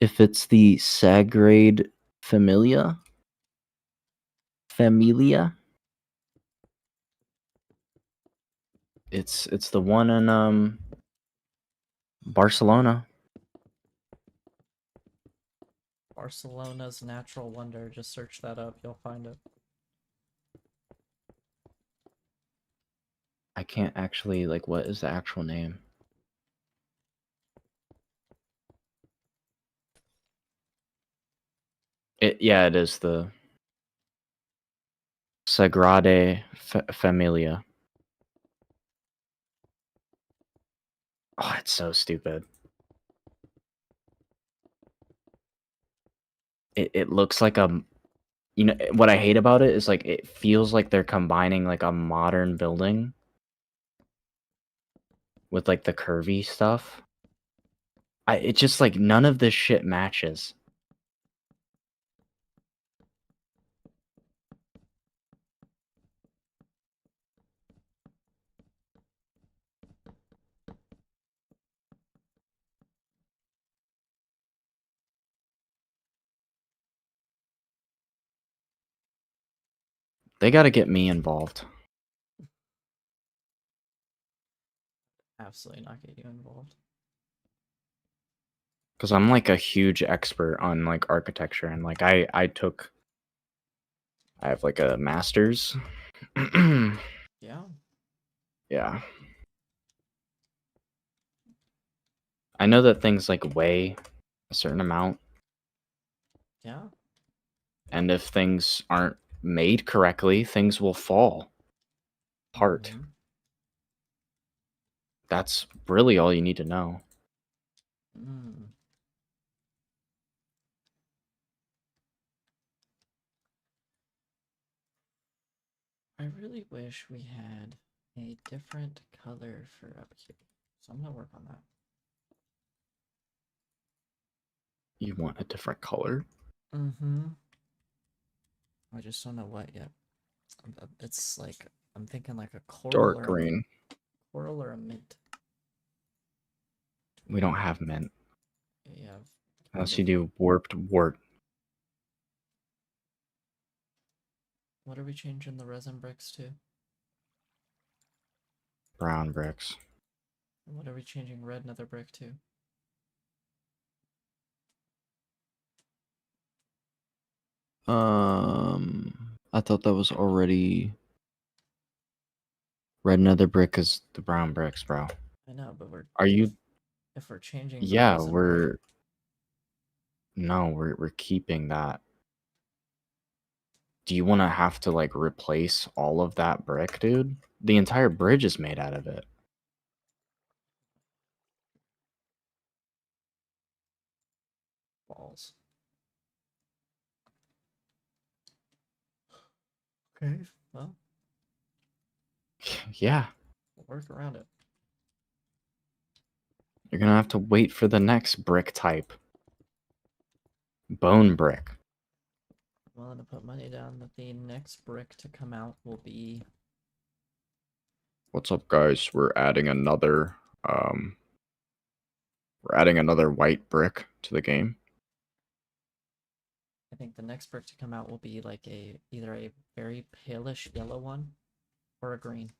If it's the Sagrade Familia, it's the one in Barcelona. Barcelona's natural wonder. Just search that up. You'll find it. I can't actually like what is the actual name? It is the Sagrade Familia. Oh, it's so stupid. It looks like a You know what I hate about it is like it feels like they're combining like a modern building with like the curvy stuff. It's just like none of this shit matches. They got to get me involved. Absolutely not get you involved. Because I'm like a huge expert on like architecture and like I have like a master's. Yeah. Yeah. I know that things like weigh a certain amount, Yeah. and if things aren't made correctly, things will fall apart. Mhm. That's really all you need to know. Mm. I really wish we had a different color for up here. So I'm gonna work on that. You want a different color? Mm-hmm. I just don't know what yet. It's like I'm thinking like a coral Dark or green. coral or a mint. We don't have mint. You have Unless kind you of- do warped wart. What are we changing the resin bricks to? Brown bricks. And what are we changing red nether brick to? I thought that was already red nether brick is the brown bricks, bro. I know, but Are you? if we're changing the Yeah, resin brick, we're keeping that. Do you want to have to like replace all of that brick, dude? The entire bridge is made out of it. balls. Okay, well, Yeah, we'll work around it. you're gonna have to wait for the next brick type. Bone brick. I'm willing to put money down that the next brick to come out will be What's up, guys? We're adding another white brick to the game. I think the next brick to come out will be like either a very palish yellow one or a green.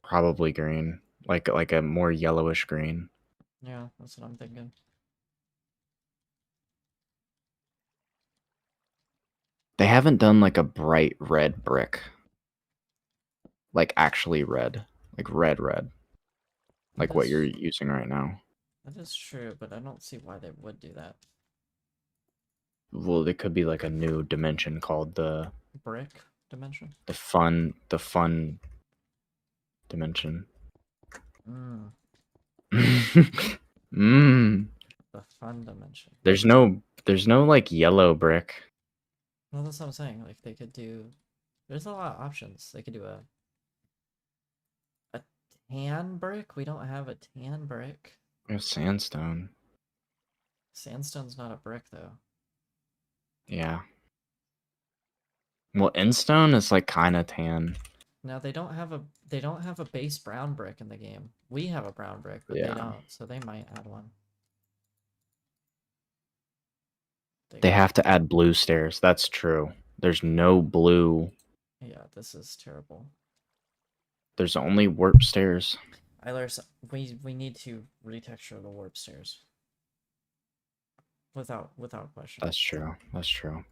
Probably green, like a more yellowish green. Yeah, that's what I'm thinking. They haven't done like a bright red brick, like actually red, like red, like what you're using right now. That is true, but I don't see why they would do that. Well, it could be like a new dimension called the Brick dimension? fun dimension. Mm, mm. the fun dimension. There's no like yellow brick. No, that's what I'm saying. Like they could do. There's a lot of options. They could do a tan brick. We don't have a tan brick. We have sandstone. Sandstone's not a brick though. Yeah. Well, endstone is like kind of tan. Now they don't have a base brown brick in the game. We have a brown brick, but they Yeah. don't, so they might add one. They have to add blue stairs. That's true. There's no blue. Yeah, this is terrible. There's only warp stairs. Eilers, we need to retexture the warp stairs. Without question. That's true. That's true.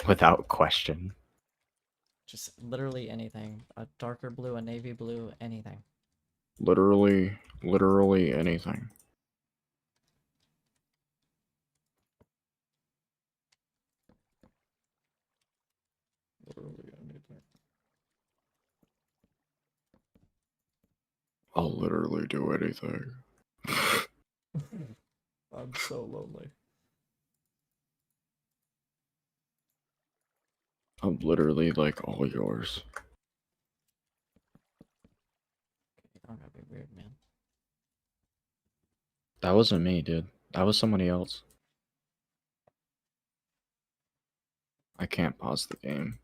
Without question. Just literally anything. A darker blue, a navy blue, anything. Literally anything. Literally anything. I'll literally do anything. I'm so lonely. I'm literally like all yours. You don't gotta be weird, man. That wasn't me, dude. That was somebody else. I can't pause the game.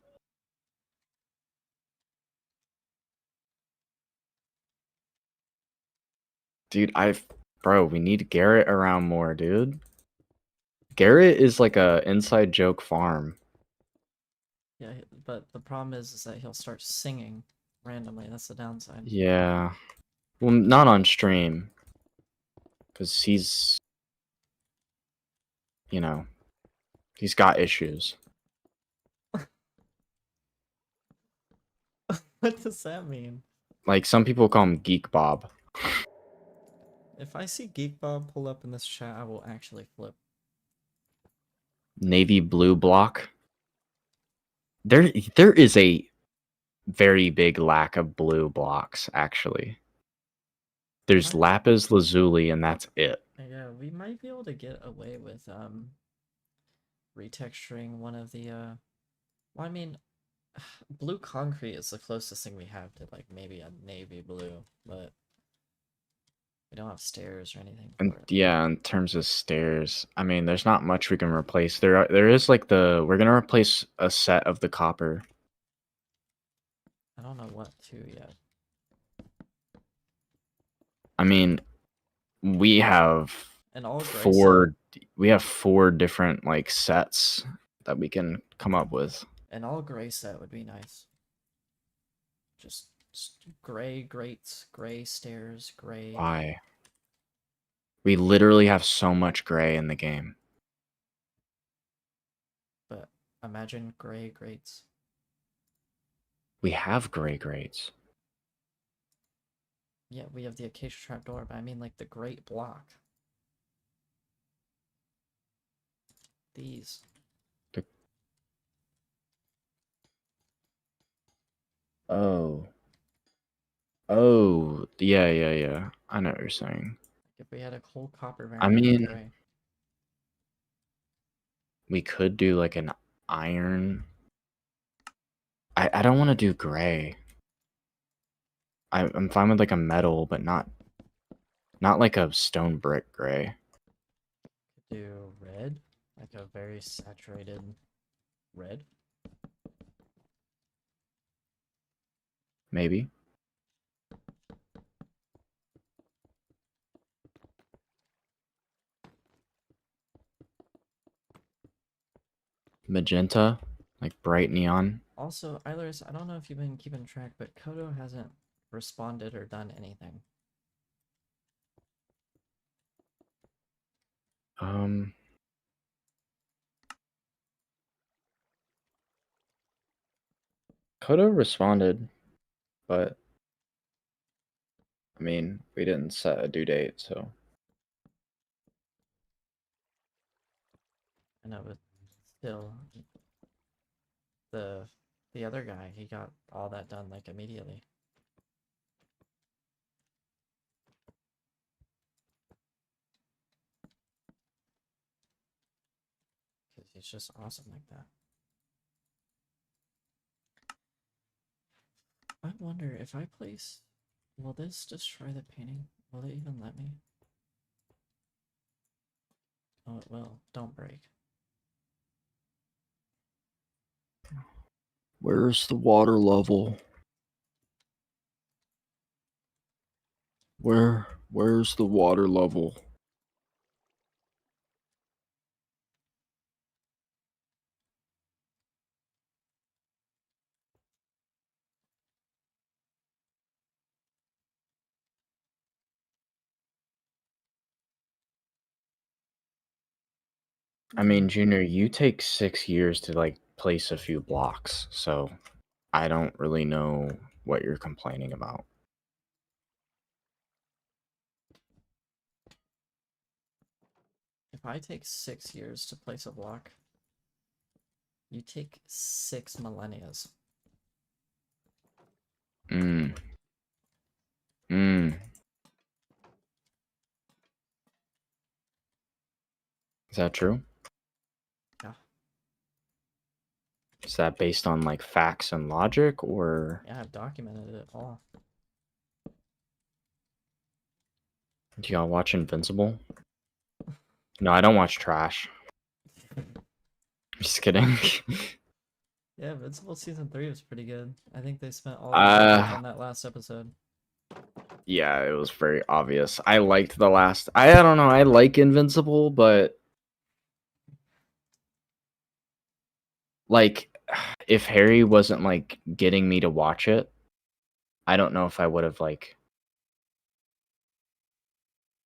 Dude, bro, we need Garrett around more, dude. Garrett is like a inside joke farm. Yeah, but the problem is that he'll start singing randomly. That's the downside. Yeah. Well, not on stream. Because he's, you know, he's got issues. What does that mean? Like, some people call him Geek Bob. If I see Geek Bob pull up in this chat, I will actually flip. Navy blue block. There is a very big lack of blue blocks, actually. There's Right. lapis lazuli, and that's it. Yeah, we might be able to get away with retexturing one of the well, I mean, blue concrete is the closest thing we have to like maybe a navy blue, but we don't have stairs or anything for And it. yeah, in terms of stairs, I mean, there's not much we can replace. There is like we're gonna replace a set of the copper. I don't know what to yet. I mean, we have An all gray we have 4 different like sets that we can come up with. An all gray set would be nice. Just gray grates, gray stairs, gray. Why? We literally have so much gray in the game. But imagine gray grates. We have gray grates. Yeah, we have the acacia trapdoor, but I mean like the great block. These. Oh, yeah. I know what you're saying. If we had a whole copper I variant mean, of gray. we could do like an iron. I don't want to do gray. I'm fine with like a metal, but not like a stone brick gray. Could do red, like a very saturated red. Maybe. Magenta, like bright neon. Also, Eilers, I don't know if you've been keeping track, but Kodo hasn't responded or done anything. Kodo responded, but I mean, we didn't set a due date, so. I know, but still, the other guy, he got all that done like immediately. Because he's just awesome like that. I wonder if I place... Will this destroy the painting? Will it even let me? Oh, it will. Don't break. Where's the water level? Where's the water level? I mean, Junior, you take 6 years to like place a few blocks, so I don't really know what you're complaining about. If I take 6 years to place a block, you take 6 millennias. Mm. Mm. Is that true? Yeah. Is that based on like facts and logic, or Yeah, I've documented it all. do y'all watch Invincible? No, I don't watch trash. Just kidding. Yeah, Invincible season 3 was pretty good. I think they spent all their effort on that last episode. Yeah, it was very obvious. I liked the last. I don't know. I like Invincible, but like, if Harry wasn't like getting me to watch it, I don't know if I would have like.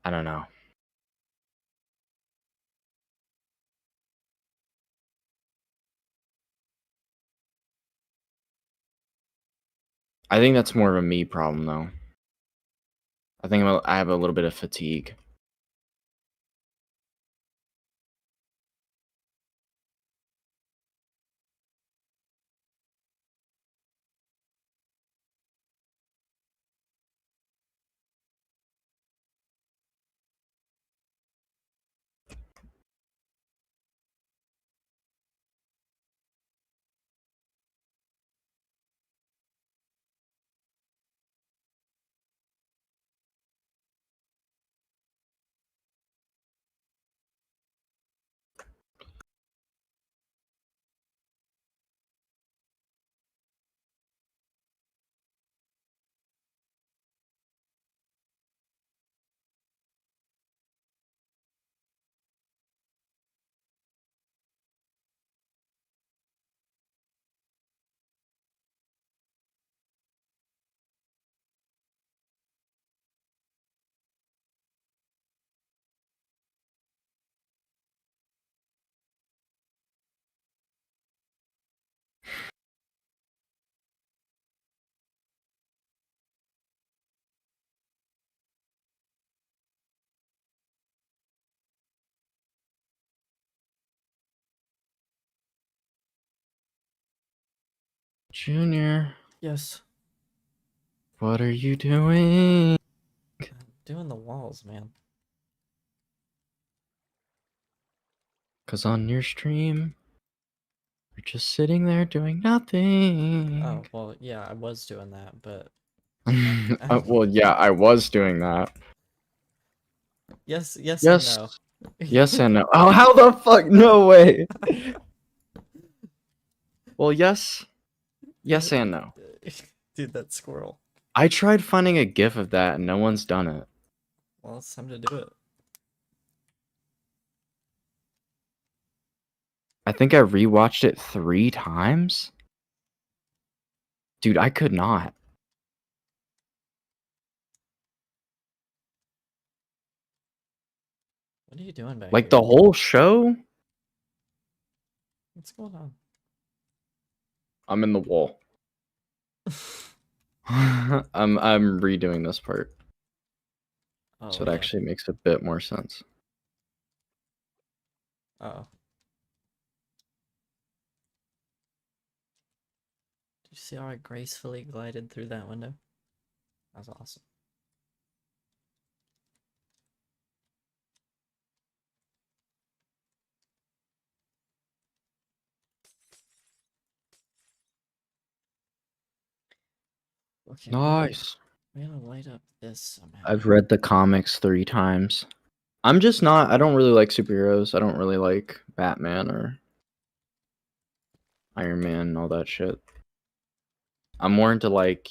I don't know. I think that's more of a me problem, though. I think I have a little bit of fatigue. Junior, Yes. what are you doing? I'm doing the walls, man. Because on your stream, you're just sitting there doing nothing. Oh, well, yeah, I was doing that, but Well, yeah, I was doing that. yes, and Yes. no. Yes and no. Oh, how the fuck? No way. Well, yes. Yes and no. Dude, that squirrel. I tried finding a GIF of that and no one's done it. Well, it's time to do it. I think I rewatched it 3 times. Dude, I could not. What are you doing back Like here? the whole show? What's going on? I'm in the wall. I'm redoing this part. Oh, So it yeah. actually makes a bit more sense. Oh. Did you see how I gracefully glided through that window? That was awesome. Okay, Nice. we gotta light up this somehow. I've read the comics 3 times. I'm just not. I don't really like superheroes. I don't really like Batman or Iron Man and all that shit. I'm more into like,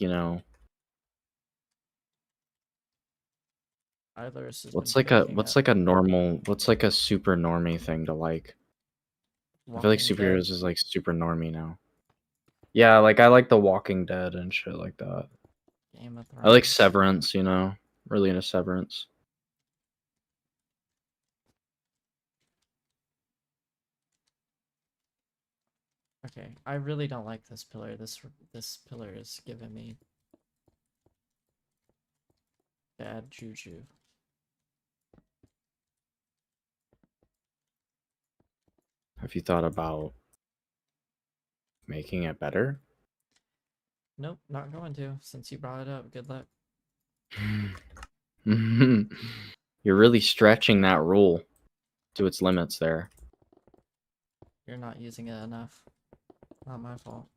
Idler's has what's been like a picking what's up like a normal what's like a super normie thing to like. I feel like Walking Dead. superheroes is like super normie now. Yeah, like I like The Walking Dead and shit like that. Game of I like Thrones. Severance, really into Severance. Okay, I really don't like this pillar. This pillar is giving me bad juju. Have you thought about making it better? Nope, not going to. Since you brought it up, good luck. You're really stretching that rule to its limits there. You're not using it enough. Not my fault.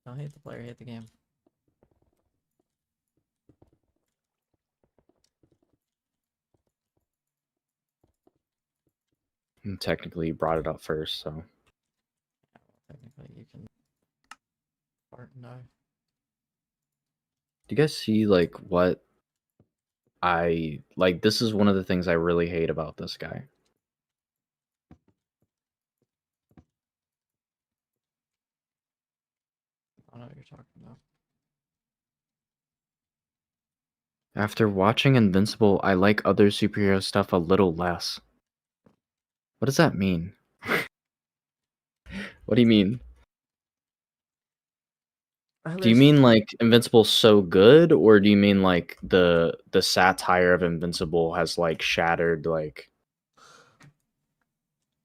Don't hate the player, hate the game. And technically, you brought it up first, so. Technically, you can fart and die. Do you guys see like what I like? This is one of the things I really hate about this guy. I don't know what you're talking about. After watching Invincible, I like other superhero stuff a little less. What does that mean? What do you mean? Do you mean like Invincible's so good, or do you mean like the satire of Invincible has like shattered like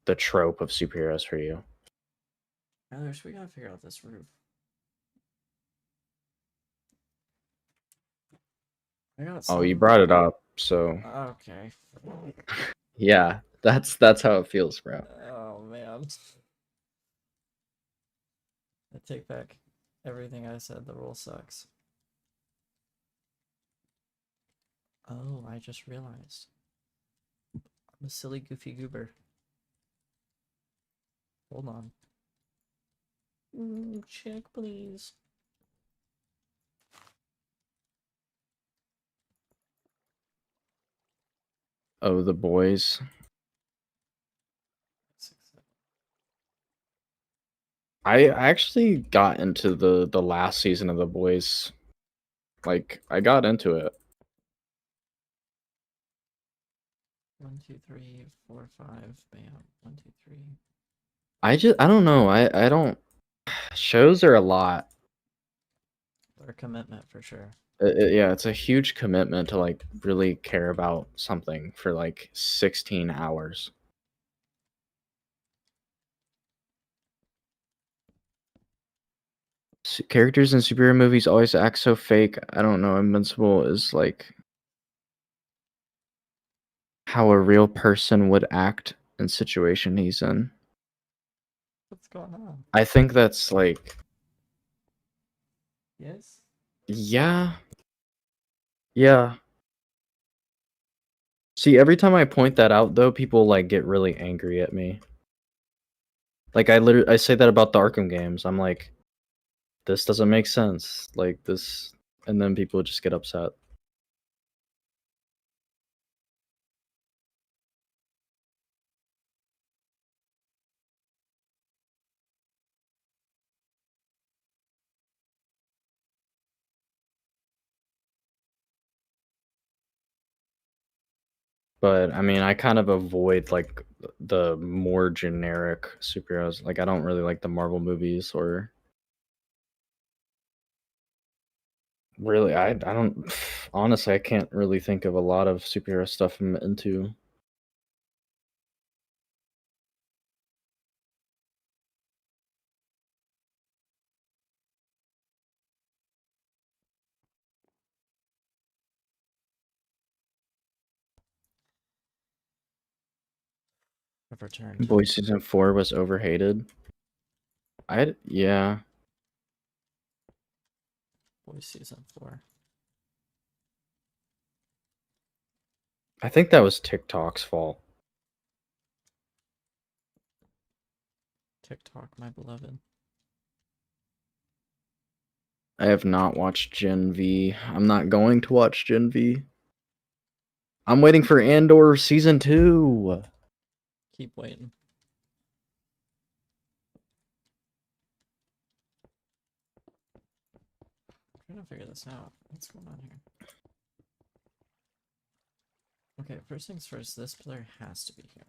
the trope of superheroes for you? Others, we gotta figure out this roof. I got Oh, you some- brought it up, so Okay. yeah, that's how it feels, bro. Oh man. I take back everything I said. The rule sucks. Oh, I just realized. I'm a silly goofy goober. Hold on. Check, please. Oh, the boys. I actually got into the last season of The Boys. Like, I got into it. 1, 2, 3, 4, 5. Bam. 1, 2, 3. I don't know. I don't. Shows are a lot. Or a commitment for sure. Yeah, it's a huge commitment to like really care about something for like 16 hours. Characters in superhero movies always act so fake. I don't know. Invincible is like how a real person would act in situation he's in. What's going on? I think that's like, Yes? yeah. Yeah. See, every time I point that out though, people like get really angry at me. Like I say that about the Arkham games. I'm like, this doesn't make sense. Like this, and then people just get upset. But I mean, I kind of avoid like the more generic superheroes. Like I don't really like the Marvel movies or really I don't honestly I can't really think of a lot of superhero stuff I'm into. I've returned. Boys season 4 was overhated. Yeah. Boys season 4. I think that was TikTok's fault. TikTok, my beloved. I have not watched Gen V. I'm not going to watch Gen V. I'm waiting for Andor season 2. Keep waiting. I'm trying to figure this out. What's going on here? Okay, first things first, this player has to be here.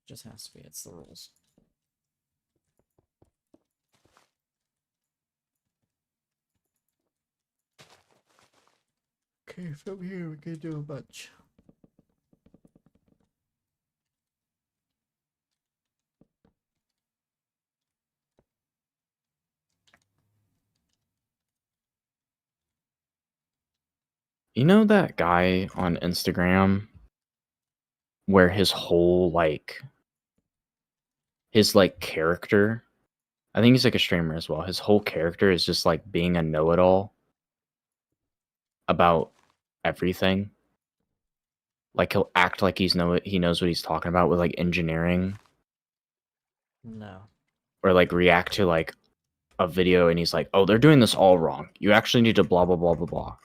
Just has to be, it's the rules. Okay, from here we can do a bunch. You know that guy on Instagram where his whole his character, I think he's like a streamer as well. His whole character is just like being a know-it-all about everything. Like he'll act like he knows what he's talking about with like engineering, No. or like react to like a video and he's like, "Oh, they're doing this all wrong. You actually need to blah blah blah blah blah."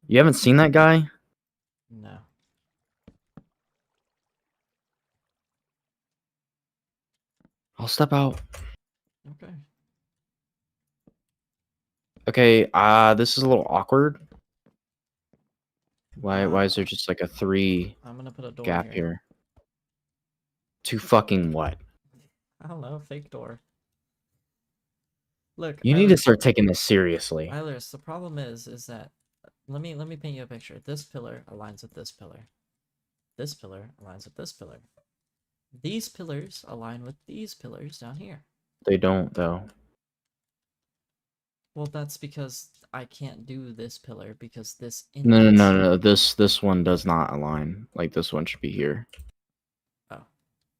You haven't seen that guy? No. I'll step out. Okay. Okay, this is a little awkward. Why is Uh, there just like a 3 I'm gonna put a door gap here. here? To fucking what? I don't know, fake door. Look, You need to start taking this seriously. Eilers, the problem is that let me paint you a picture. This pillar aligns with this pillar. This pillar aligns with this pillar. These pillars align with these pillars down here. They don't though. Well, that's because I can't do this pillar because this No. This one does not align. Like this one should be here. Oh.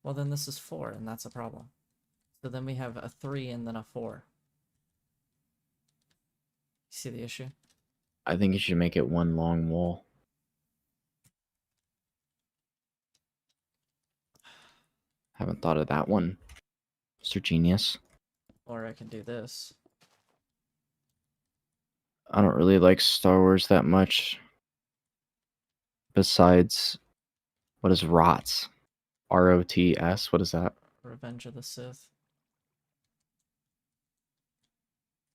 Well, then this is 4, and that's a problem. So then we have a 3 and then a 4. See the issue? I think you should make it one long wall. Haven't thought of that one, Mr. Genius. Or I can do this. I don't really like Star Wars that much. Besides, what is ROTS? ROTS? What is that? Revenge of the Sith.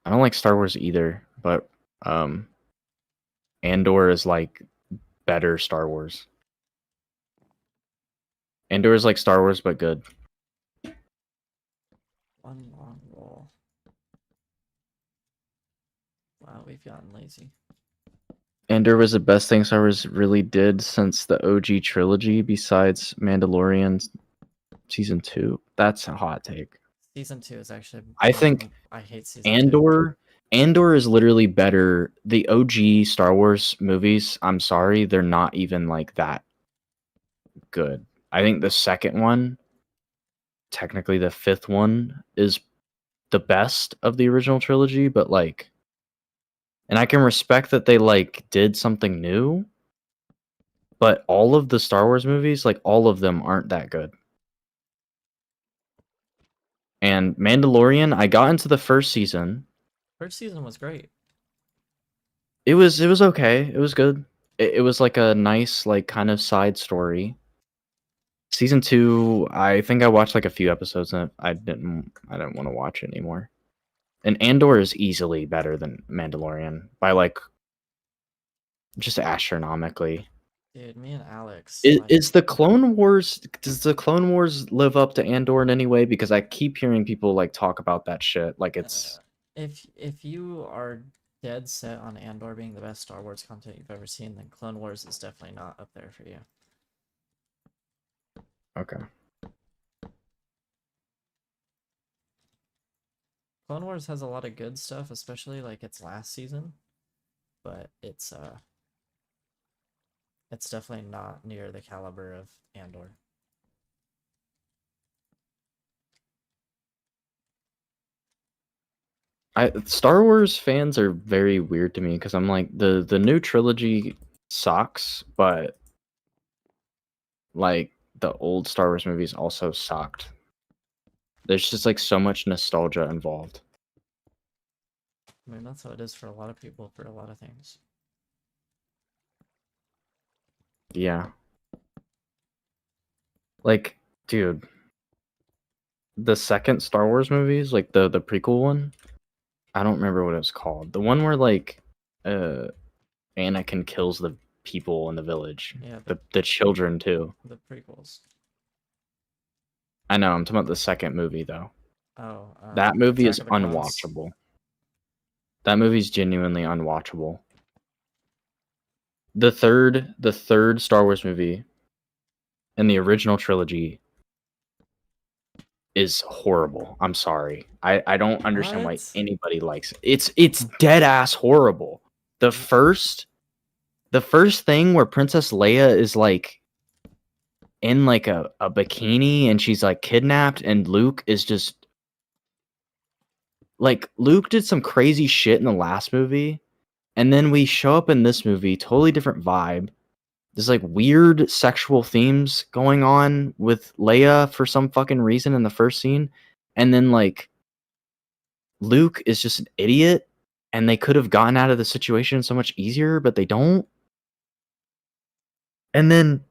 I don't like Star Wars either, but Andor is like better Star Wars. Andor is like Star Wars but good. One long wall. Wow, we've gotten lazy. Andor was the best thing Star Wars really did since the OG trilogy, besides Mandalorian season 2. That's a hot take. Season 2 is actually. I think I hate season 2. Andor is literally better. The OG Star Wars movies, I'm sorry, they're not even like that good. I think the second one, technically the 5th one, is the best of the original trilogy, but like, and I can respect that they like did something new, but all of the Star Wars movies, like all of them aren't that good. And Mandalorian, I got into the first season. First season was great. It was okay. It was good. It was like a nice like kind of side story. Season 2, I think I watched like a few episodes and I didn't want to watch it anymore. And Andor is easily better than Mandalorian by like just astronomically. Dude, me and Alex. Is the Clone Wars, does the Clone Wars live up to Andor in any way? Because I keep hearing people like talk about that shit like it's If you are dead set on Andor being the best Star Wars content you've ever seen, then Clone Wars is definitely not up there for you. okay. Clone Wars has a lot of good stuff, especially like its last season, but it's definitely not near the caliber of Andor. Star Wars fans are very weird to me because I'm like the new trilogy sucks, but like the old Star Wars movies also sucked. There's just like so much nostalgia involved. I mean, that's how it is for a lot of people for a lot of things. Yeah. Like, dude, the second Star Wars movies, like the prequel one, I don't remember what it was called. The one where like Anakin kills the people in the village. Yeah, The children too. the prequels. I know, I'm talking about the second movie though. Oh, That movie is Attack of the Clones. unwatchable. That movie's genuinely unwatchable. The third Star Wars movie in the original trilogy is horrible. I'm sorry. I don't understand why What? anybody likes it. It's dead ass horrible. The first thing where Princess Leia is like in like a bikini and she's like kidnapped, and Luke is just like, Luke did some crazy shit in the last movie, and then we show up in this movie, totally different vibe. There's like weird sexual themes going on with Leia for some fucking reason in the first scene, and then like Luke is just an idiot, and they could have gotten out of the situation so much easier, but they don't. And then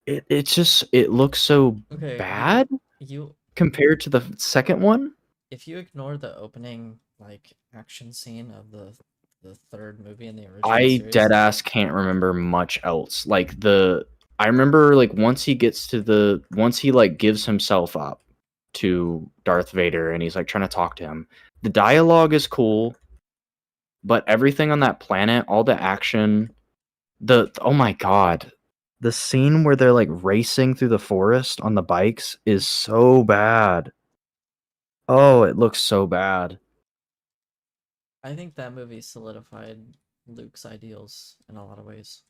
it looks so Okay, bad you compared to the second one. if you ignore the opening like action scene of the third movie in the original I series, dead ass can't remember much else. Like I remember like once he like gives himself up to Darth Vader and he's like trying to talk to him. The dialogue is cool, but everything on that planet, all the action, oh my god, the scene where they're like racing through the forest on the bikes is so bad. Oh, it looks so bad. I think that movie solidified Luke's ideals in a lot of ways.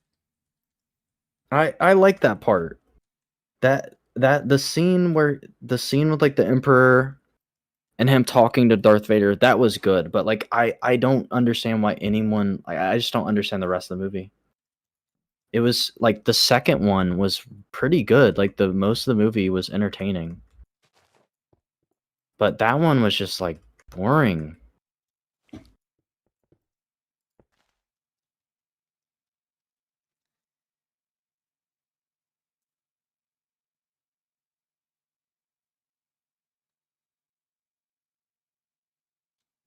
I like that part. The scene with like the Emperor and him talking to Darth Vader, that was good, but like I don't understand why anyone, I just don't understand the rest of the movie. It was like the second one was pretty good. Like the most of the movie was entertaining. But that one was just like boring.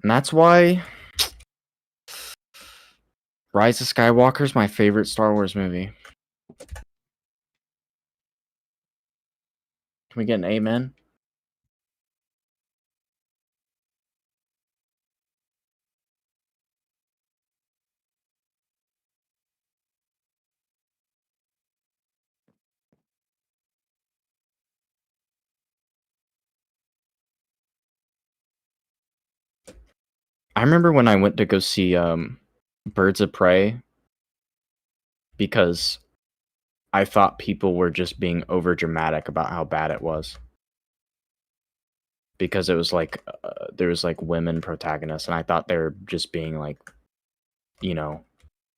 And that's why Rise of Skywalker is my favorite Star Wars movie. Can we get an amen? I remember when I went to go see Birds of Prey because I thought people were just being over dramatic about how bad it was. Because it was like there was like women protagonists, and I thought they were just being like, you know,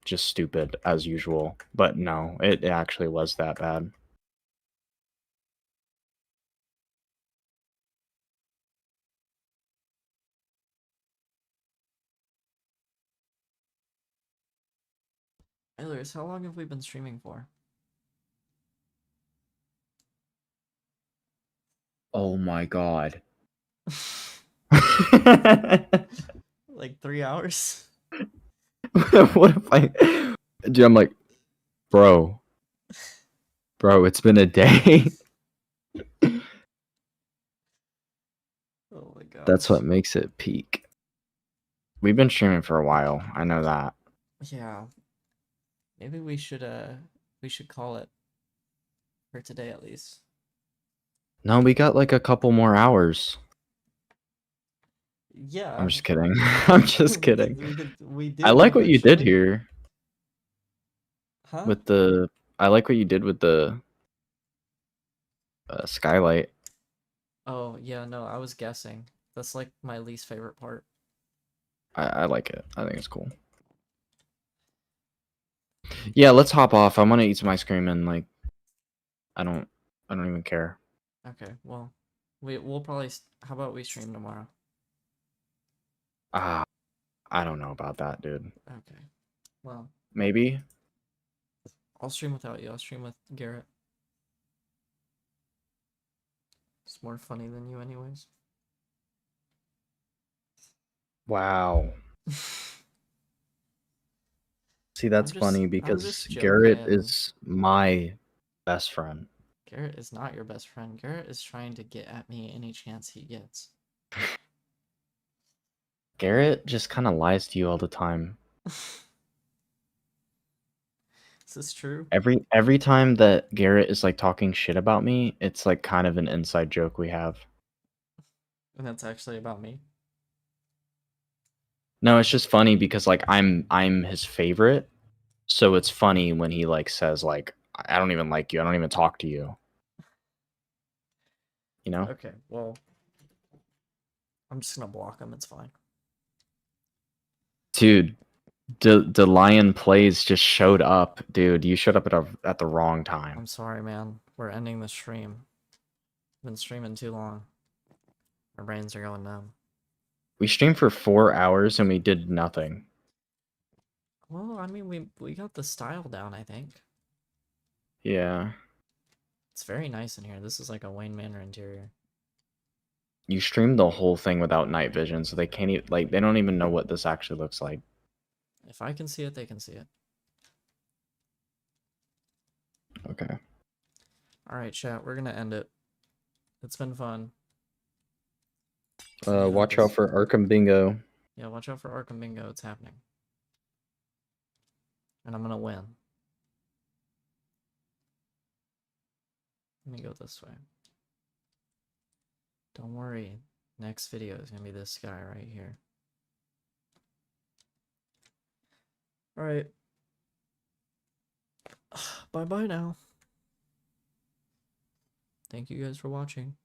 just stupid as usual. But no, it actually was that bad. Hey Lewis, how long have we been streaming for? Oh my god. Like 3 hours? What if dude, I'm like, bro, it's been a day. Oh my god. That's what makes it peak. We've been streaming for a while. I know that. Yeah. Maybe we should call it for today at least. No, we got like a couple more hours. Yeah. I'm just kidding. I'm just kidding. We did I like what you did eventually. here Huh? with the. I like what you did with the skylight. Oh, yeah, no, I was guessing. That's like my least favorite part. I like it. I think it's cool. Yeah, let's hop off. I'm gonna eat some ice cream and like, I don't even care. Okay, well, we'll probably. How about we stream tomorrow? Ah, I don't know about that, dude. Okay. Well, Maybe. I'll stream without you. I'll stream with Garrett. It's more funny than you, anyways. Wow. See, that's funny I'm because just Garrett joking. is my best friend. Garrett is not your best friend. Garrett is trying to get at me any chance he gets. Garrett just kind of lies to you all the time. Is this true? Every time that Garrett is like talking shit about me, it's like kind of an inside joke we have. And that's actually about me. No, it's just funny because like I'm his favorite, so it's funny when he like says like I don't even like you. I don't even talk to you. You know? Okay, well, I'm just gonna block him. It's fine. Dude, the Lion Plays just showed up, dude. You showed up at the wrong time. I'm sorry, man. We're ending the stream. Been streaming too long. Our brains are going numb. We streamed for 4 hours and we did nothing. Well, I mean, we got the style down, I think. Yeah. It's very nice in here. This is like a Wayne Manor interior. You streamed the whole thing without night vision, so they can't even, like, they don't even know what this actually looks like. If I can see it, they can see it. Okay. Alright, chat, we're gonna end it. It's been fun. Yeah, Watch out for Arkham Bingo. Yeah, watch out for Arkham Bingo. It's happening. And I'm gonna win. Let me go this way. Don't worry. Next video is gonna be this guy right here. Alright. Bye-bye now. Thank you guys for watching.